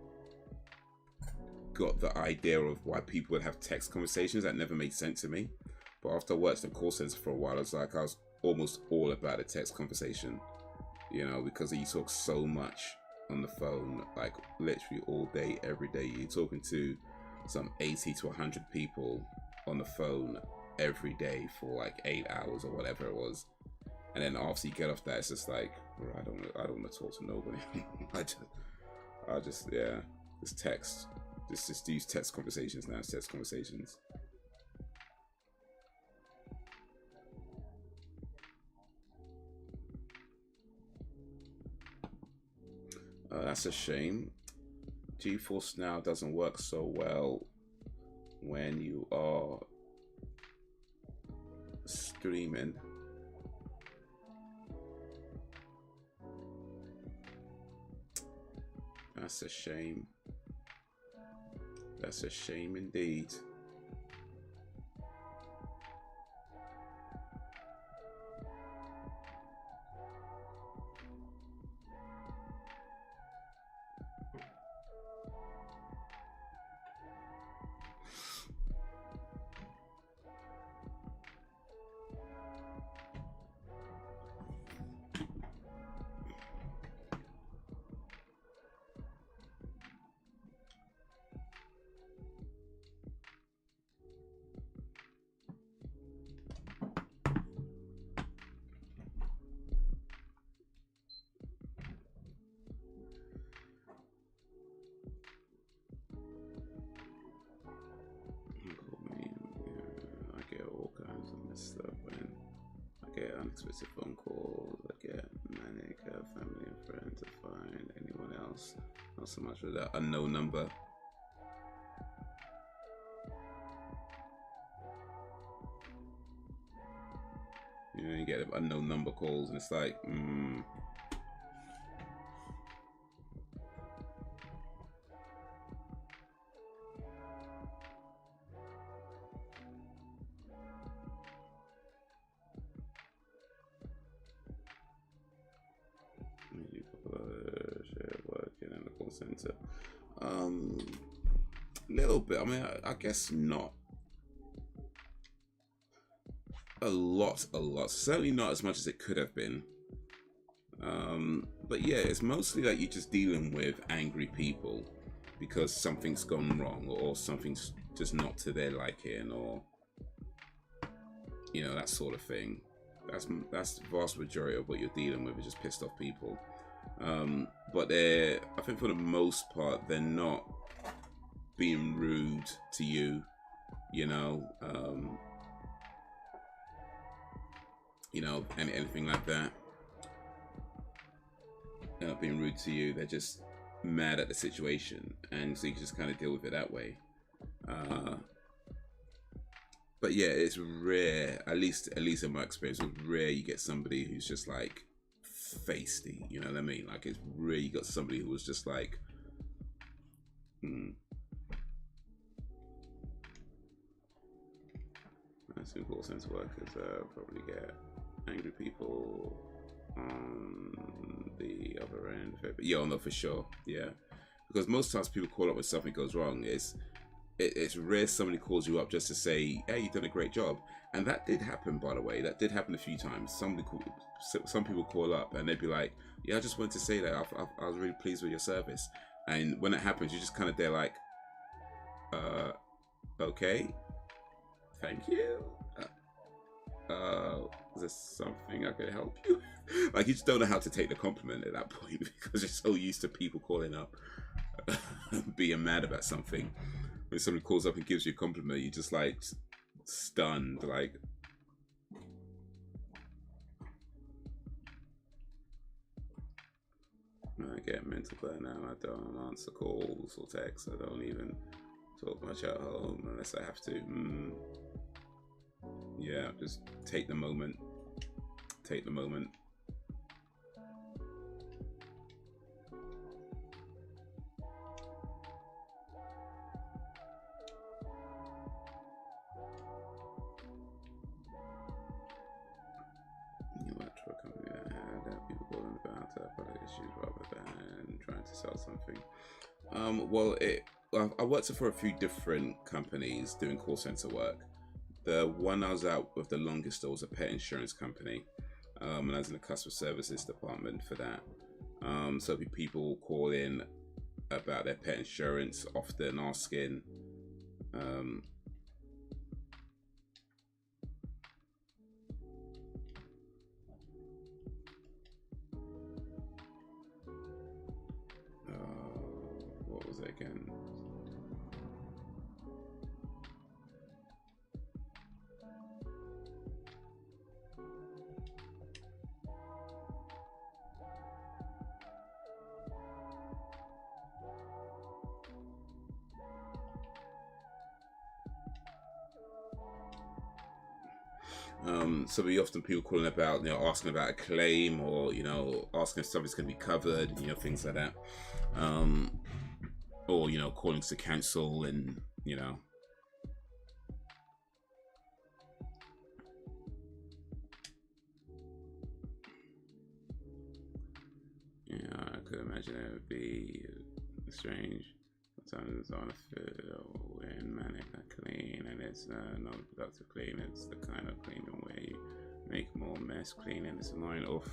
got the idea of why people would have text conversations. That never made sense to me. But after I worked in call centers for a while, I was almost all about a text conversation, you know, because you talk so much on the phone, like literally all day, every day. You're talking to some 80 to 100 people on the phone every day for like 8 hours or whatever it was. And then after you get off that, it's just like, bro, I don't want to talk to nobody. I just yeah, just text. Just use text conversations now. It's text conversations. That's a shame. GeForce now doesn't work so well when you are streaming. That's a shame. That's a shame indeed. Unexpected phone calls, I get manic, family and friends to find anyone else. Not so much with that unknown number. You know, you get unknown number calls and it's like, center. Little bit. I mean, I guess not a lot. Certainly not as much as it could have been. But yeah, it's mostly like you're just dealing with angry people because something's gone wrong or something's just not to their liking, or you know, that sort of thing. That's the vast majority of what you're dealing with is just pissed off people. But I think for the most part, they're not being rude to you, you know, anything like that. They're not being rude to you. They're just mad at the situation, and so you can just kind of deal with it that way. But yeah, it's rare. At least in my experience, it's rare you get somebody who's just like feisty, you know what I mean? Like it's rare you got somebody who was just like, I assume call center workers probably get angry people on the other end. But yeah, no, for sure, yeah. Because most times people call up when something goes wrong. It's rare somebody calls you up just to say, hey, you've done a great job. And that did happen, by the way. That did happen a few times. Some people call up and they'd be like, yeah, I just wanted to say that I was really pleased with your service. And when it happens, you're just kind of there like, okay, thank you. is there something I could help you? Like, you just don't know how to take the compliment at that point because you're so used to people calling up being mad about something. When somebody calls up and gives you a compliment, you're just like stunned, like. I get mental burnout. I don't answer calls or texts. I don't even talk much at home unless I have to. Yeah, just take the moment. Take the moment. You worked for a company that had people calling about product issues rather than trying to sell something. Well, I worked for a few different companies doing call center work. The one I was out with the longest was a pet insurance company, and I was in the customer services department for that. So people call in about their pet insurance, often asking, what was it again? So we often people calling about, asking about a claim or, asking if something's going to be covered, things like that. Or, calling to cancel and, Yeah, I could imagine it would be strange. Sometimes on a feel when manic clean, and it's not productive clean. It's the kind of cleaning where you make more mess cleaning. It's annoying. Off.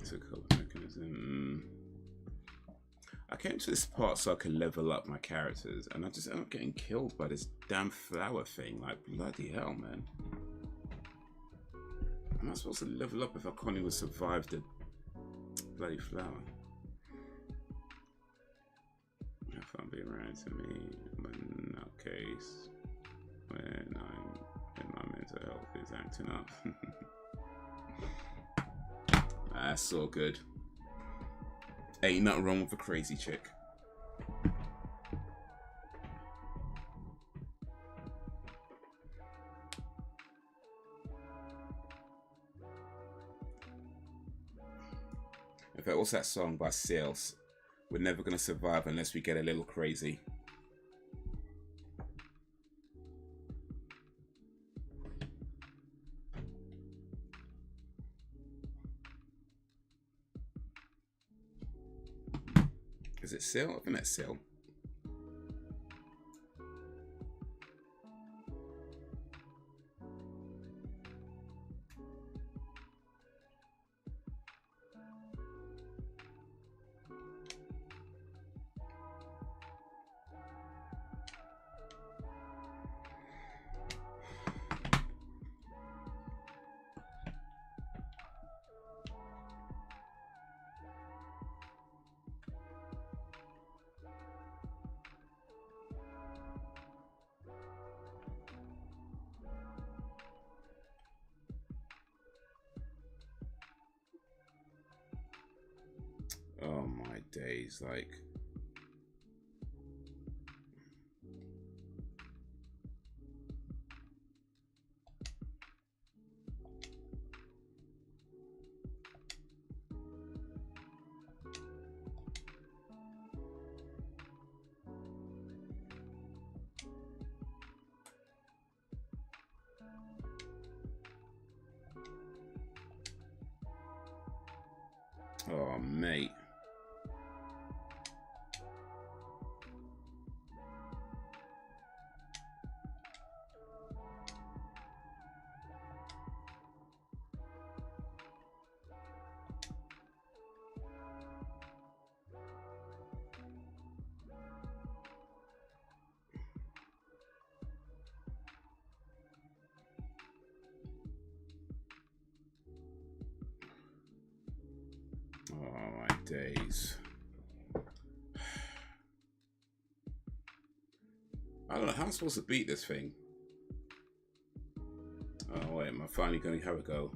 It's a coping mechanism. I came to this part so I could level up my characters, and I just end up getting killed by this damn flower thing. Like, bloody hell, man. Am I supposed to level up if I can't even survive the bloody flower? If I'm being right to me, I'm in that case when my mental health is acting up. That's all good. Ain't nothing wrong with a crazy chick. In fact, what's that song by Sales? We're never gonna survive unless we get a little crazy. Is it Seal? I think that's Seal. Oh my days, like. Oh, mate. Oh, my days. I don't know how I'm supposed to beat this thing. Oh, wait, am I finally going to have a go?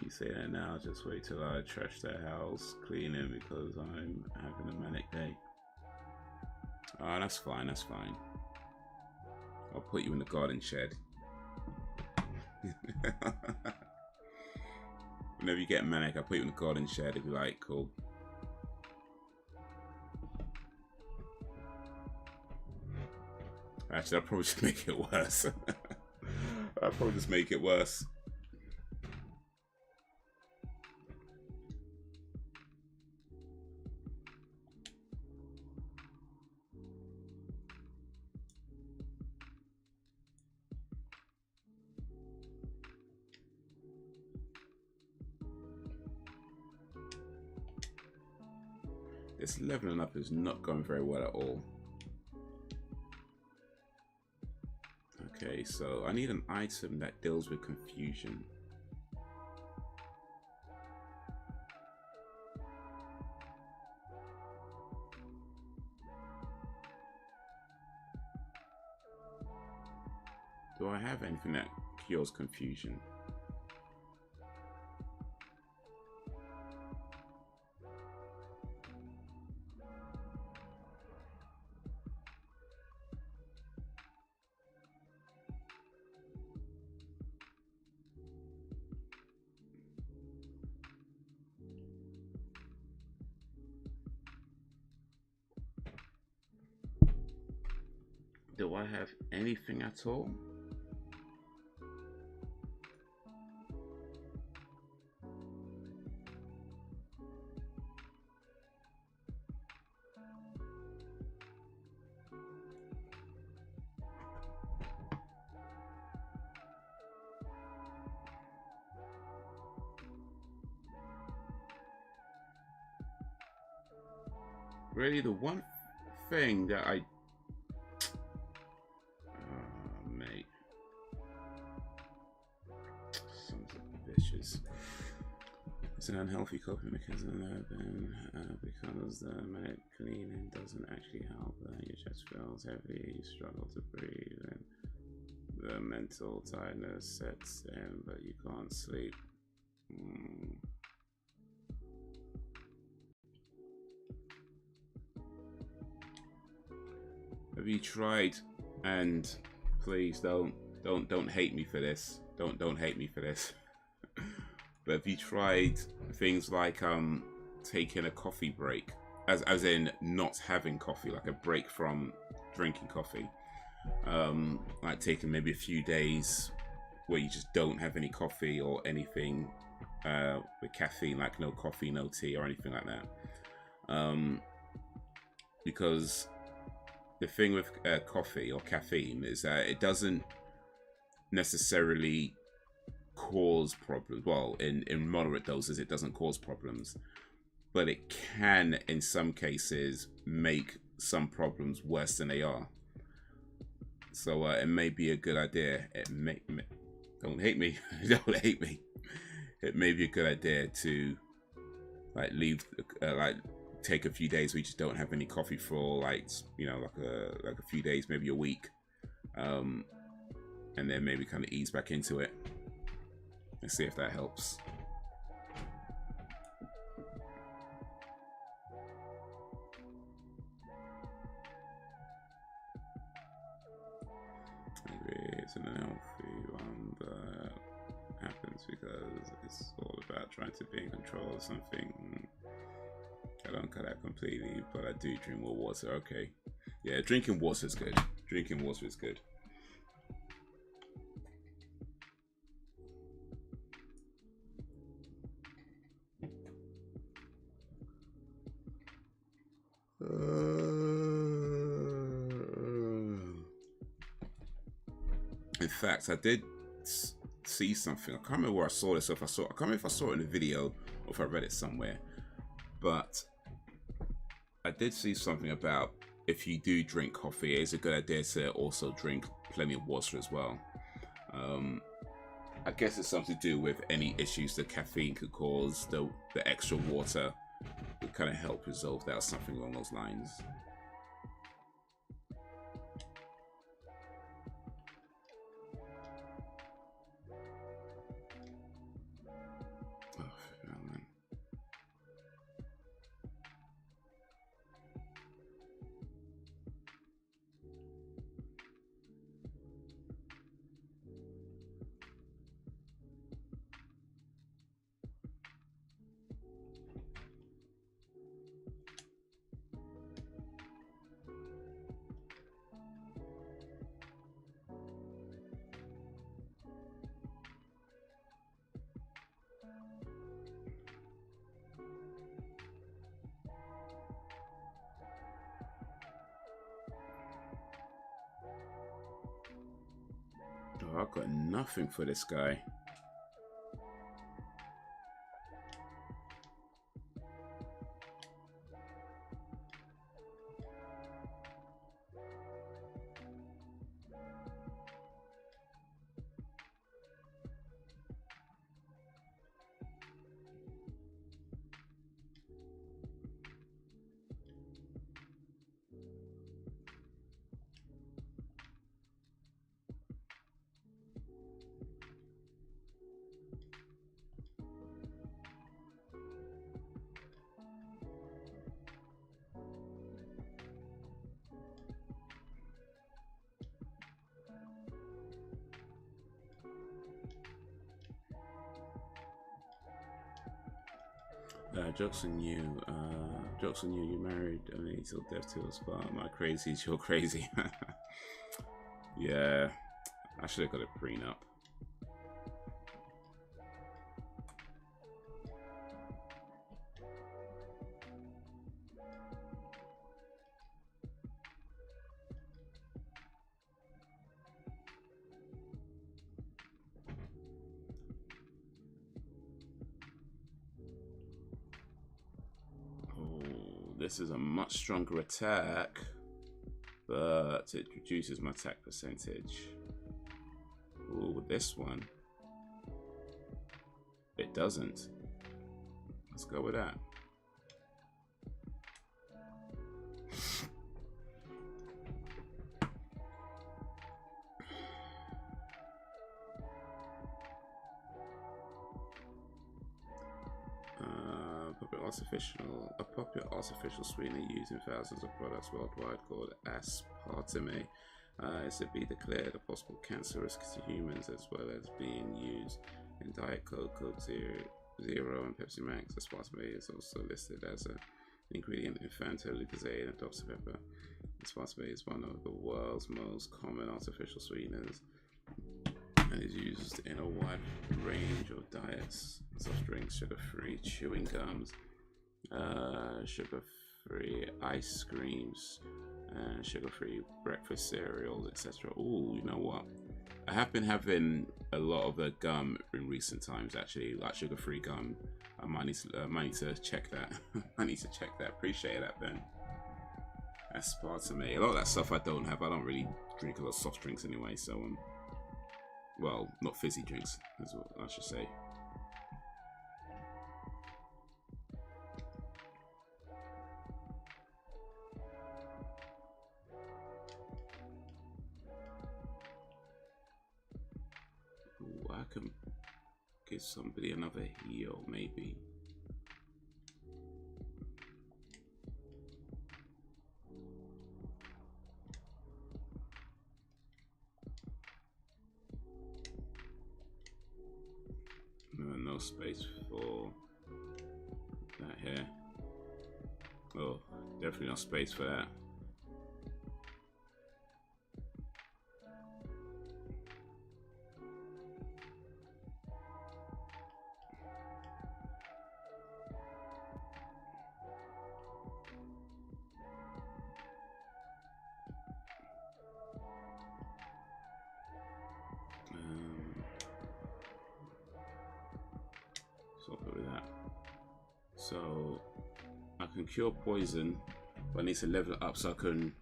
You say that now, just wait till I trash the house, clean it because I'm having a manic day. Oh, that's fine, that's fine. I'll put you in the garden shed. Whenever you get manic, I'll put you in the garden shed if you like, cool. Actually, I'll probably just make it worse. I'll probably just make it worse. This leveling up is not going very well at all. Okay, so I need an item that deals with confusion. Do I have anything that cures confusion? Do I have anything at all? Really, the one thing that I... Oh, mate. Sons of bitches. It's an unhealthy coping mechanism because the manic cleaning doesn't actually help. Your chest feels heavy, you struggle to breathe, and the mental tiredness sets in, but you can't sleep. Have you tried, and please don't hate me for this. Don't hate me for this. But have you tried things like taking a coffee break, as in not having coffee, like a break from drinking coffee, like taking maybe a few days where you just don't have any coffee or anything with caffeine, like no coffee, no tea or anything like that, because the thing with coffee or caffeine is that it doesn't necessarily cause problems. Well, in moderate doses, it doesn't cause problems, but it can, in some cases, make some problems worse than they are. So it may be a good idea. Don't hate me. Don't hate me. It may be a good idea to like leave, take a few days where you just don't have any coffee for like a few days, maybe a week, and then maybe kind of ease back into it. Let's see if that helps. Maybe it's an unhealthy one, but happens because it's all about trying to be in control of something. I don't cut out completely, but I do drink more water. Okay. Yeah, drinking water is good. Drinking water is good. In fact, I did see something. I can't remember where I saw this. So I can't remember if I saw it in a video or if I read it somewhere. But I did see something about if you do drink coffee, it's a good idea to also drink plenty of water as well. I guess it's something to do with any issues that caffeine could cause. The extra water would kind of help resolve that, or something along those lines. Oh, I've got nothing for this guy. Jokes on you, you married only till death till us part. My crazies, you're crazy. Yeah, I should have got a prenup. This is a much stronger attack, but it reduces my attack percentage. Ooh, with this one, it doesn't. Let's go with that. A popular artificial sweetener used in thousands of products worldwide called aspartame is to be declared a possible cancerous to humans, as well as being used in Diet Coke, Coke Zero, and Pepsi Max. Aspartame is also listed as an ingredient in Fanta, Lucozade, and Dr. Pepper. Aspartame is one of the world's most common artificial sweeteners and is used in a wide range of diets, soft drinks, sugar-free chewing gums, sugar-free ice creams, and sugar-free breakfast cereals, etc. Ooh, you know what? I have been having a lot of gum in recent times, actually, like sugar-free gum. I might need to check that. I need to check that. Appreciate that, Ben. Aspartame. A lot of that stuff I don't have. I don't really drink a lot of soft drinks anyway, so well, not fizzy drinks, is what I should say. Ooh, I can give somebody another heal, maybe. No space for that here. Oh, definitely no space for that. So I can cure poison, but I need to level it up so I can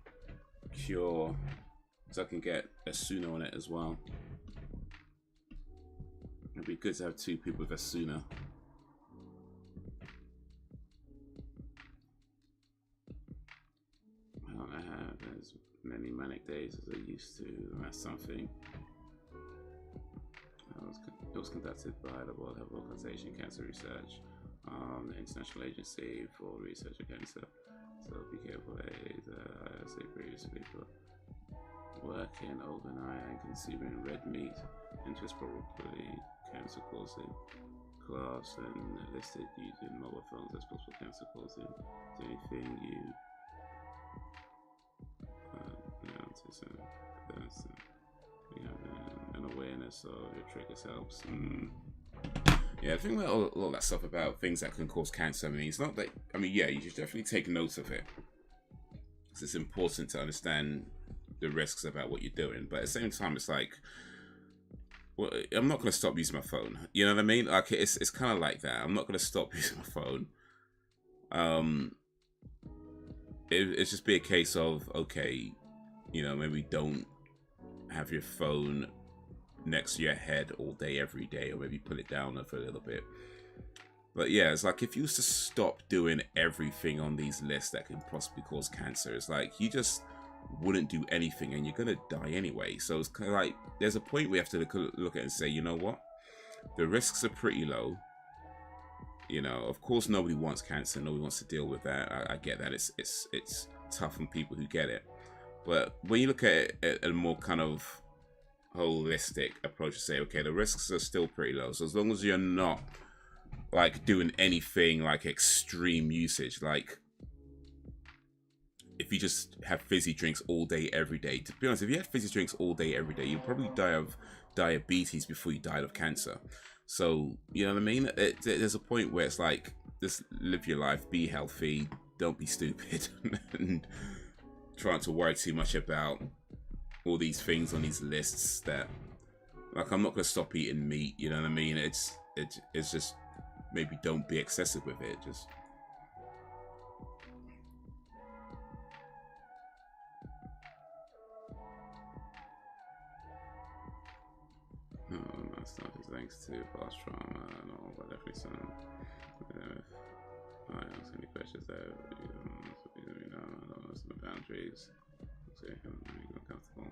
cure, so I can get Asuna on it as well. It'd be good to have 2 people with Asuna. I don't have as many manic days as I used to. That's something. It was conducted by the World Health Organization Cancer Research, the International Agency for Research on Cancer. So be careful, I say previously, but working overnight and consuming red meat enters probably cancer-causing class and listed using mobile phones as possible cancer-causing. Is there anything you an awareness of your triggers helps. Yeah, I think about all that stuff about things that can cause cancer. I mean, it's not that. I mean, yeah, you should definitely take note of it, because it's important to understand the risks about what you're doing. But at the same time, it's like, well, I'm not going to stop using my phone. You know what I mean? Like, it's kind of like that. I'm not going to stop using my phone. It's just be a case of, okay, you know, maybe don't have your phone next to your head all day, every day, or maybe put it down for a little bit. But yeah, it's like if you used to stop doing everything on these lists that can possibly cause cancer, it's like you just wouldn't do anything and you're gonna die anyway. So it's kind of like there's a point we have to look at and say, you know what, the risks are pretty low. You know, of course nobody wants cancer, nobody wants to deal with that. I get that it's tough on people who get it. But when you look at it at a more kind of holistic approach to say, okay, the risks are still pretty low. So as long as you're not like doing anything like extreme usage, like if you just have fizzy drinks all day, every day, to be honest, if you had fizzy drinks all day, every day, you'd probably die of diabetes before you died of cancer. So, you know what I mean? There's a point where it's like, just live your life, be healthy, don't be stupid, and trying to worry too much about all these things on these lists that, like, I'm not gonna stop eating meat, you know what I mean? It's just, maybe don't be excessive with it. Just that's not just thanks to past trauma and all, but definitely some. I ask any questions that you know, I don't know some boundaries. Okay, I'm comfortable.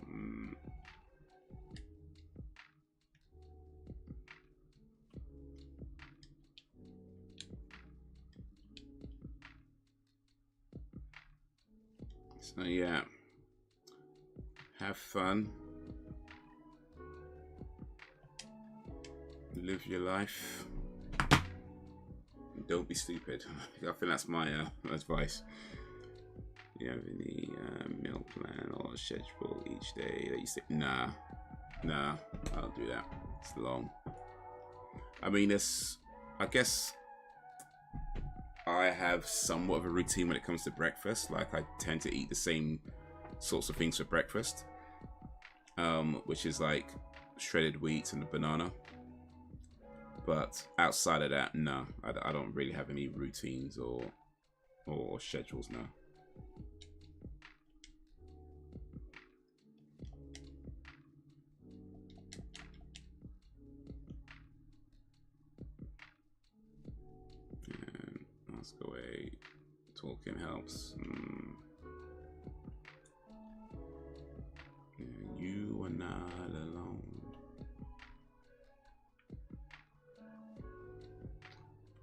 So yeah, have fun, live your life, don't be stupid. I think that's my advice. You have any meal plan or schedule each day that you say, nah, I don't do that, it's long. I mean, I guess I have somewhat of a routine when it comes to breakfast. Like, I tend to eat the same sorts of things for breakfast, which is like shredded wheat and a banana. But outside of that, no, I don't really have any routines or schedules now. And ask away. Talking helps. You are not alone.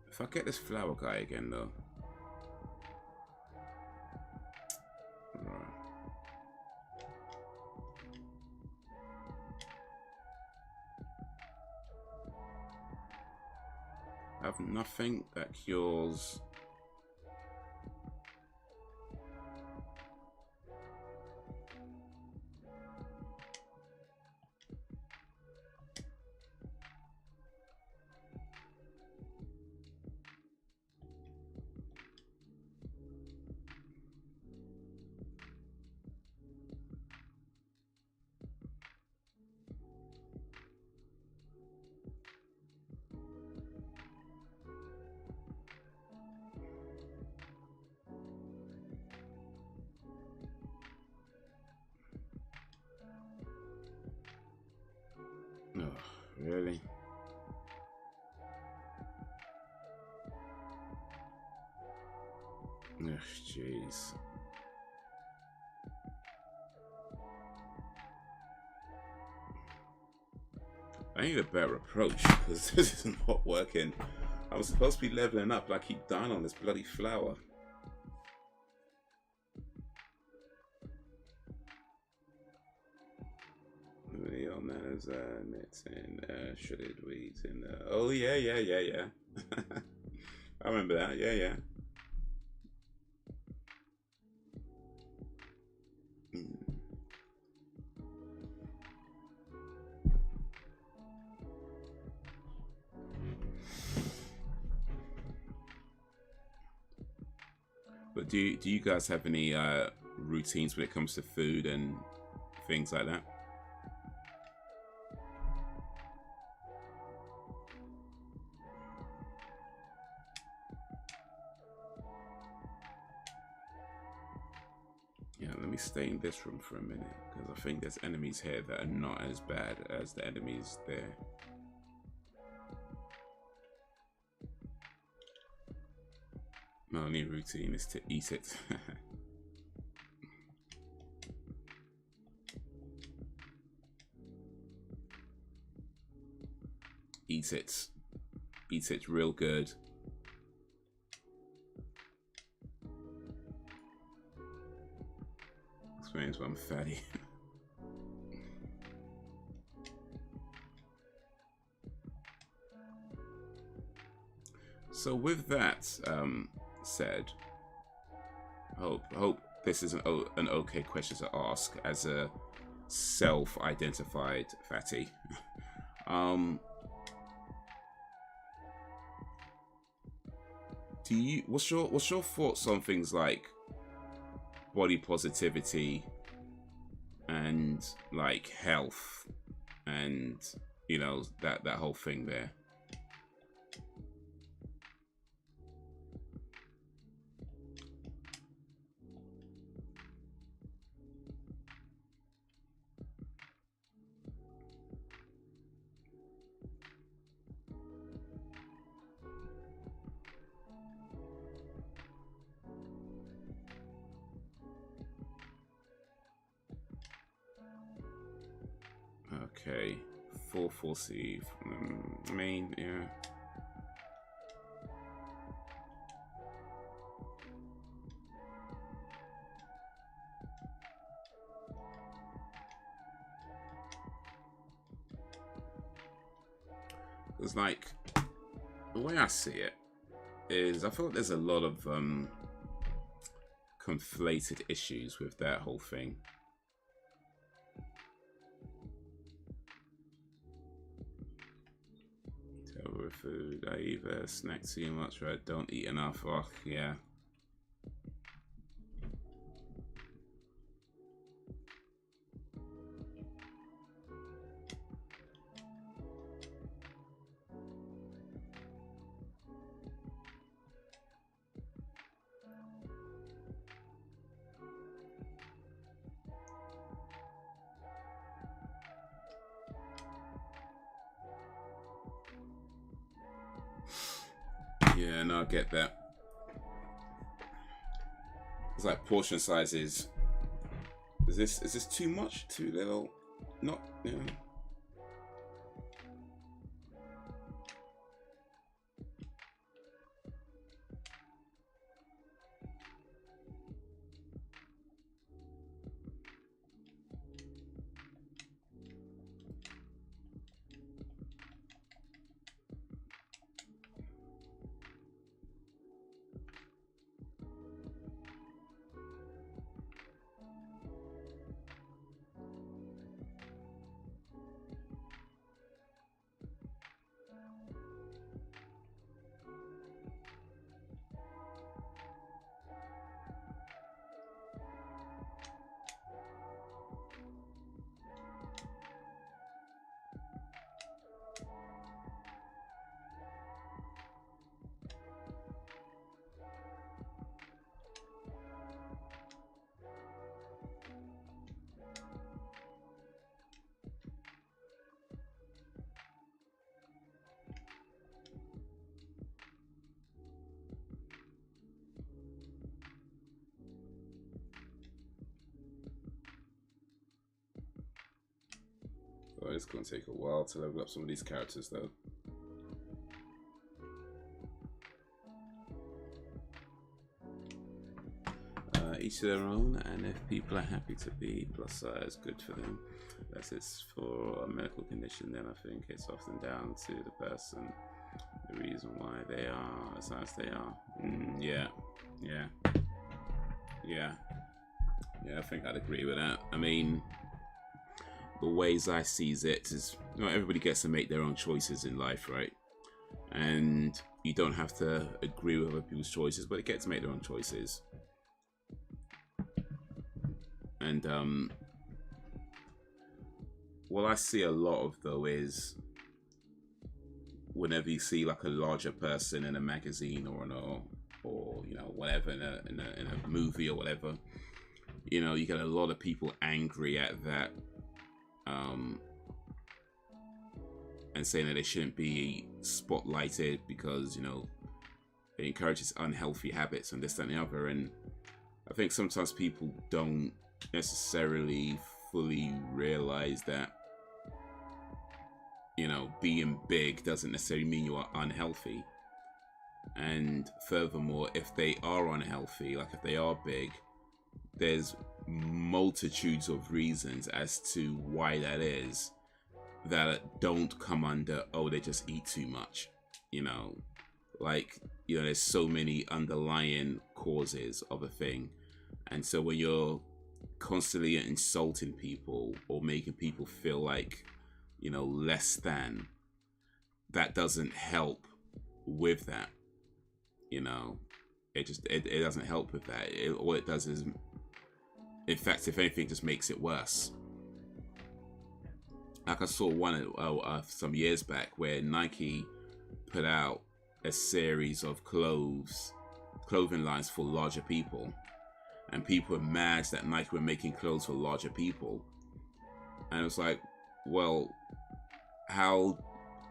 If I get this flower guy again, though. Right. I have nothing that cures. Really? Ugh, jeez. I need a better approach because this is not working. I was supposed to be leveling up, but I keep dying on this bloody flower. Video manners, nets and shredded weeds and oh yeah. I remember that. Yeah. But do you guys have any routines when it comes to food and things like that? Yeah, let me stay in this room for a minute because I think there's enemies here that are not as bad as the enemies there. My only routine is to eat it. Eat it. Eat it real good. Explains why I'm fatty. So with that said, hope this is an okay question to ask as a self-identified fatty. What's your thoughts on things like body positivity and like health and you know that whole thing there? Okay, full foreceive. I mean, yeah. It's like the way I see it is, I feel like there's a lot of conflated issues with that whole thing. With food, I either snack too much or I don't eat enough. Oh, yeah. Yeah, no, I get that. It's like portion sizes. Is this too much? Too little? Not, you know. it's going to take a while to level up some of these characters, though. Each to their own, and if people are happy to be plus size, good for them. As it's for a medical condition, then I think it's often down to the person, the reason why they are as they are. Yeah, I think I'd agree with that. I mean, the ways I sees it is, you know, everybody gets to make their own choices in life, right? And you don't have to agree with other people's choices, but they get to make their own choices. And what I see a lot of, though, is whenever you see like a larger person in a magazine or you know, whatever, in a movie or whatever, you know, you get a lot of people angry at that, and saying that they shouldn't be spotlighted because, you know, it encourages unhealthy habits and this, that, and the other. And I think sometimes people don't necessarily fully realize that, you know, being big doesn't necessarily mean you are unhealthy. And furthermore, if they are unhealthy, like if they are big, there's multitudes of reasons as to why that is, that don't come under, oh, they just eat too much, you know. Like, you know, there's so many underlying causes of a thing. And so when you're constantly insulting people or making people feel like, you know, less than, that doesn't help with that, you know. It doesn't help with that. All it does is, in fact, if anything, just makes it worse. Like I saw one some years back where Nike put out a series of clothing lines for larger people, and people were mad that Nike were making clothes for larger people. And it was like, well, how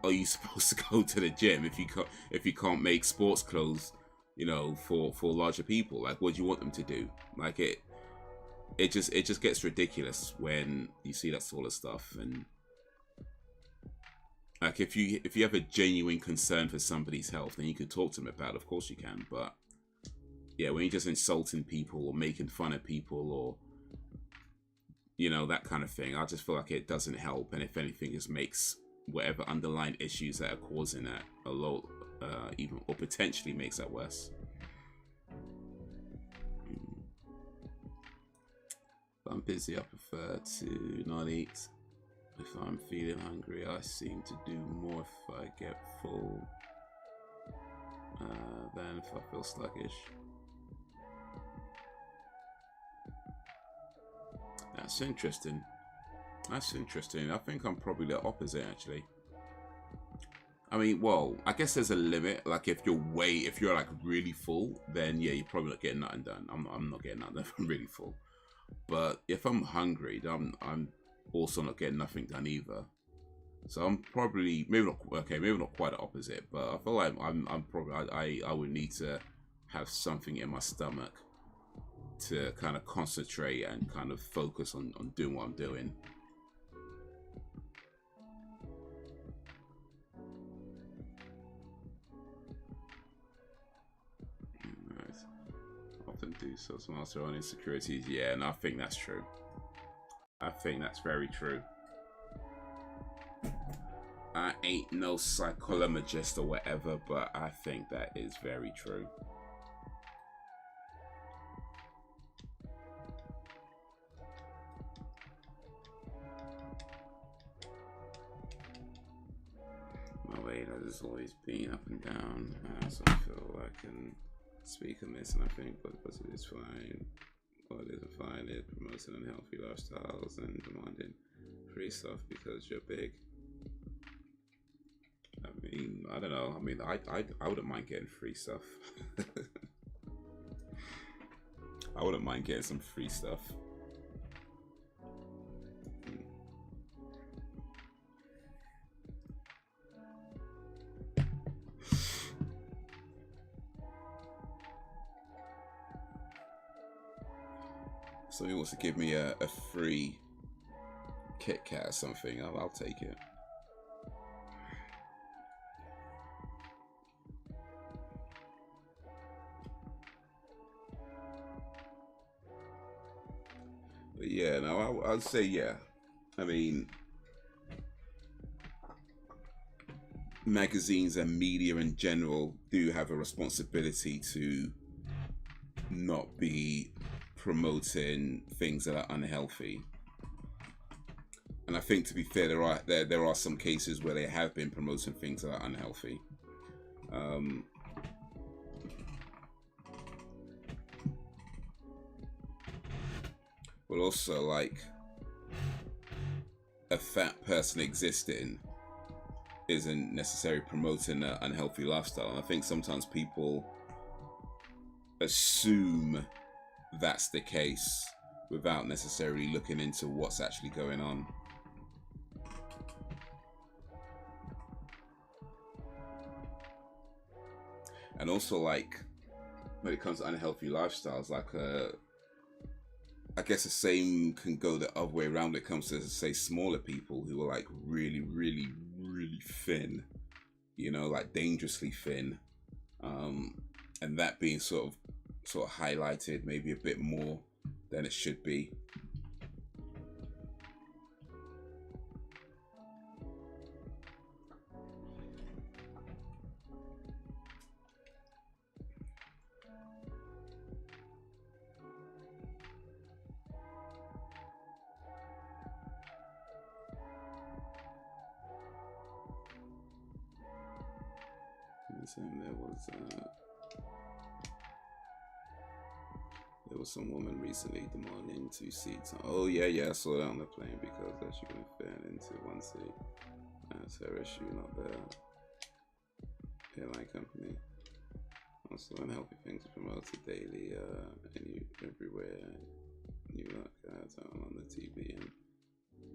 are you supposed to go to the gym if you can't make sports clothes, you know, for larger people? Like, what do you want them to do? Like, it just gets ridiculous when you see that sort of stuff. And like, if you have a genuine concern for somebody's health, then you can talk to them about it. Of course you can. But yeah, when you're just insulting people or making fun of people or, you know, that kind of thing, I just feel like it doesn't help. And if anything, just makes whatever underlying issues that are causing that a lot, even, or potentially makes that worse. If I'm busy, I prefer to not eat. If I'm feeling hungry, I seem to do more if I get full than if I feel sluggish. That's interesting. That's interesting. I think I'm probably the opposite, actually. I mean, well, I guess there's a limit. Like, if you're like really full, then yeah, you're probably not getting nothing done. I'm not getting nothing done if I'm really full. But if I'm hungry, I'm also not getting nothing done either. So I'm probably maybe not quite the opposite, but I feel like I'm probably I would need to have something in my stomach to kind of concentrate and kind of focus on doing what I'm doing. Right. Often do so to master own insecurities. Yeah, and I think that's true. I think that's very true. I ain't no psychologist or whatever, but I think that is very true. My weight has always been up and down, so I feel I can speak on this, and I think but it is fine. What it isn't fine, it promotes unhealthy lifestyles and demanding free stuff because you're big. I mean, I don't know. I mean, I wouldn't mind getting free stuff. I wouldn't mind getting some free stuff. Somebody wants to give me a free Kit Kat or something. I'll take it. But yeah, no, I'd say yeah. I mean, magazines and media in general do have a responsibility to not be promoting things that are unhealthy. And I think, to be fair, there are some cases where they have been promoting things that are unhealthy. But also, like, a fat person existing isn't necessarily promoting an unhealthy lifestyle. And I think sometimes people assume that's the case without necessarily looking into what's actually going on. And also, like, when it comes to unhealthy lifestyles, like, I guess the same can go the other way around when it comes to, say, smaller people who are, like, really, really, really thin, you know, like dangerously thin. And that being sort of highlighted maybe a bit more than it should be. There was some woman recently demanding 2 seats. Oh yeah, I saw that on the plane because she couldn't fit into 1 seat. That's her issue, not the airline company. Also, unhealthy things promoted daily everywhere. New York ads on the TV, and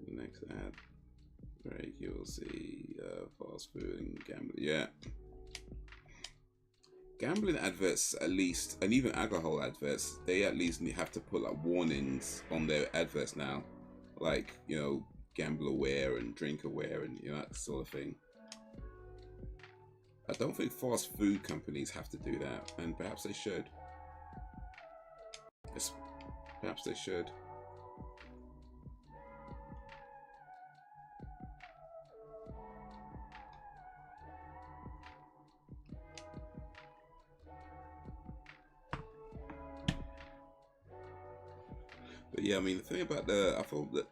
the next ad, right, you will see fast food and gambling. Yeah. Gambling adverts, at least, and even alcohol adverts, they at least have to put like warnings on their adverts now, like, you know, gamble aware and drink aware and, you know, that sort of thing. I don't think fast food companies have to do that, and perhaps they should. Perhaps they should. But yeah, I mean, the thing about the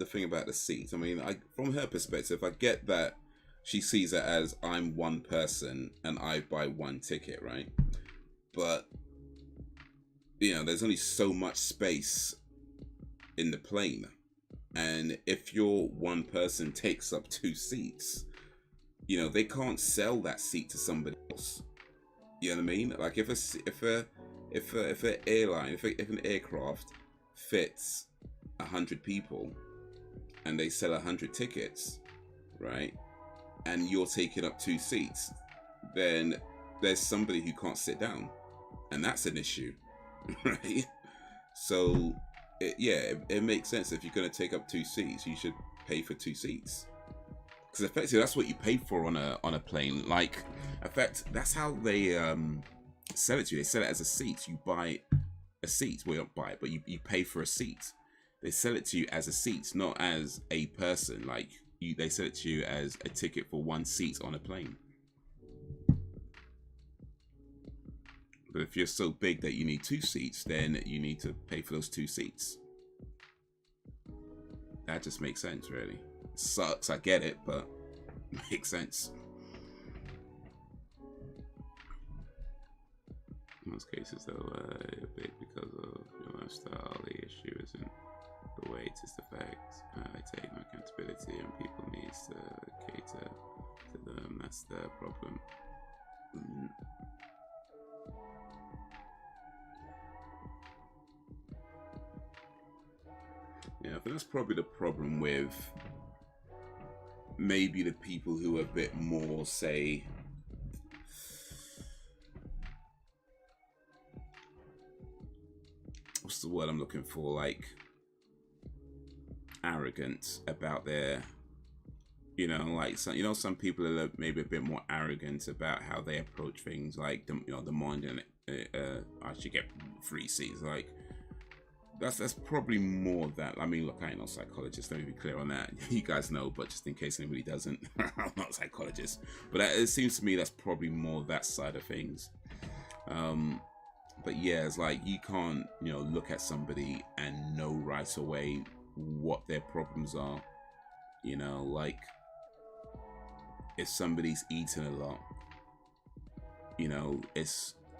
thing about the seats, I mean, from her perspective, I get that she sees it as I'm one person and I buy 1 ticket, right? But, you know, there's only so much space in the plane. And if your one person takes up 2 seats, you know, they can't sell that seat to somebody else. You know what I mean? Like if an aircraft fits 100 people and they sell 100 tickets, right, and you're taking up 2 seats, then there's somebody who can't sit down, and that's an issue. Right? So it makes sense. If you're going to take up 2 seats, you should pay for 2 seats, because effectively that's what you pay for on a plane. Like, in fact, that's how they sell it to you. They sell it as a seat. You buy a seat. Well, you don't buy it, but you pay for a seat. They sell it to you as a seat, not as a person. Like, they sell it to you as a ticket for 1 seat on a plane. But if you're so big that you need 2 seats, then you need to pay for those 2 seats. That just makes sense, really. It sucks, I get it, but it makes sense. In most cases, though, big because of your lifestyle, the issue isn't the weight, it's the fact. I take no accountability, and people need to cater to them. That's the problem. Yeah, I think that's probably the problem with maybe the people who are a bit more, say, what's the word I'm looking for? Like, arrogant about their, you know, like some people are maybe a bit more arrogant about how they approach things, like demanding I should get free seats. Like that's probably more that. I mean, look, I ain't no psychologist. Let me be clear on that. You guys know, but just in case anybody doesn't, I'm not a psychologist. But it seems to me that's probably more that side of things. But yeah, it's like you can't, look at somebody and know right away what their problems are. Like if somebody's eating a lot,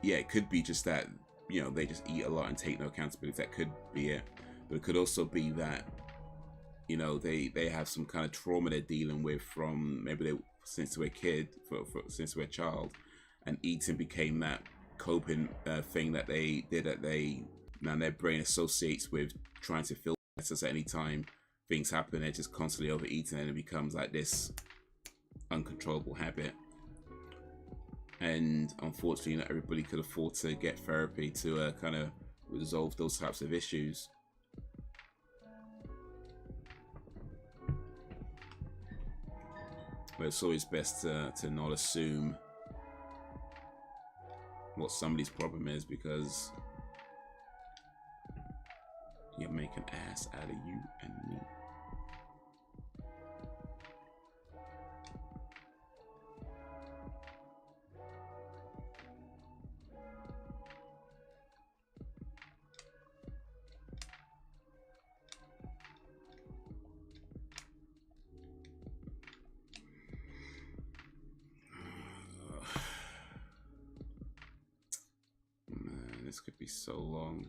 it could be just that, they just eat a lot and take no accountability. That could be it. But it could also be that, they have some kind of trauma they're dealing with from maybe since they were a kid, since they were a child, and eating became that coping thing that they did, that their brain associates with trying to feel better. So any time things happen, they're just constantly overeating, and it becomes like this uncontrollable habit. And unfortunately, not everybody could afford to get therapy to kind of resolve those types of issues. But it's always best to not assume what somebody's problem is, because you make an ass out of you and me. This could be so long.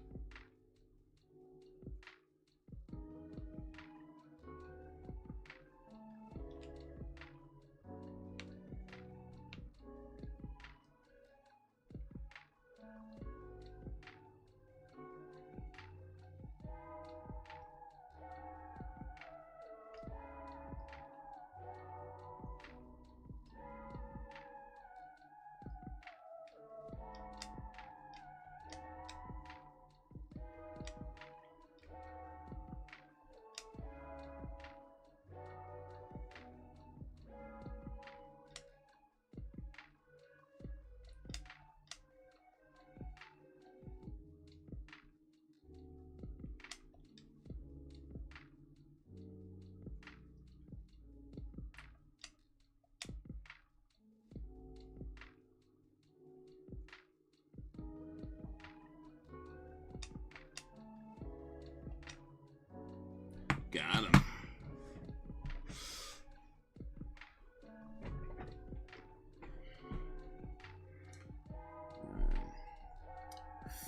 Got him.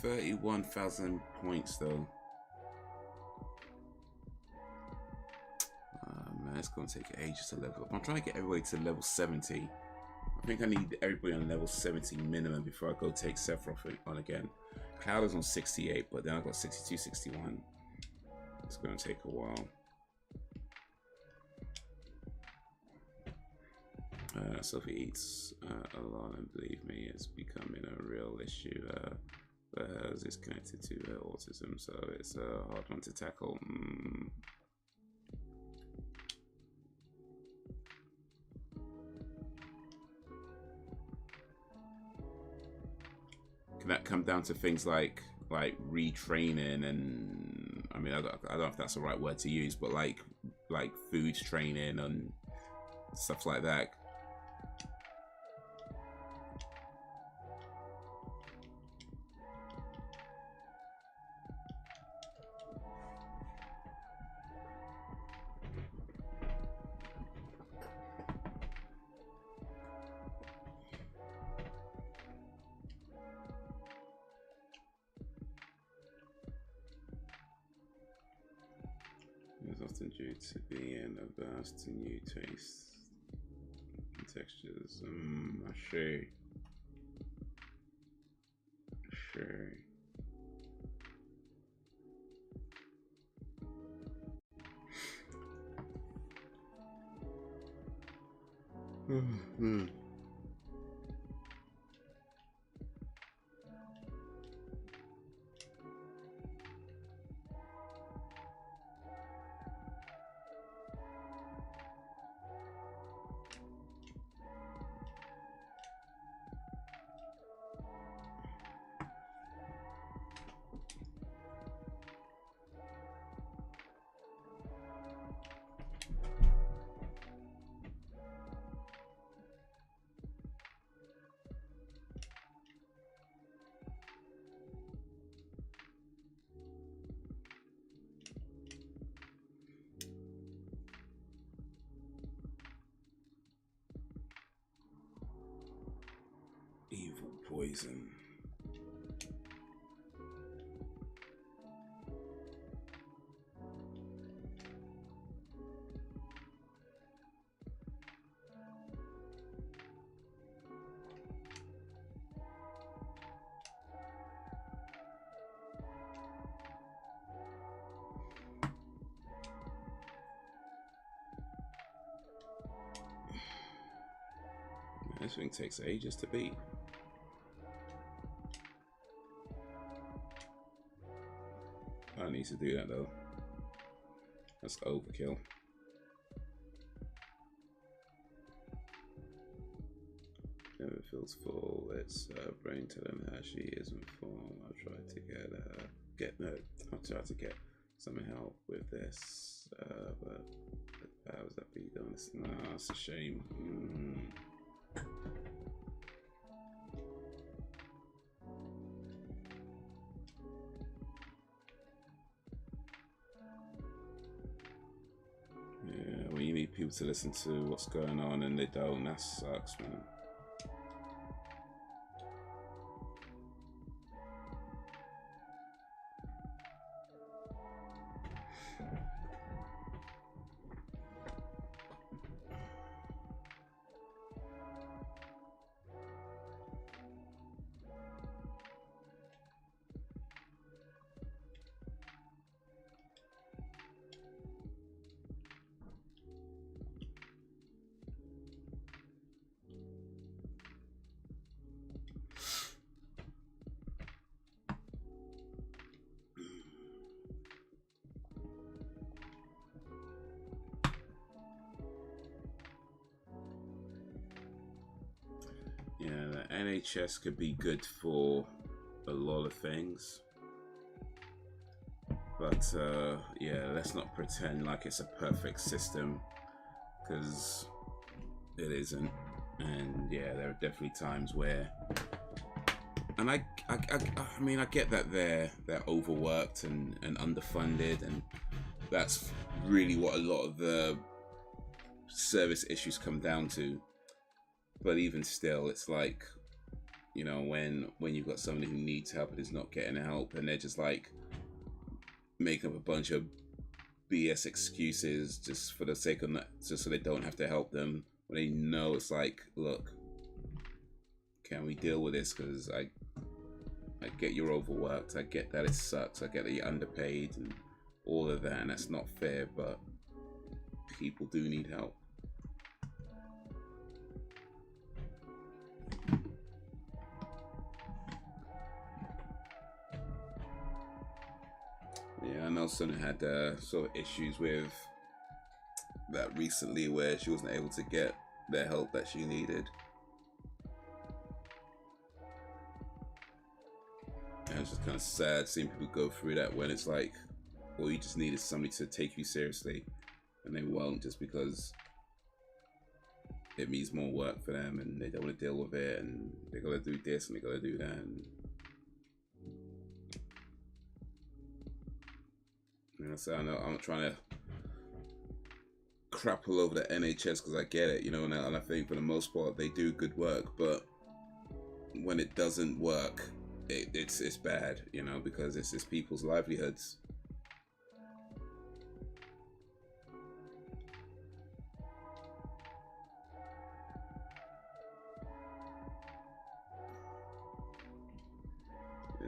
$31,000 points though. Man, it's gonna take ages to level up. I'm trying to get everybody to level 70. I think I need everybody on level 70 minimum before I go take Sephiroth on again. Cloud is on 68, but then I got 62, 61. It's gonna take a while. Sophie eats a lot, and believe me, it's becoming a real issue. But hers is connected to her autism, so it's a hard one to tackle. Can that come down to things like retraining, and I mean, I don't know if that's the right word to use, but like food training and stuff like that? Often due to being averse to new tastes and textures. Sure. Ryzen. This thing takes ages to beat. I don't need to do that though. That's overkill. Never feels full. It's brain telling her she isn't full. I'll try to I'll try to get some help with this, but how's that be done? No, it's a shame. Yeah, when you need people to listen to what's going on and they don't, that sucks, man. Yeah, the NHS could be good for a lot of things, but yeah, let's not pretend like it's a perfect system, because it isn't. And yeah, there are definitely times where, and I mean, I get that they're overworked and underfunded, and that's really what a lot of the service issues come down to. But even still, it's like, you know, when you've got somebody who needs help and is not getting help, and they're just like making up a bunch of BS excuses just for the sake of that, just so they don't have to help them, when they know it's like, look, can we deal with this? Because I get you're overworked, I get that it sucks, I get that you're underpaid and all of that, and that's not fair, but people do need help. Yeah, I know Sonia had sort of issues with that recently, where she wasn't able to get the help that she needed. And it's just kind of sad seeing people go through that, when it's like, all you just need is somebody to take you seriously, and they won't, just because it means more work for them and they don't want to deal with it, and they gotta do this and they gotta do that. And so I know I'm not trying to crap all over the NHS, because I get it, you know, and I think for the most part they do good work, but when it doesn't work, it's bad, you know, because it's people's livelihoods.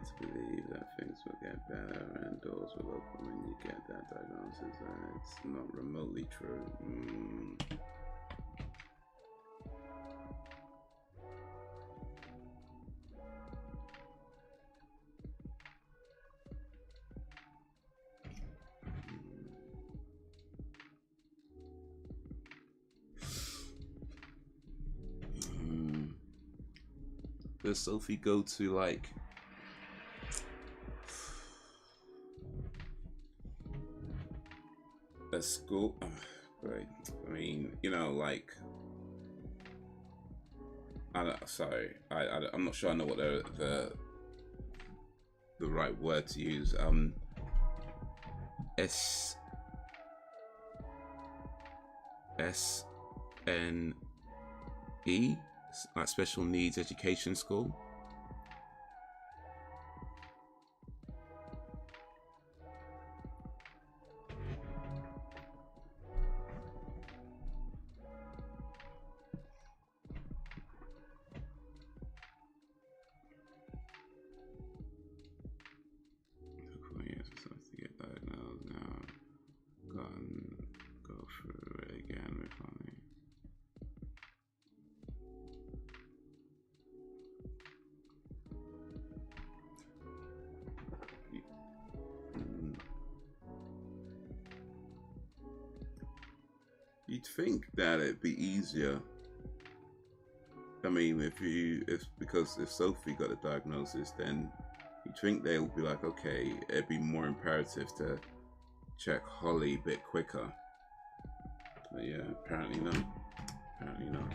To believe that things will get better and doors will open when you get that diagnosis, and it's not remotely true. Does Sophie go to like a school? Right. I mean, you know, like, I'm not sure I know what the right word to use. SNE, like special needs education school. you'd think that it'd be easier. I mean, because if Sophie got a diagnosis, then you'd think they would be like, okay, it'd be more imperative to check Holly a bit quicker. But yeah, apparently not. Apparently not.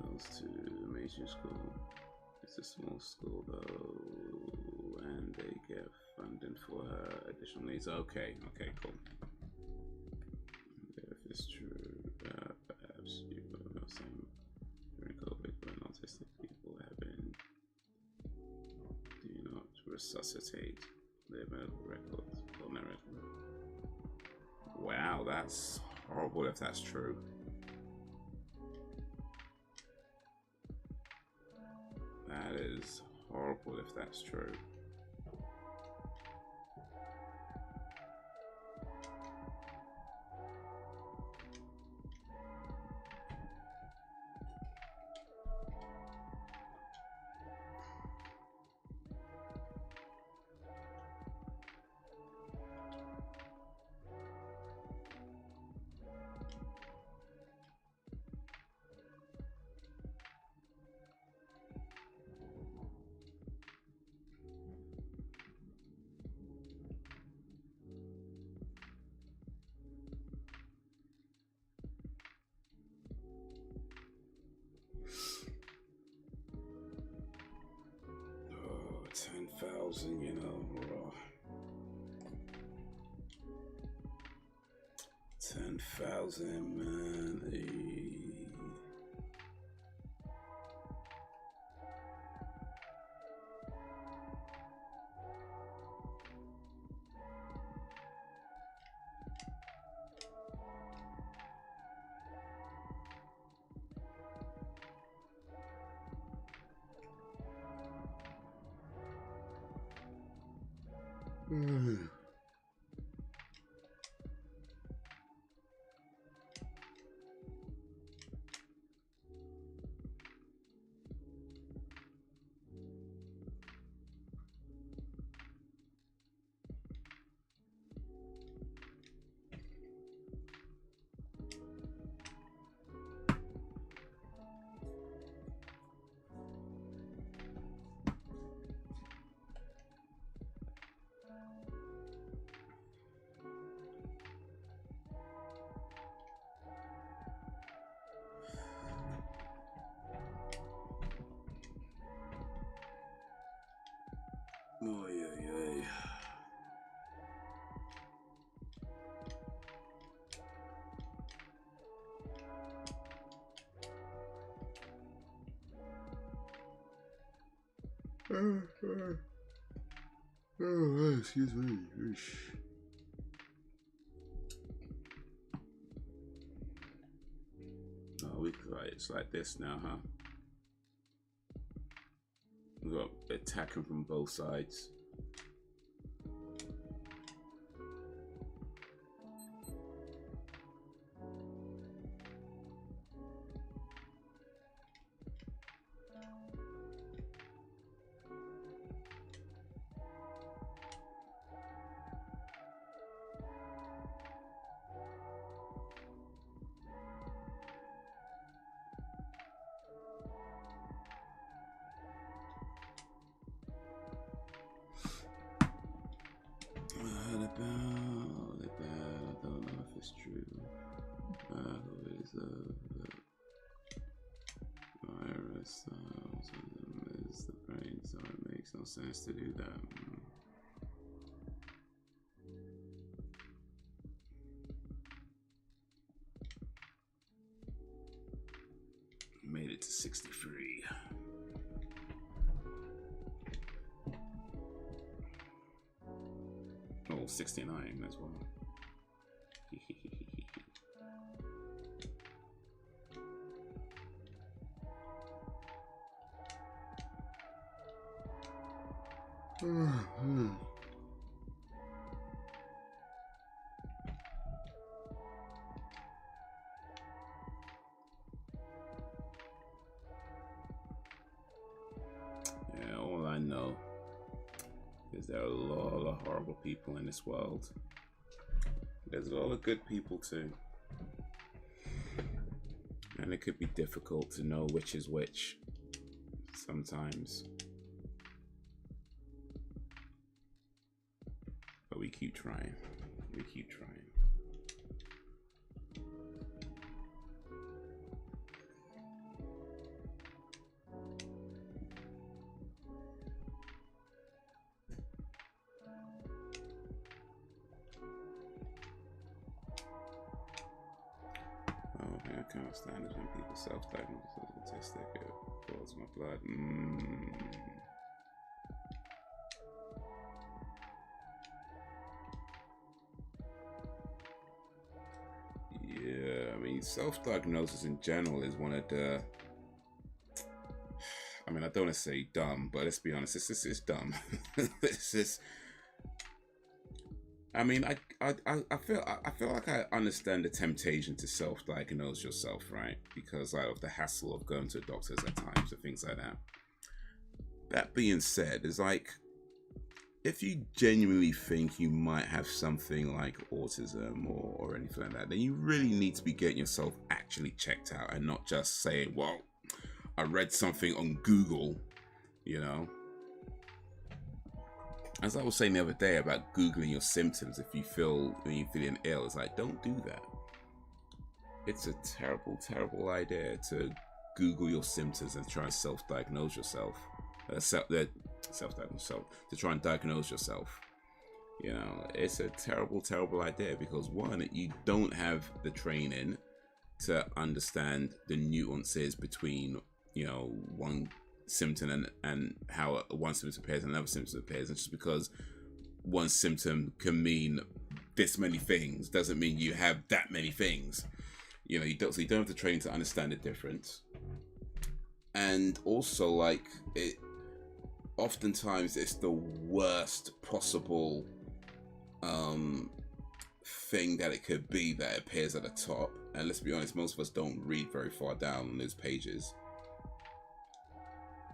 Goes to the major school. It's a small school though, and they get funding for her additional needs. Okay, okay, cool. If it's true, perhaps you will know some during COVID when autistic people have been do not resuscitate their medical records. Wow, that's horrible if that's true. That is horrible if that's true. Oh, 10,000, you know. 10,000, man. Oh, yeah. Oh, excuse me. Oh, it's like this now, huh? We've got attacking from both sides. I don't know if it's true. Who is the virus? Is the brain, so it makes no sense to do that. Made it to 63. Oh, 69 as well. Yeah, all I know is sometimes there are a lot of horrible people in this world. There's a lot of good people too. And it could be difficult to know which is which sometimes. But we keep trying. We keep trying. I can't stand it when people self-diagnose as autistic. It boils my blood. Yeah, I mean, self-diagnosis in general is one of the... I mean, I don't want to say dumb, but let's be honest, it's dumb. It's just... I mean, I feel like I understand the temptation to self-diagnose yourself, right? Because of the hassle of going to doctors at times and things like that. That being said, it's like, if you genuinely think you might have something like autism or anything like that, then you really need to be getting yourself actually checked out and not just saying, well, I read something on Google, you know? As I was saying the other day about Googling your symptoms if you feel when you're feeling ill, it's like, don't do that. It's a terrible, terrible idea to Google your symptoms and try and self-diagnose yourself. To try and diagnose yourself. You know, it's a terrible, terrible idea because one, you don't have the training to understand the nuances between, you know, one symptom and how one symptom appears and another symptom appears. And just because one symptom can mean this many things doesn't mean you have that many things. You know, you don't have the training to understand the difference. And also, like, it oftentimes it's the worst possible thing that it could be that appears at the top. And let's be honest, most of us don't read very far down on those pages.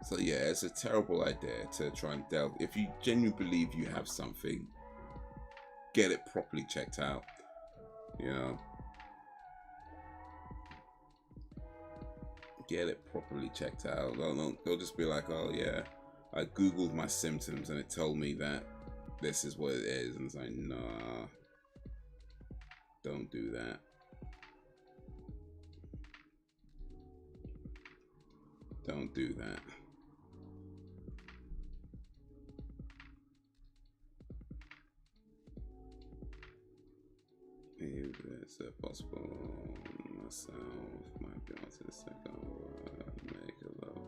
So yeah, it's a terrible idea to try and delve. If you genuinely believe you have something, get it properly checked out. You know, get it properly checked out. Don't just be like, oh yeah, I googled my symptoms and it told me that this is what it is, and it's like, nah, don't do that. Don't do that. If it's possible, myself might be autistic, make a low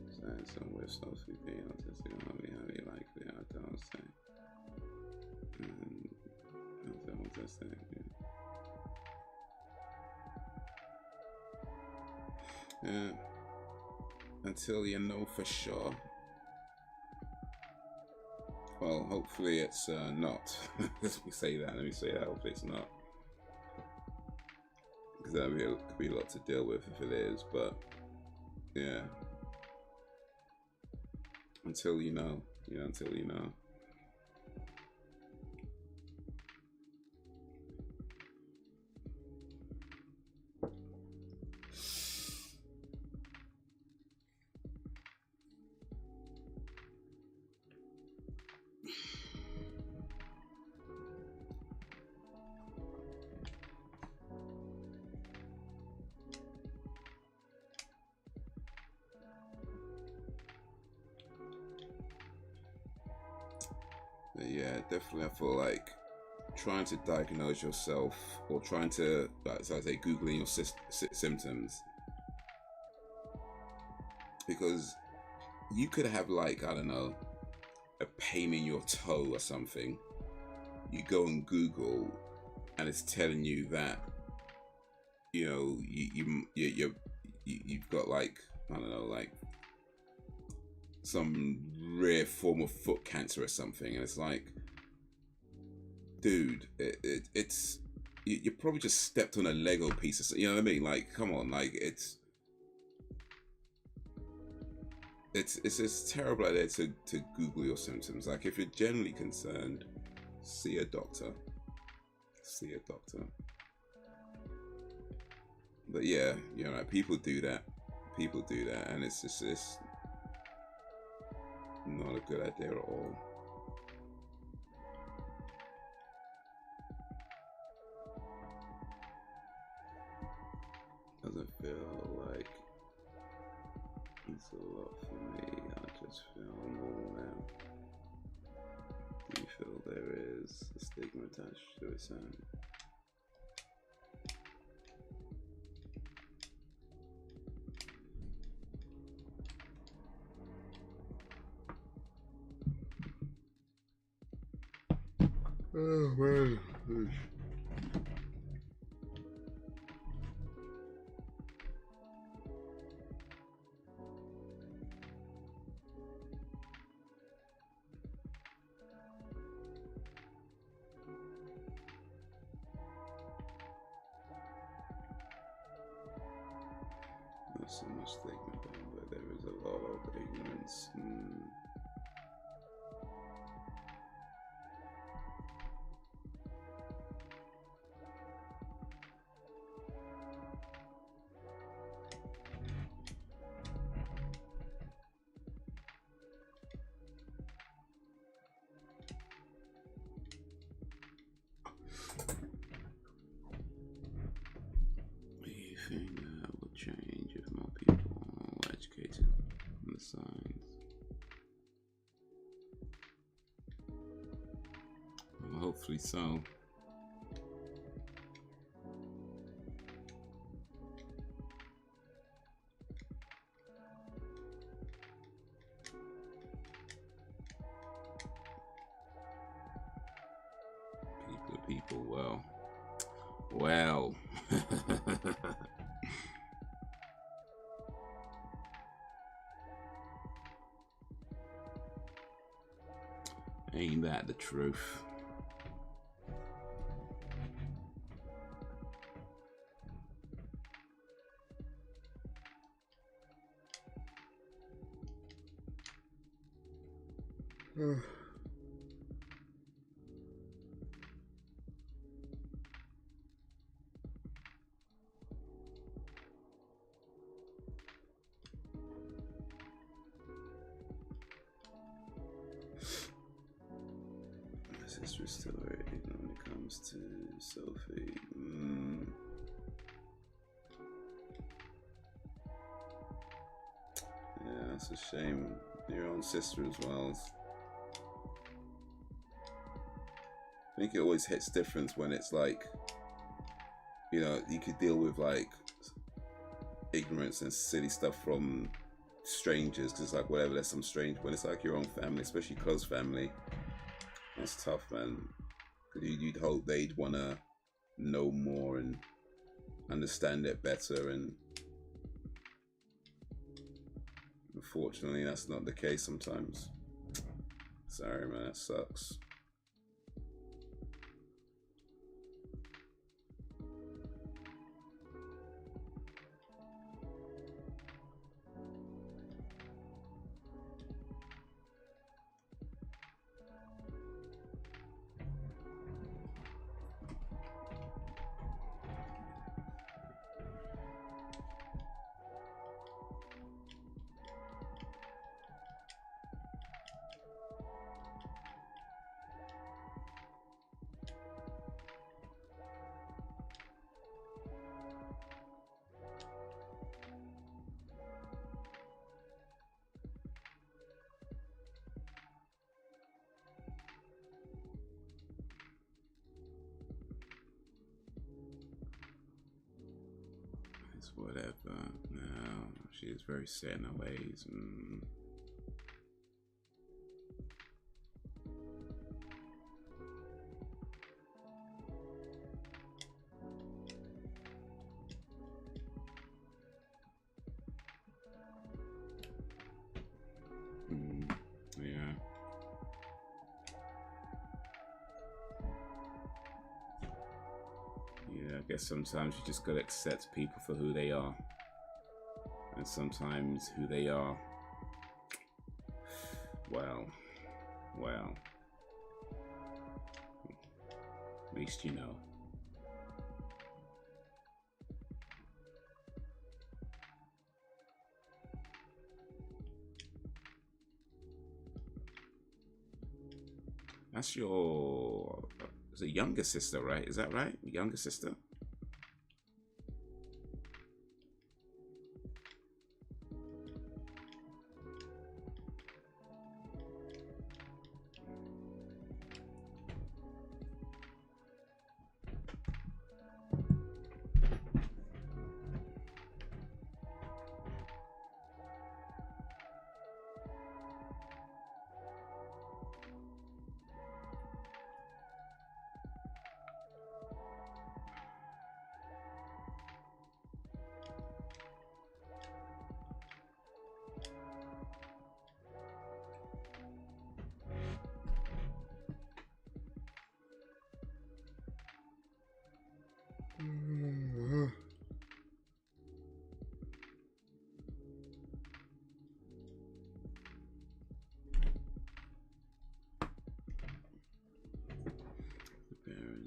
sense of which socially being autistic and highly likely, I don't say. And autistic, yeah. Until you know for sure. Well, hopefully it's not. Let me say that. Hopefully it's not. Because that could be a lot to deal with if it is. But yeah. Until you know. Yeah, until you know. Yeah, definitely. I feel like trying to diagnose yourself or trying to, as I say, Googling your symptoms, because you could have, like, I don't know, a pain in your toe or something. You go on Google and it's telling you that, you know, you've got, like, I don't know, like some rare form of foot cancer or something, and it's like, dude, it's you probably just stepped on a Lego piece or something, you know what I mean? Like, come on, like, it's it's a terrible idea to Google your symptoms. Like, if you're generally concerned, see a doctor. See a doctor. But yeah, you know, like, people do that. People do that, and it's not a good idea at all. Doesn't feel like it's a lot for me. I just feel normal now. Do you feel there is a stigma attached to it, Sam? Oh, man. Not so much stigma, but there is a lot of ignorance. Anything that would change if more people were educated on the signs? Well, hopefully so. People, well. Ain't that the truth? Sister is still very ignorant when it comes to Sophie. Yeah, that's a shame. Your own sister as well. I think it always hits different when it's like, you know, you could deal with like ignorance and silly stuff from strangers, because it's like whatever, there's some strange. When it's like your own family, especially close family, that's tough, man. Because you'd hope they'd want to know more and understand it better, and unfortunately that's not the case sometimes. Sorry, man, that sucks. Whatever. No, she is very set in her ways. Yeah. Yeah, I guess sometimes you just gotta accept people for who they are. And sometimes who they are Well, at least you know. That's your, is it younger sister, right? Is that right? Younger sister?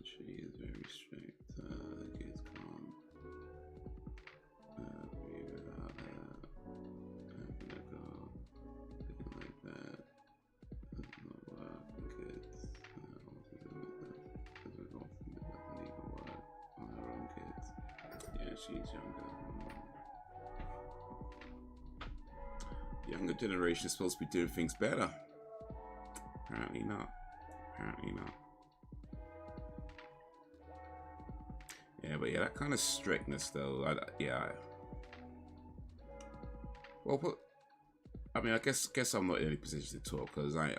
She is very strict. Kids calm. Without having to go like that. Does not work. Kids. What to do with them? Because we're going to doesn't even work on her own kids. Yeah, she's younger. Younger generation is supposed to be doing things better. Apparently not. Apparently not. Yeah, but yeah, that kind of strictness, though. Well, I mean, I guess I'm not in any position to talk because I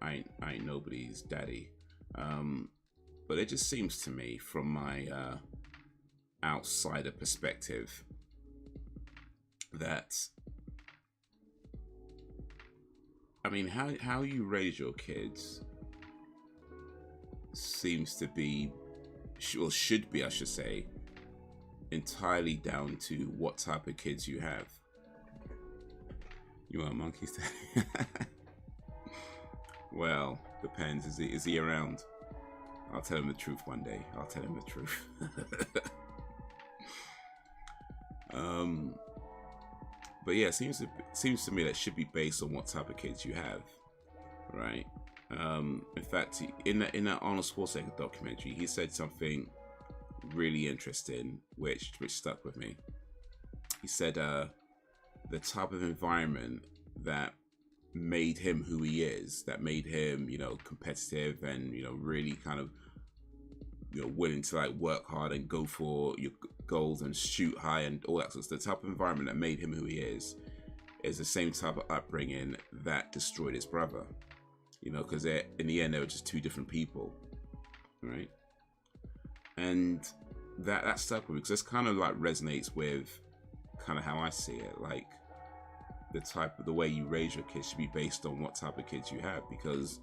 ain't nobody's daddy. But it just seems to me, from my outsider perspective, that I mean, how you raise your kids seems to be, or should be, I should say, entirely down to what type of kids you have. You want monkeys? Well, depends. Is he around? I'll tell him the truth one day. I'll tell him the truth. But yeah, it seems to me that it should be based on what type of kids you have, right? In fact, in that Arnold Schwarzenegger documentary, he said something really interesting, which stuck with me. He said the type of environment that made him who he is, that made him, competitive and, really kind of, willing to like work hard and go for your goals and shoot high and all that sort of stuff. The type of environment that made him who he is the same type of upbringing that destroyed his brother. Because in the end, they were just two different people, right? And that stuck with me because this kind of like resonates with kind of how I see it. Like the way you raise your kids should be based on what type of kids you have, because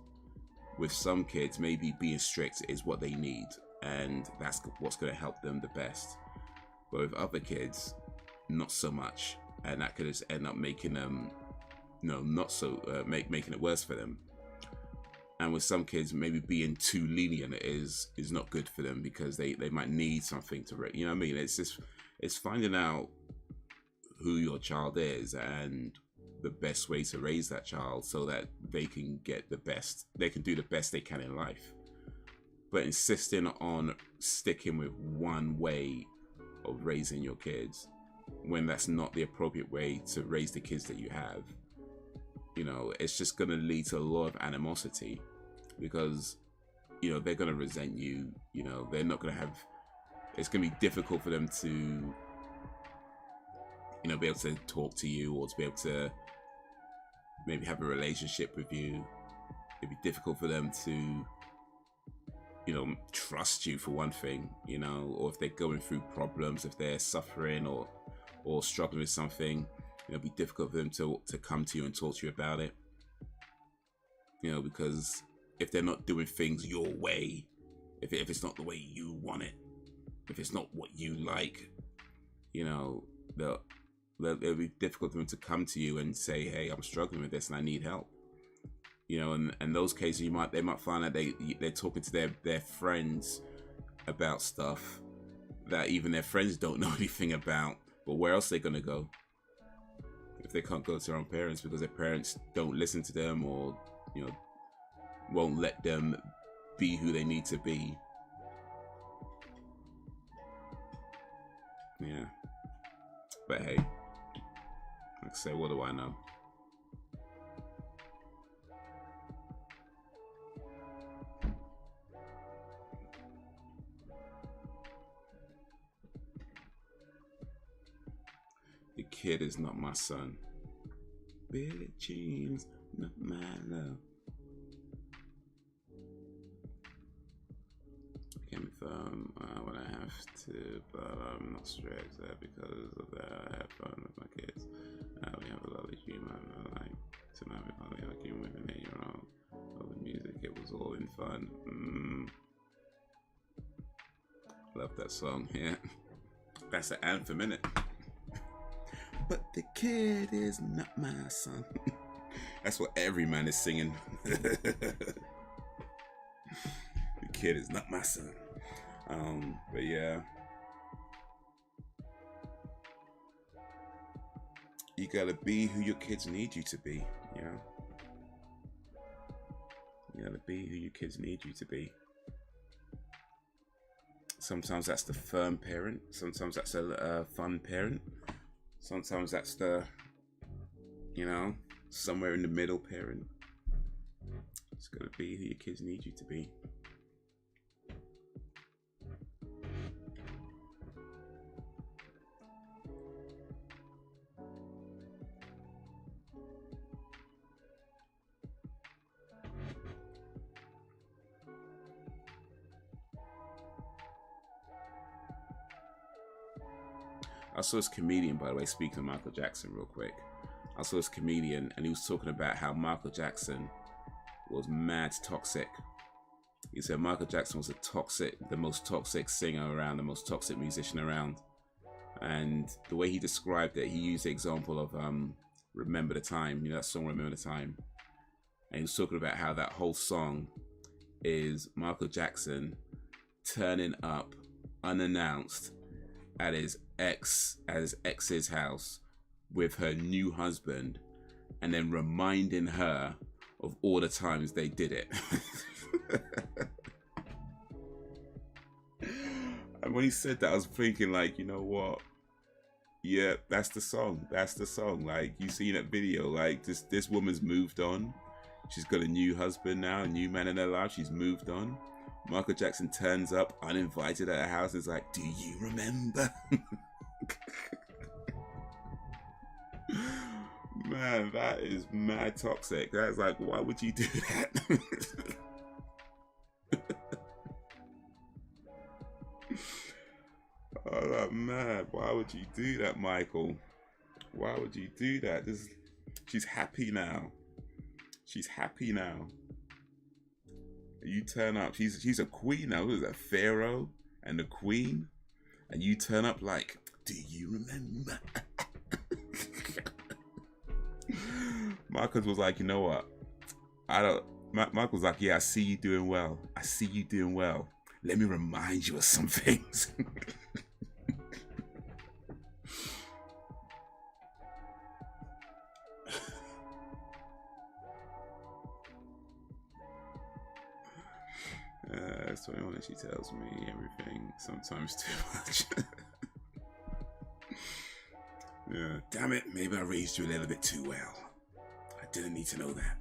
with some kids, maybe being strict is what they need, and that's what's going to help them the best. But with other kids, not so much, and that could just end up making them, making it worse for them. And with some kids, maybe being too lenient is not good for them because they might need something to, you know what I mean? It's finding out who your child is and the best way to raise that child so that they can get the best, they can do the best they can in life. But insisting on sticking with one way of raising your kids when that's not the appropriate way to raise the kids that you have, it's just going to lead to a lot of animosity because, they're going to resent you, they're not going to have, it's going to be difficult for them to, be able to talk to you or to be able to maybe have a relationship with you. It'd be difficult for them to, trust you for one thing, or if they're going through problems, if they're suffering or struggling with something, it'd be difficult for them to come to you and talk to you about it. Because if they're not doing things your way, if it's not the way you want it, if it's not what you like, it'll be difficult for them to come to you and say, hey, I'm struggling with this and I need help. You know, and those cases they might find that they're talking to their friends about stuff that even their friends don't know anything about. But where else are they gonna go if they can't go to their own parents because their parents don't listen to them, or you know, won't let them be who they need to be? Yeah. But hey, like I say, what do I know? The kid is not my son. Billie Jean's not my love. I can confirm when I have to, but I'm not strict because of that. I have fun with my kids. We have a lovely dream. I like tonight with Holly, like you with an 8-year-old. All the music, it was all in fun. Love that song, yeah. That's an anthem, innit? But the kid is not my son. That's what every man is singing. The kid is not my son. But yeah. You gotta be who your kids need you to be, you know? You gotta be who your kids need you to be. Sometimes that's the firm parent. Sometimes that's a fun parent. Sometimes that's the, you know, somewhere in the middle parent. It's gotta be who your kids need you to be. I saw this comedian, by the way, speaking of Michael Jackson real quick. I saw this comedian and he was talking about how Michael Jackson was mad toxic. He said Michael Jackson was the most toxic singer around, the most toxic musician around. And the way he described it, he used the example of Remember the Time, you know that song Remember the Time. And he was talking about how that whole song is Michael Jackson turning up unannounced at his ex's house with her new husband, and then reminding her of all the times they did it. And when he said that, I was thinking, like, you know what? Yeah, that's the song. That's the song. Like, you see that video, like this woman's moved on. She's got a new husband now, a new man in her life. She's moved on. Michael Jackson turns up uninvited at her house and is like, do you remember? Man, that is mad toxic. That's like, why would you do that? Oh, like, man, why would you do that, Michael? Why would you do that? She's happy now. She's happy now. You turn up, she's a queen now. Who is that? Pharaoh and the queen? And you turn up like, do you remember? Marcus was like, you know what? Marcus was like, yeah, I see you doing well. I see you doing well. Let me remind you of some things. It's 21 and she tells me everything, sometimes too much. Yeah, damn it, maybe I raised you a little bit too well. I didn't need to know that.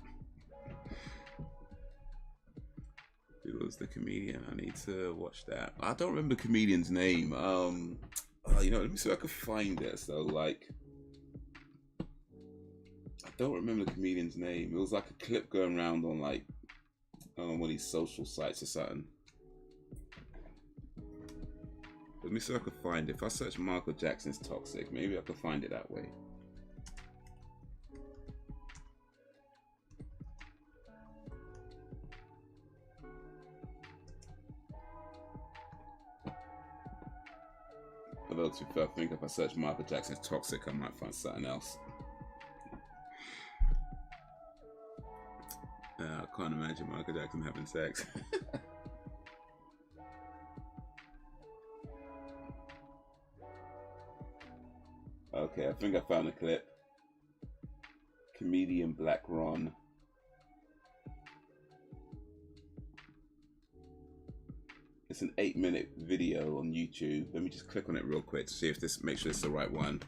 Who was the comedian? I need to watch that. I don't remember the comedian's name. You know, let me see if I can find it. So, like, I don't remember the comedian's name. It was like a clip going around on, like, on one of these social sites or something. Let me see if I can find it. If I search Michael Jackson's toxic, maybe I can find it that way. Although, to be fair, I think if I search Michael Jackson's toxic, I might find something else. I can't imagine Michael Jackson having sex. Okay, I think I found a clip. Comedian Black Ron. It's an 8-minute video on YouTube. Let me just click on it real quick to see if this, make sure it's the right one.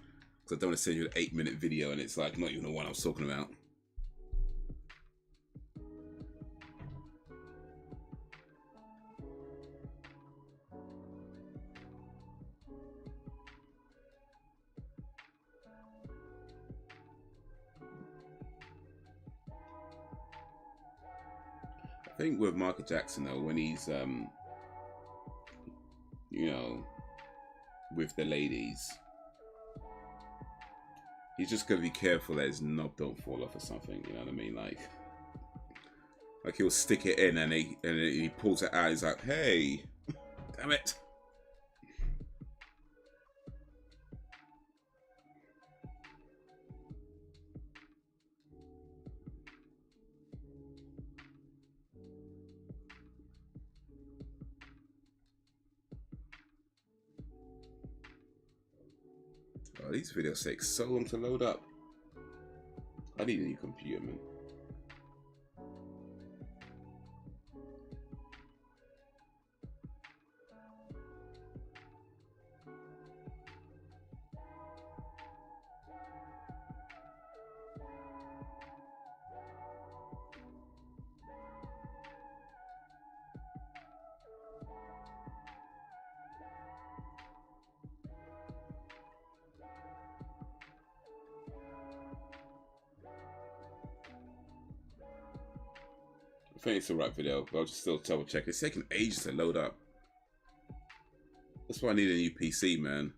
Because I don't want to send you an 8-minute video and it's like not even the one I was talking about. I think with Michael Jackson though, when he's you know, with the ladies, he's just gotta be careful that his knob don't fall off or something. You know what I mean? Like he'll stick it in and he pulls it out. He's like, "Hey, damn it!" Oh, these videos take so long to load up. I need a new computer, man. I think it's the right video, but I'll just still double check. It's taking ages to load up. That's why I need a new PC, man.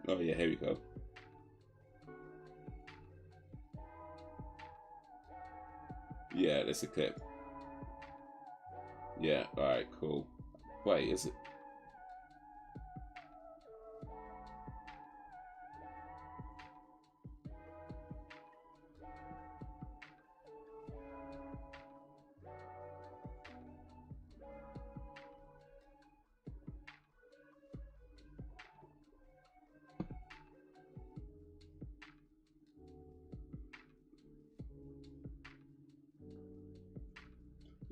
Oh yeah, here we go. Yeah, that's a clip. Yeah, alright, cool. Wait, is it?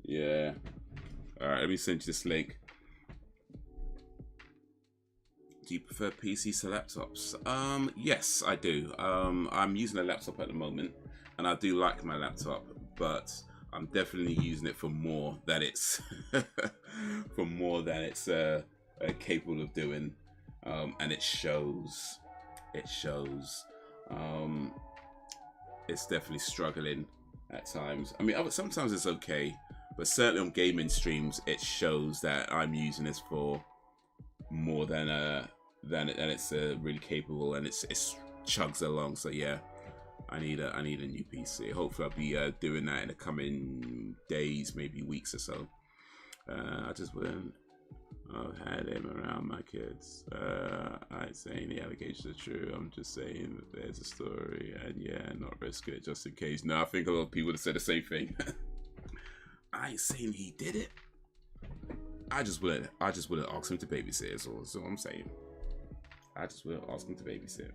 Yeah. Alright, let me send you this link. Do you prefer PCs to laptops? Yes, I do. I'm using a laptop at the moment, and I do like my laptop, but I'm definitely using it for more than it's for more than it's capable of doing, and it shows. It shows. It's definitely struggling at times. I mean, sometimes it's okay, but certainly on gaming streams, it shows that I'm using this for more than it's really capable, and it chugs along. So yeah, I need a new PC. Hopefully, I'll be doing that in the coming days, maybe weeks or so. I just wouldn't have had him around my kids. I ain't saying the allegations are true. I'm just saying that there's a story, and yeah, not risk it just in case. No, I think a lot of people have said the same thing. I ain't saying he did it. I just wouldn't ask him to babysit. That's all I'm saying. I just wouldn't ask him to babysit.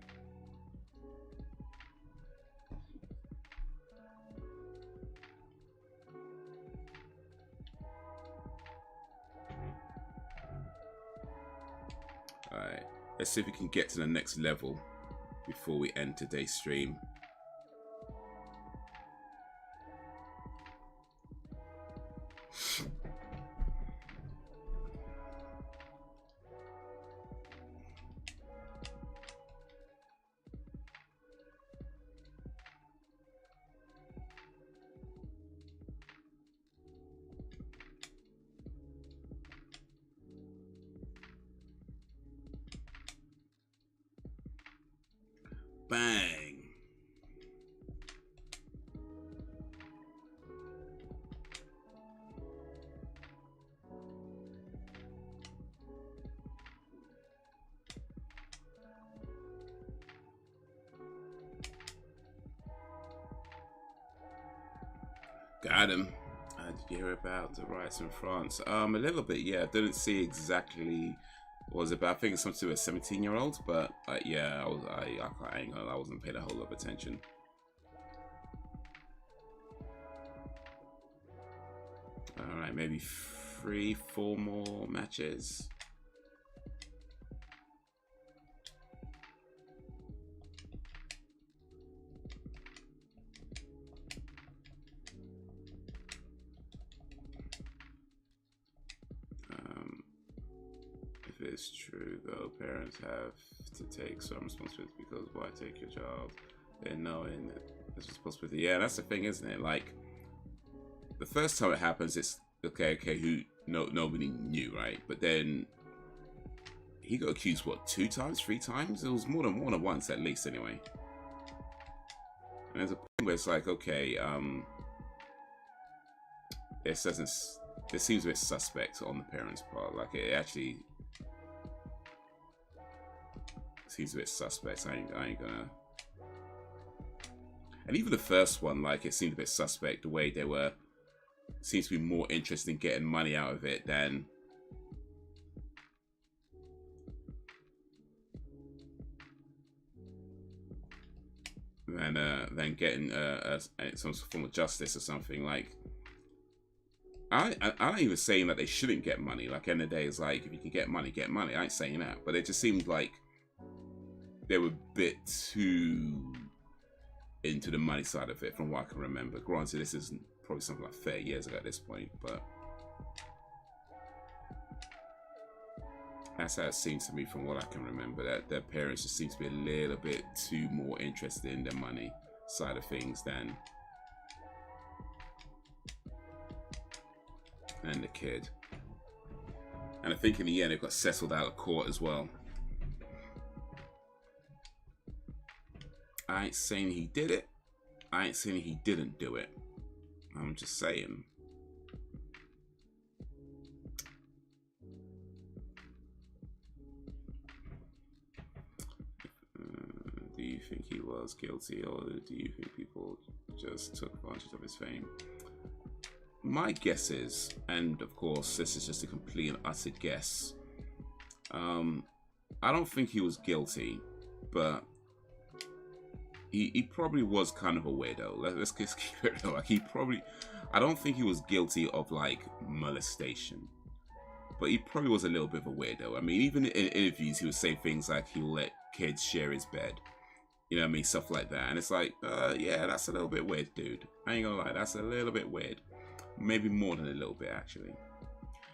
Alright, let's see if we can get to the next level before we end today's stream. bang. Got him. Did you hear about the riots in France? A little bit, yeah. I didn't see exactly what was it about. I think it's something to do with 17-year-olds, but yeah, I ain't gonna, I wasn't paying a whole lot of attention. All right, maybe 3-4 more matches. It's true though, parents have to take some responsibility, because why take your child and knowing that it's responsibility? Yeah, that's the thing, isn't it? Like, the first time it happens, it's okay, nobody knew, right? But then he got accused, what, 2 times, 3 times? It was more than one, or once at least, anyway. And there's a point where it's like, okay, it seems a bit suspect on the parents' part. Like, it actually seems a bit suspect. I ain't gonna. And even the first one, like, it seemed a bit suspect. The way they were, seems to be more interested in getting money out of it than getting some form of justice or something. Like, I ain't even saying that they shouldn't get money. Like, end of the day, it's like, if you can get money, get money. I ain't saying that, but it just seemed like they were a bit too into the money side of it, from what I can remember. Granted, this is probably something like 30 years ago at this point, but that's how it seems to me from what I can remember, that their parents just seem to be a little bit too more interested in the money side of things than the kid. And I think in the end it got settled out of court as well. I ain't saying he did it. I ain't saying he didn't do it. I'm just saying. Do you think he was guilty, or do you think people just took advantage of his fame? My guess is, and of course this is just a complete and utter guess, I don't think he was guilty, but he probably was kind of a weirdo. Let's just keep it real. Like, I don't think he was guilty of, like, molestation, but he probably was a little bit of a weirdo. I mean, even in interviews, he would say things like he'll let kids share his bed. You know what I mean? Stuff like that. And it's like, yeah, that's a little bit weird, dude. I ain't gonna lie, that's a little bit weird. Maybe more than a little bit, actually.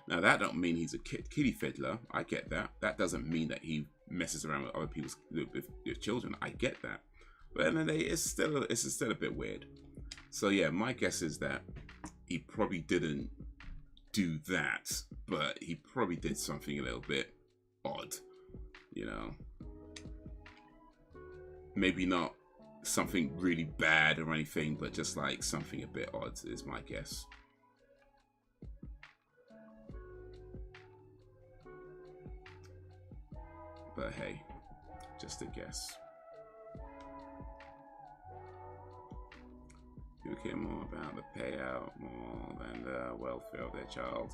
Now, that don't mean he's a kiddie fiddler. I get that. That doesn't mean that he messes around with other people's with children. I get that. But at the end of the day, it's still a bit weird. So yeah, my guess is that he probably didn't do that, but he probably did something a little bit odd, you know. Maybe not something really bad or anything, but just like something a bit odd is my guess. But hey, just a guess. People care more about the payout more than the welfare of their child.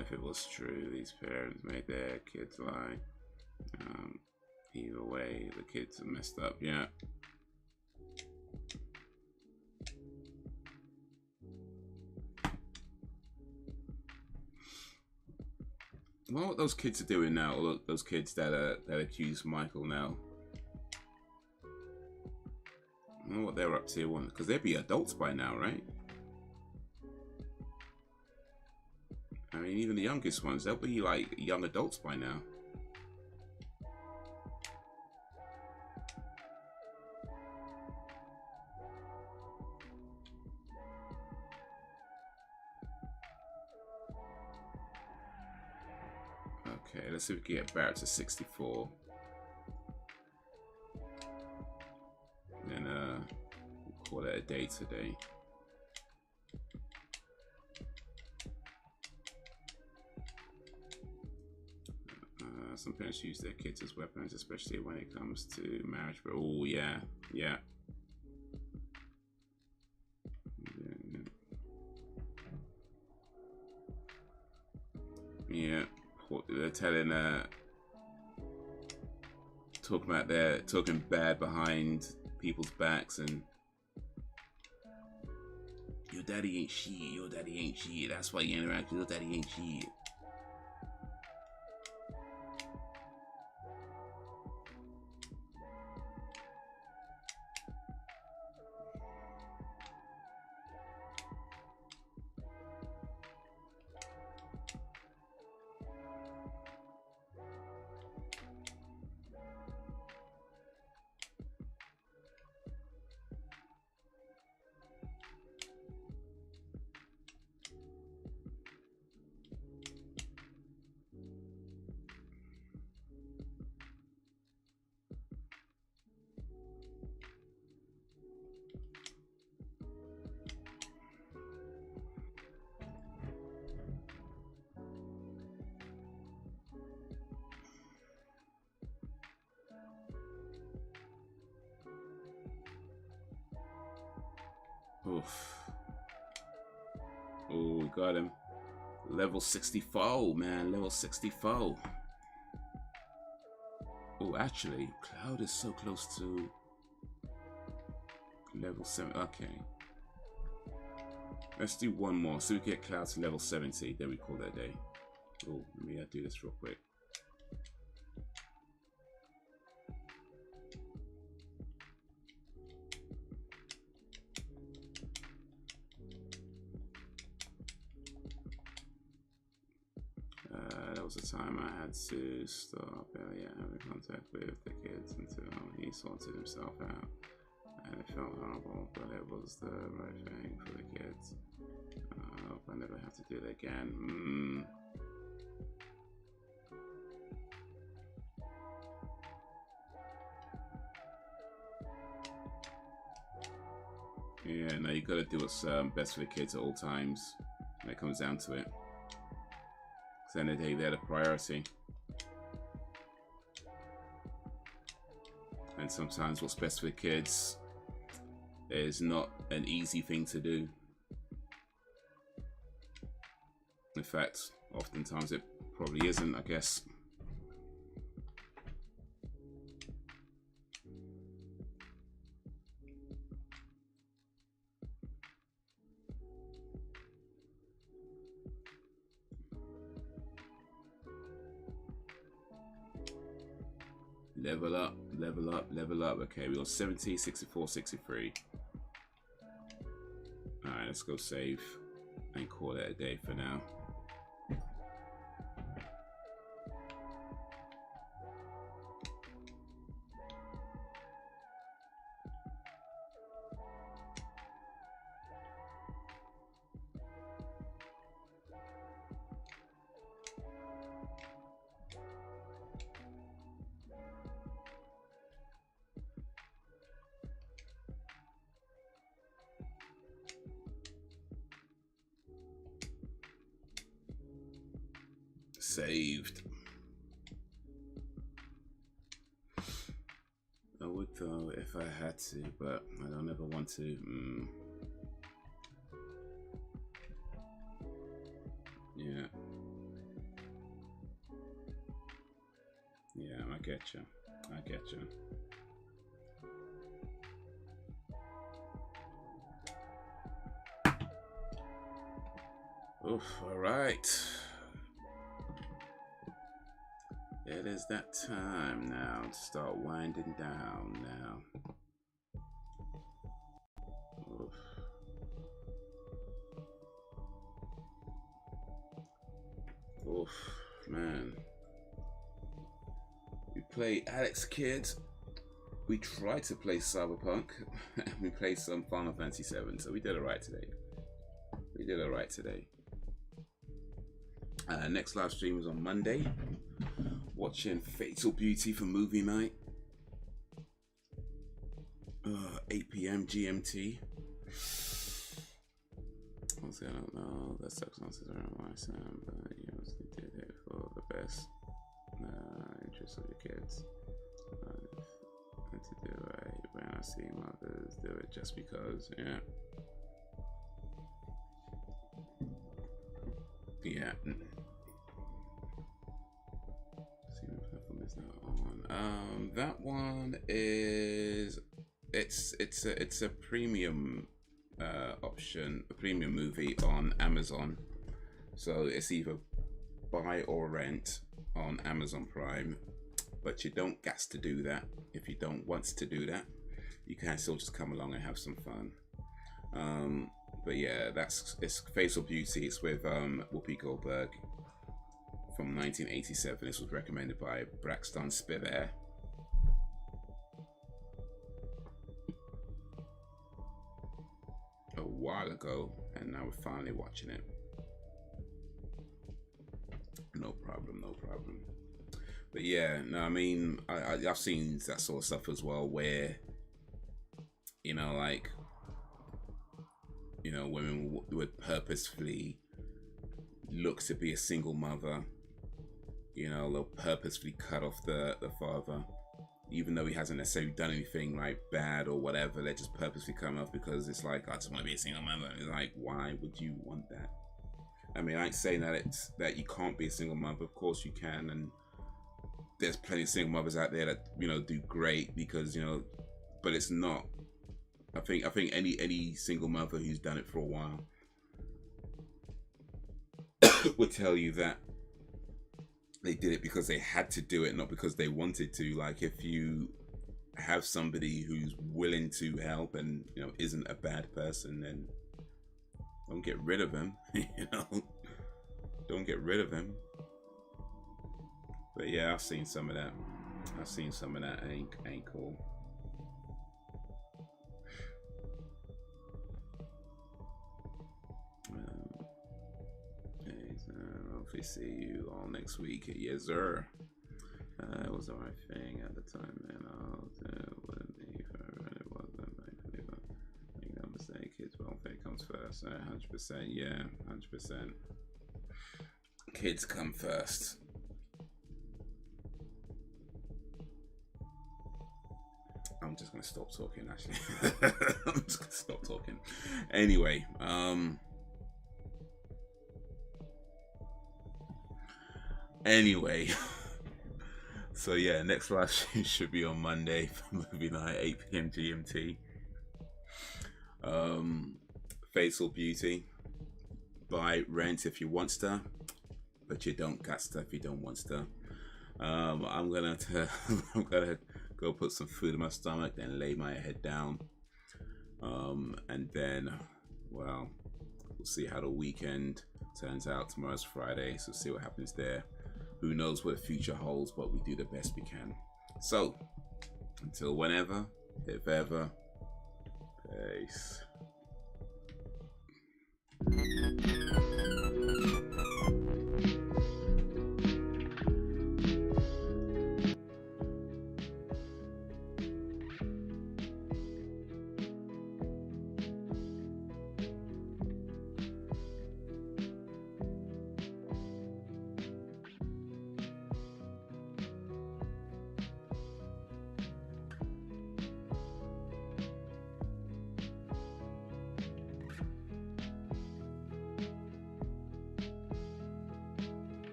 If it was true, these parents made their kids lie. Either way, the kids are messed up, yeah. Well, what those kids are doing now, all those kids that accuse Michael now, I don't know what they're up to, because they'd be adults by now, right? I mean, even the youngest ones, they'll be like young adults by now. Okay, let's see if we can get Barrett to 64. And then we'll call it a day today. Some parents use their kids as weapons, especially when it comes to marriage. But oh yeah, yeah. Yeah, they're telling talking bad behind people's backs, and your daddy ain't shit, your daddy ain't shit, that's why you interact with your daddy ain't shit. Oof. Oh, we got him. Level 64, man. Level 64. Oh, actually, Cloud is so close to level 7. Okay. Let's do one more. So we get Cloud to level 70. Then we call that day. Oh, let me do this real quick. That was the time I had to stop having contact with the kids until he sorted himself out. And it felt horrible, but it was the right thing for the kids. I hope I never have to do it again. Yeah, no, you gotta do what's best for the kids at all times when it comes down to it. Because then they're the priority. And sometimes what's best for the kids is not an easy thing to do. In fact, oftentimes it probably isn't, I guess. Level up, level up, level up. Okay, we got 70, 64, 63. Alright, let's go save and call it a day for now. Saved. I would though if I had to, but I don't ever want to. Yeah. Yeah, I get you. I get you. Oof, all right. It is that time now to start winding down now. Oof. Oof, man. We played Alex Kidd. We tried to play Cyberpunk. And we played some Final Fantasy VII. So we did alright today. We did alright today. Next live stream is on Monday. Watching Fatal Beauty for movie night. 8 p.m. GMT. Honestly, I don't know. That sucks. Honestly, around my son, but you honestly did it for the best interest of your kids. And to do it right when I see mothers do it just because, yeah. Yeah. That one is it's a premium option, a premium movie on Amazon. So it's either buy or rent on Amazon Prime, but you don't got to do that. If you don't want to do that, you can still just come along and have some fun. But yeah, it's Fatal Beauty. It's with Whoopi Goldberg from 1987. This was recommended by Braxton Spiver a while ago, and now we're finally watching it. No problem, no problem. But yeah, no, I mean, I've seen that sort of stuff as well, where, you know, like, you know, women would purposefully look to be a single mother. You know, they'll purposefully cut off the father, even though he hasn't necessarily done anything like bad or whatever. They just purposely come off because it's like, I just want to be a single mother. It's like, why would you want that? I mean, I ain't saying that you can't be a single mother. Of course you can, and there's plenty of single mothers out there that, you know, do great, because, you know, but it's not. I think any single mother who's done it for a while would tell you that they did it because they had to do it, not because they wanted to. Like, if you have somebody who's willing to help and, you know, isn't a bad person, then don't get rid of him. You know, don't get rid of him. But yeah, I've seen some of that. Ain't cool. Hopefully see you all next week. Yes, sir. It was the right thing at the time, man. It wouldn't be if it wasn't. Make no mistake, kids' welfare comes first. 100%, yeah, 100%. Kids come first. I'm just gonna stop talking, actually. I'm just gonna stop talking. Anyway, so yeah, next live stream should be on Monday for movie night, 8 p.m. GMT. Fatal Beauty. Buy, rent if you want to, but you don't got to if you don't want to. I'm gonna go put some food in my stomach, then lay my head down, and then, well, we'll see how the weekend turns out. Tomorrow's Friday, so see what happens there. Who knows what the future holds, but we do the best we can. So, until whenever, if ever, peace.